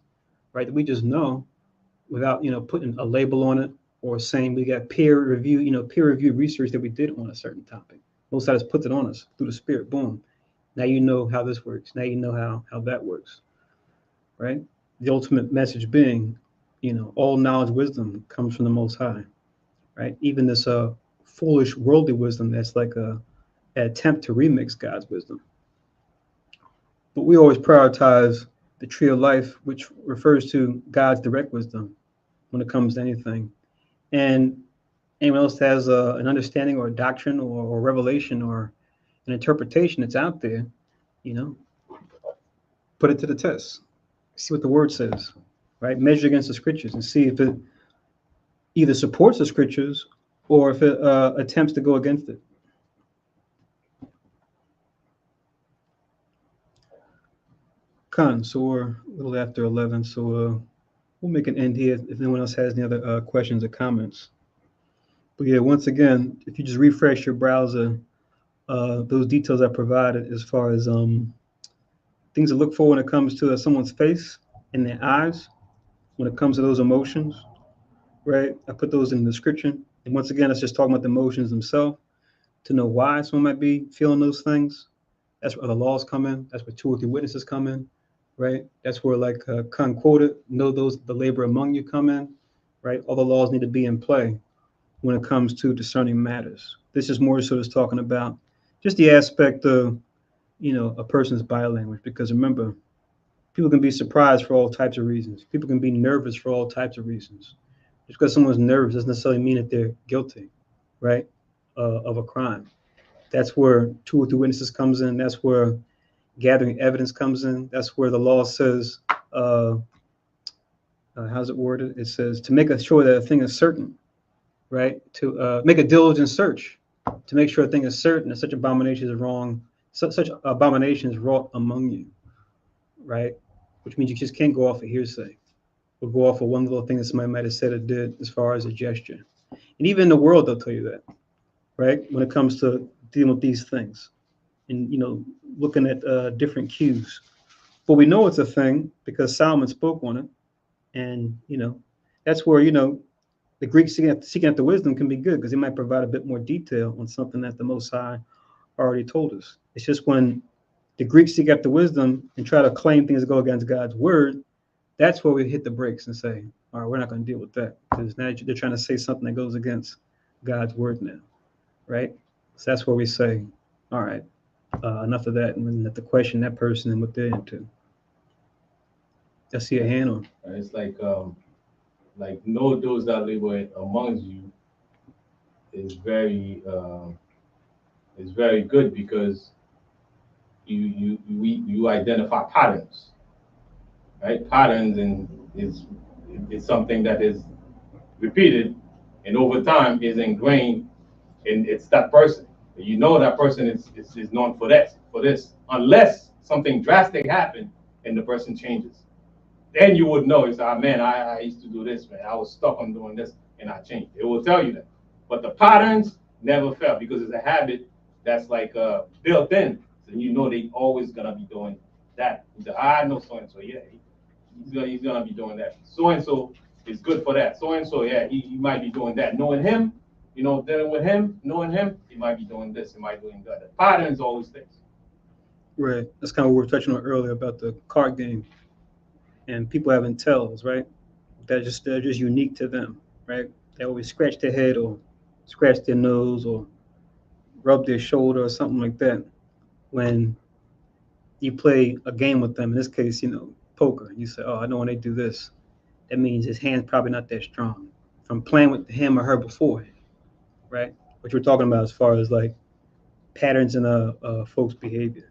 S1: right? That we just know without, putting a label on it or saying we got peer reviewed research that we did on a certain topic. Most High just puts it on us through the Spirit. Boom. Now you know how this works. Now you know how that works, right? The ultimate message being, all knowledge, wisdom comes from the Most High, right? Even this foolish worldly wisdom that's like an attempt to remix God's wisdom. But we always prioritize the tree of life, which refers to God's direct wisdom when it comes to anything. And anyone else has an understanding or a doctrine or revelation or an interpretation that's out there, put it to the test. See what the word says, right? Measure against the scriptures and see if it either supports the scriptures or if it attempts to go against it. So we're a little after 11, so we'll make an end here if anyone else has any other questions or comments. But yeah, once again, if you just refresh your browser, those details I provided as far as things to look for when it comes to someone's face and their eyes, when it comes to those emotions, right? I put those in the description. And once again, it's just talking about the emotions themselves to know why someone might be feeling those things. That's where the laws come in. That's where 2 or 3 witnesses come in, right? That's where, like Khan quoted, know those the labor among you come in, right? All the laws need to be in play when it comes to discerning matters. This is more so just talking about just the aspect of, a person's body language. Because remember, people can be surprised for all types of reasons. People can be nervous for all types of reasons, Just because someone's nervous doesn't necessarily mean that they're guilty, right, of a crime. That's where 2 or 3 witnesses comes in. That's where gathering evidence comes in. That's where the law says, how's it worded? It says to make sure that a thing is certain, right? To make a diligent search to make sure a thing is certain that such abomination is wrong, such abomination is wrought among you, right? Which means you just can't go off of hearsay or go off of one little thing that somebody might have said or did as far as a gesture. And even in the world, they'll tell you that, right? When it comes to dealing with these things and, looking at different cues. But we know it's a thing because Solomon spoke on it. And, that's where, the Greek seeking after wisdom can be good because it might provide a bit more detail on something that the Most High already told us. It's just when the Greeks seek after wisdom and try to claim things that go against God's word, that's where we hit the brakes and say, all right, we're not going to deal with that because now they're trying to say something that goes against God's word now, right? So that's where we say, all right, enough of that, and then have to question that person and what they're into. I see a hand on.
S2: It's like know those that labor amongst you is very good because you identify patterns, right? Patterns and is something that is repeated and over time is ingrained and it's that person. You know that person is known for this, unless something drastic happened and the person changes. Then you would know, it's man, I used to do this, man. I was stuck on doing this and I changed. It will tell you that. But the patterns never fail because it's a habit that's like built in. So you know they always gonna be doing that. I know so and so, yeah, he's gonna be doing that. So and so is good for that. So and so, yeah, he might be doing that. Knowing him, dealing with him, knowing him, he might be doing this, he might be doing that. The patterns always things.
S1: Right. That's kind of what we were touching on earlier about the card game and people having tells, right? They're just unique to them, right? They always scratch their head or scratch their nose or rub their shoulder or something like that when you play a game with them. In this case, poker. You say, "Oh, I know when they do this, that means his hand's probably not that strong." From playing with him or her before, right? What you're talking about as far as like patterns in folks' behavior.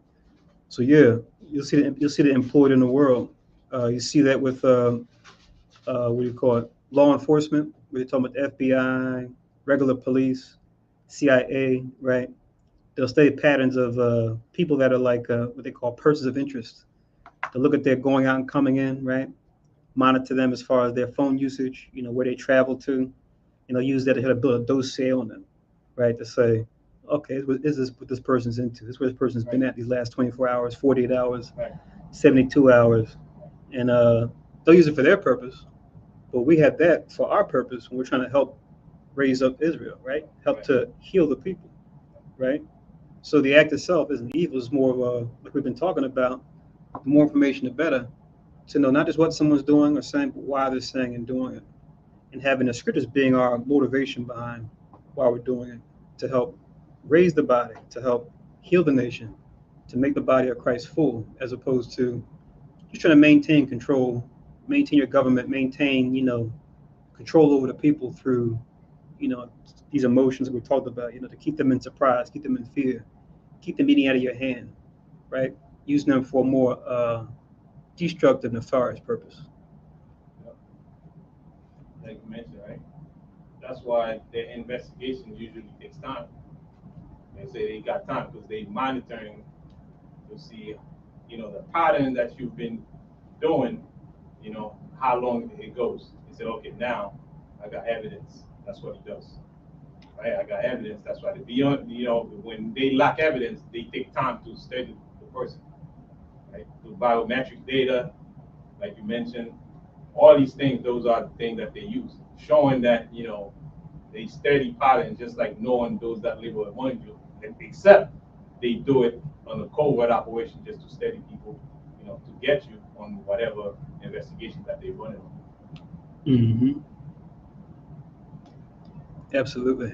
S1: So yeah, you'll see the employed in the world. You see that with what do you call it? Law enforcement. We're talking about the FBI, regular police, CIA, right? They'll study patterns of people that are like what they call persons of interest. To look at their going out and coming in, right? Monitor them as far as their phone usage, where they travel to, use that to build a dossier on them, right? To say, okay, is this what this person's into? This is where this person's been at these last 24 hours, 48 hours, 72 hours. And they'll use it for their purpose. But we have that for our purpose when we're trying to help raise up Israel, right? Help to heal the people, right? So the act itself isn't evil. It's more of a, like we've been talking about, the more information, the better. To know not just what someone's doing or saying, but why they're saying and doing it. And having the scriptures being our motivation behind why we're doing it, to help raise the body, to help heal the nation, to make the body of Christ full, as opposed to just trying to maintain control, maintain your government, maintain, control over the people through, these emotions that we talked about, to keep them in surprise, keep them in fear, keep them eating out of your hand, right? Using them for more destructive, nefarious purpose.
S2: Like you mentioned, right? That's why their investigation usually takes time. They say they got time because they monitoring to see, the pattern that you've been doing, how long it goes. They say, okay, now I got evidence. That's what he does. Right? I got evidence. That's why when they lack evidence, they take time to study the person. Right? The biometric data, like you mentioned, all these things, those are the things that they use, showing that, they study pattern just like knowing those that live among you, except they do it on a covert operation just to study people, to get you on whatever investigation that they run on.
S1: Mm-hmm. Absolutely.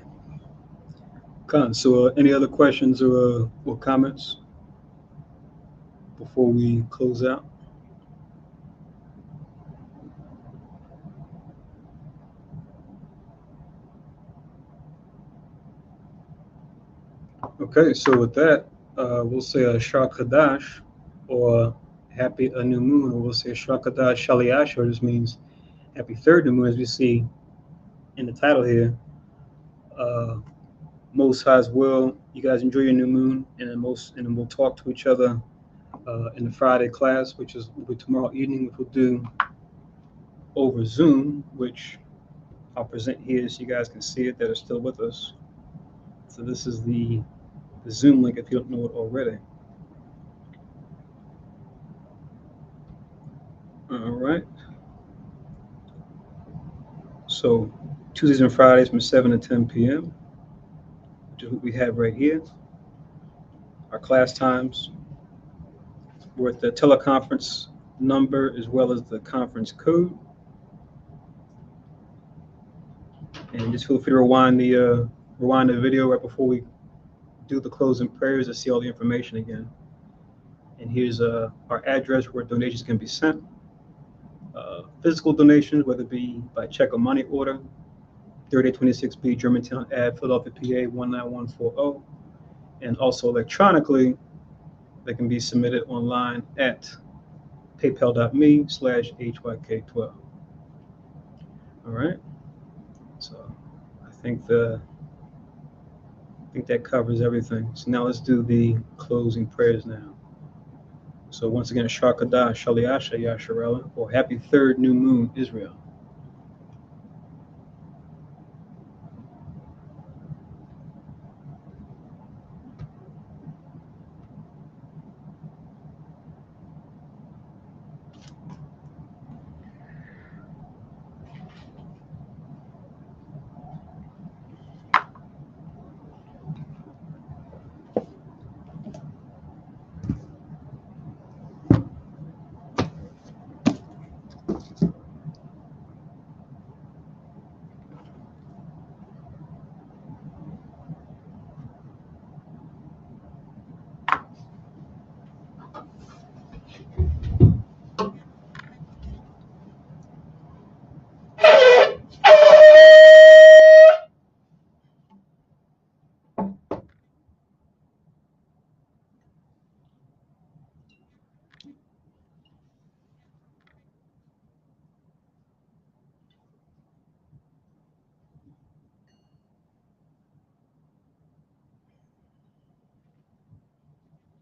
S1: So any other questions or comments before we close out? Okay, so with that, we'll say a Shah Kadash, or happy a new moon, or we'll say Shah Kadash Shaliash, or this means happy third new moon, as we see in the title here. Uh, Most High's will, you guys enjoy your new moon, and then we'll talk to each other in the Friday class, which will be tomorrow evening, which we'll do over Zoom, which I'll present here so you guys can see it that are still with us. So this is the Zoom link if you don't know it already. All right. So Tuesdays and Fridays from 7 to 10 p.m., which is what we have right here. Our class times with the teleconference number as well as the conference code. And just feel free to rewind the video right before we do the closing prayers to see all the information again. And here's our address where donations can be sent. Physical donations, whether it be by check or money order, 3826B Germantown Ave, Philadelphia, PA 19140. And also electronically, they can be submitted online at paypal.me/HYK12. All right. So I think that covers everything. So now let's do the closing prayers now. So once again, Sharkadah, Shaliasha, Yasharella, or happy third new moon, Israel.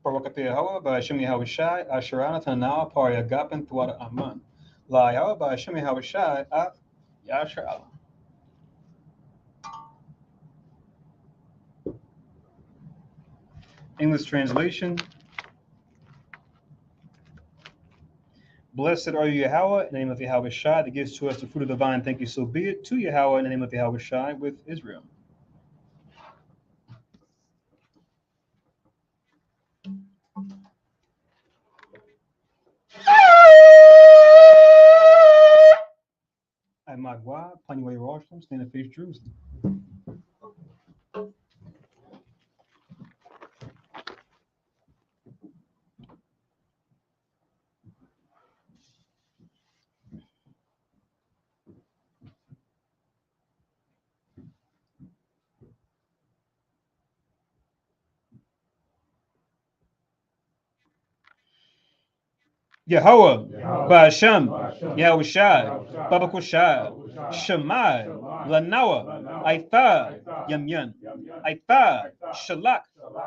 S1: Barakati Yahweh, Ba'ashim Yahweh Shai, Asherana Tanah, Par Yagapin, Tuada Aman. La Yahweh, Ba'ashim Yahweh Shai, Yasher Allah. English translation. Blessed are you, Yahweh, in the name of Yahweh Shai, that gives to us the fruit of the vine. Thank you, so be it. To Yahweh, in the name of Yahweh Shai, with Israel. I Magua, Panway Rostam, stand and face Jerusalem. Yahweh, Ba'ashem, Yahweh Shai, Babakushai, Shemai, Lanawa, Aitha, Yamyan, Aitha, Shalak,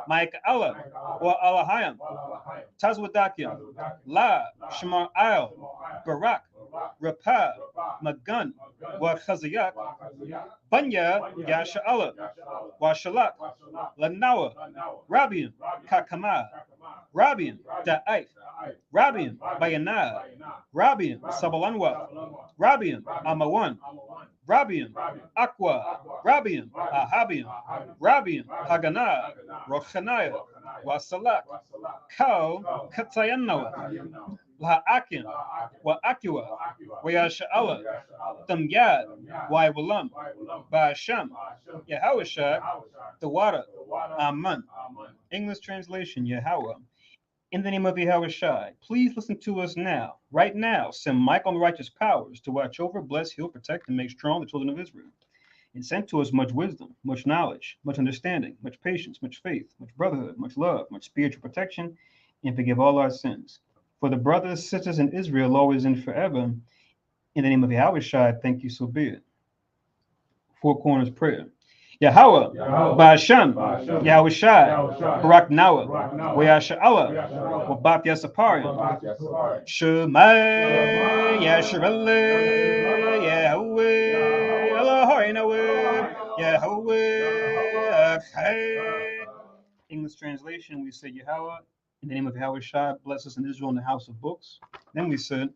S1: Mike Allah, or Allahayam, Tazwadakim, La, Shemar Al, Barak, Rapah, Magun, Wa Chazayak, Banya, Yasha Allah, Wa Shalak, Lanawa, Rabian, Kakama, Rabian, Da'if, Rabian, Bayanah, Rabian, Sabalanwa, Rabian, Amawan, Rabian, Aqua, Rabian, Ahabian, Rabian, Haganah, Rochanaya, Wasalak, Kau, Katsayanawa, La'akin, Wa'akua, Wayasha'ala, Tamyad, Waiwalam, Ba'asham, Yahawashah, Tawada, Aman. English translation, Yahweh. In the name of Yahweh Shai, please listen to us now, right now. Send Mike on the righteous powers to watch over, bless, heal, protect, and make strong the children of Israel. and sent to us much wisdom, much knowledge, much understanding, much patience, much faith, much brotherhood, much love, much spiritual protection, and forgive all our sins. For the brothers, sisters in Israel, always and forever, in the name of Yahweh Shai, thank you, so be it. Four corners prayer. Yahweh, Ba'asham, Yahweh Shai, Barak Nawa, Wayasha Allah, Wabat Yasaparim, Shema, Yasharallah, Yahweh, Allahoi Nawa, Yahweh, Achai. English translation, we say Yahweh, in the name of Yahweh Shai, bless us in Israel in the house of books. Then we said,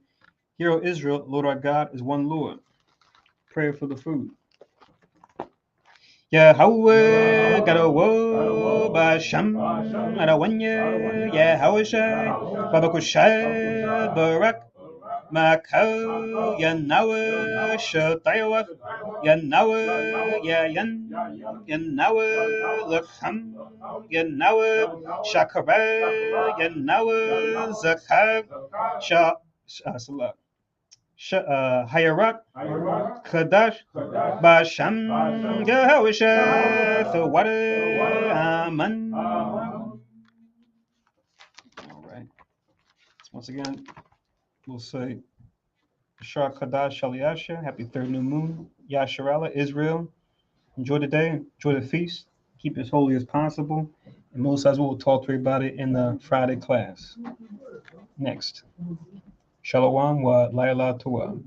S1: Hear, O Israel, Lord our God is one Lord. Prayer for the food. Yahweh, Gadawo, Basham, Adawanya, Yahweh Shai, Babakushai, Barak, Makau, Yanawa, Shatayawa, Yanawa, Yayan, Yanawa, Lacham, Yanawa, Shakara, Yanawa, Zakhar, Salah. Hayarak, Kadash, Basham, Yahusha, Thawada, Aman. All right. Once again, we'll say Shar Kadash Shaliyasha, happy third new moon, Yasharala, Israel. Enjoy the day, enjoy the feast, keep it as holy as possible. And most as we'll talk to everybody in the Friday class. Next. Shalom wa Laila Tuwa.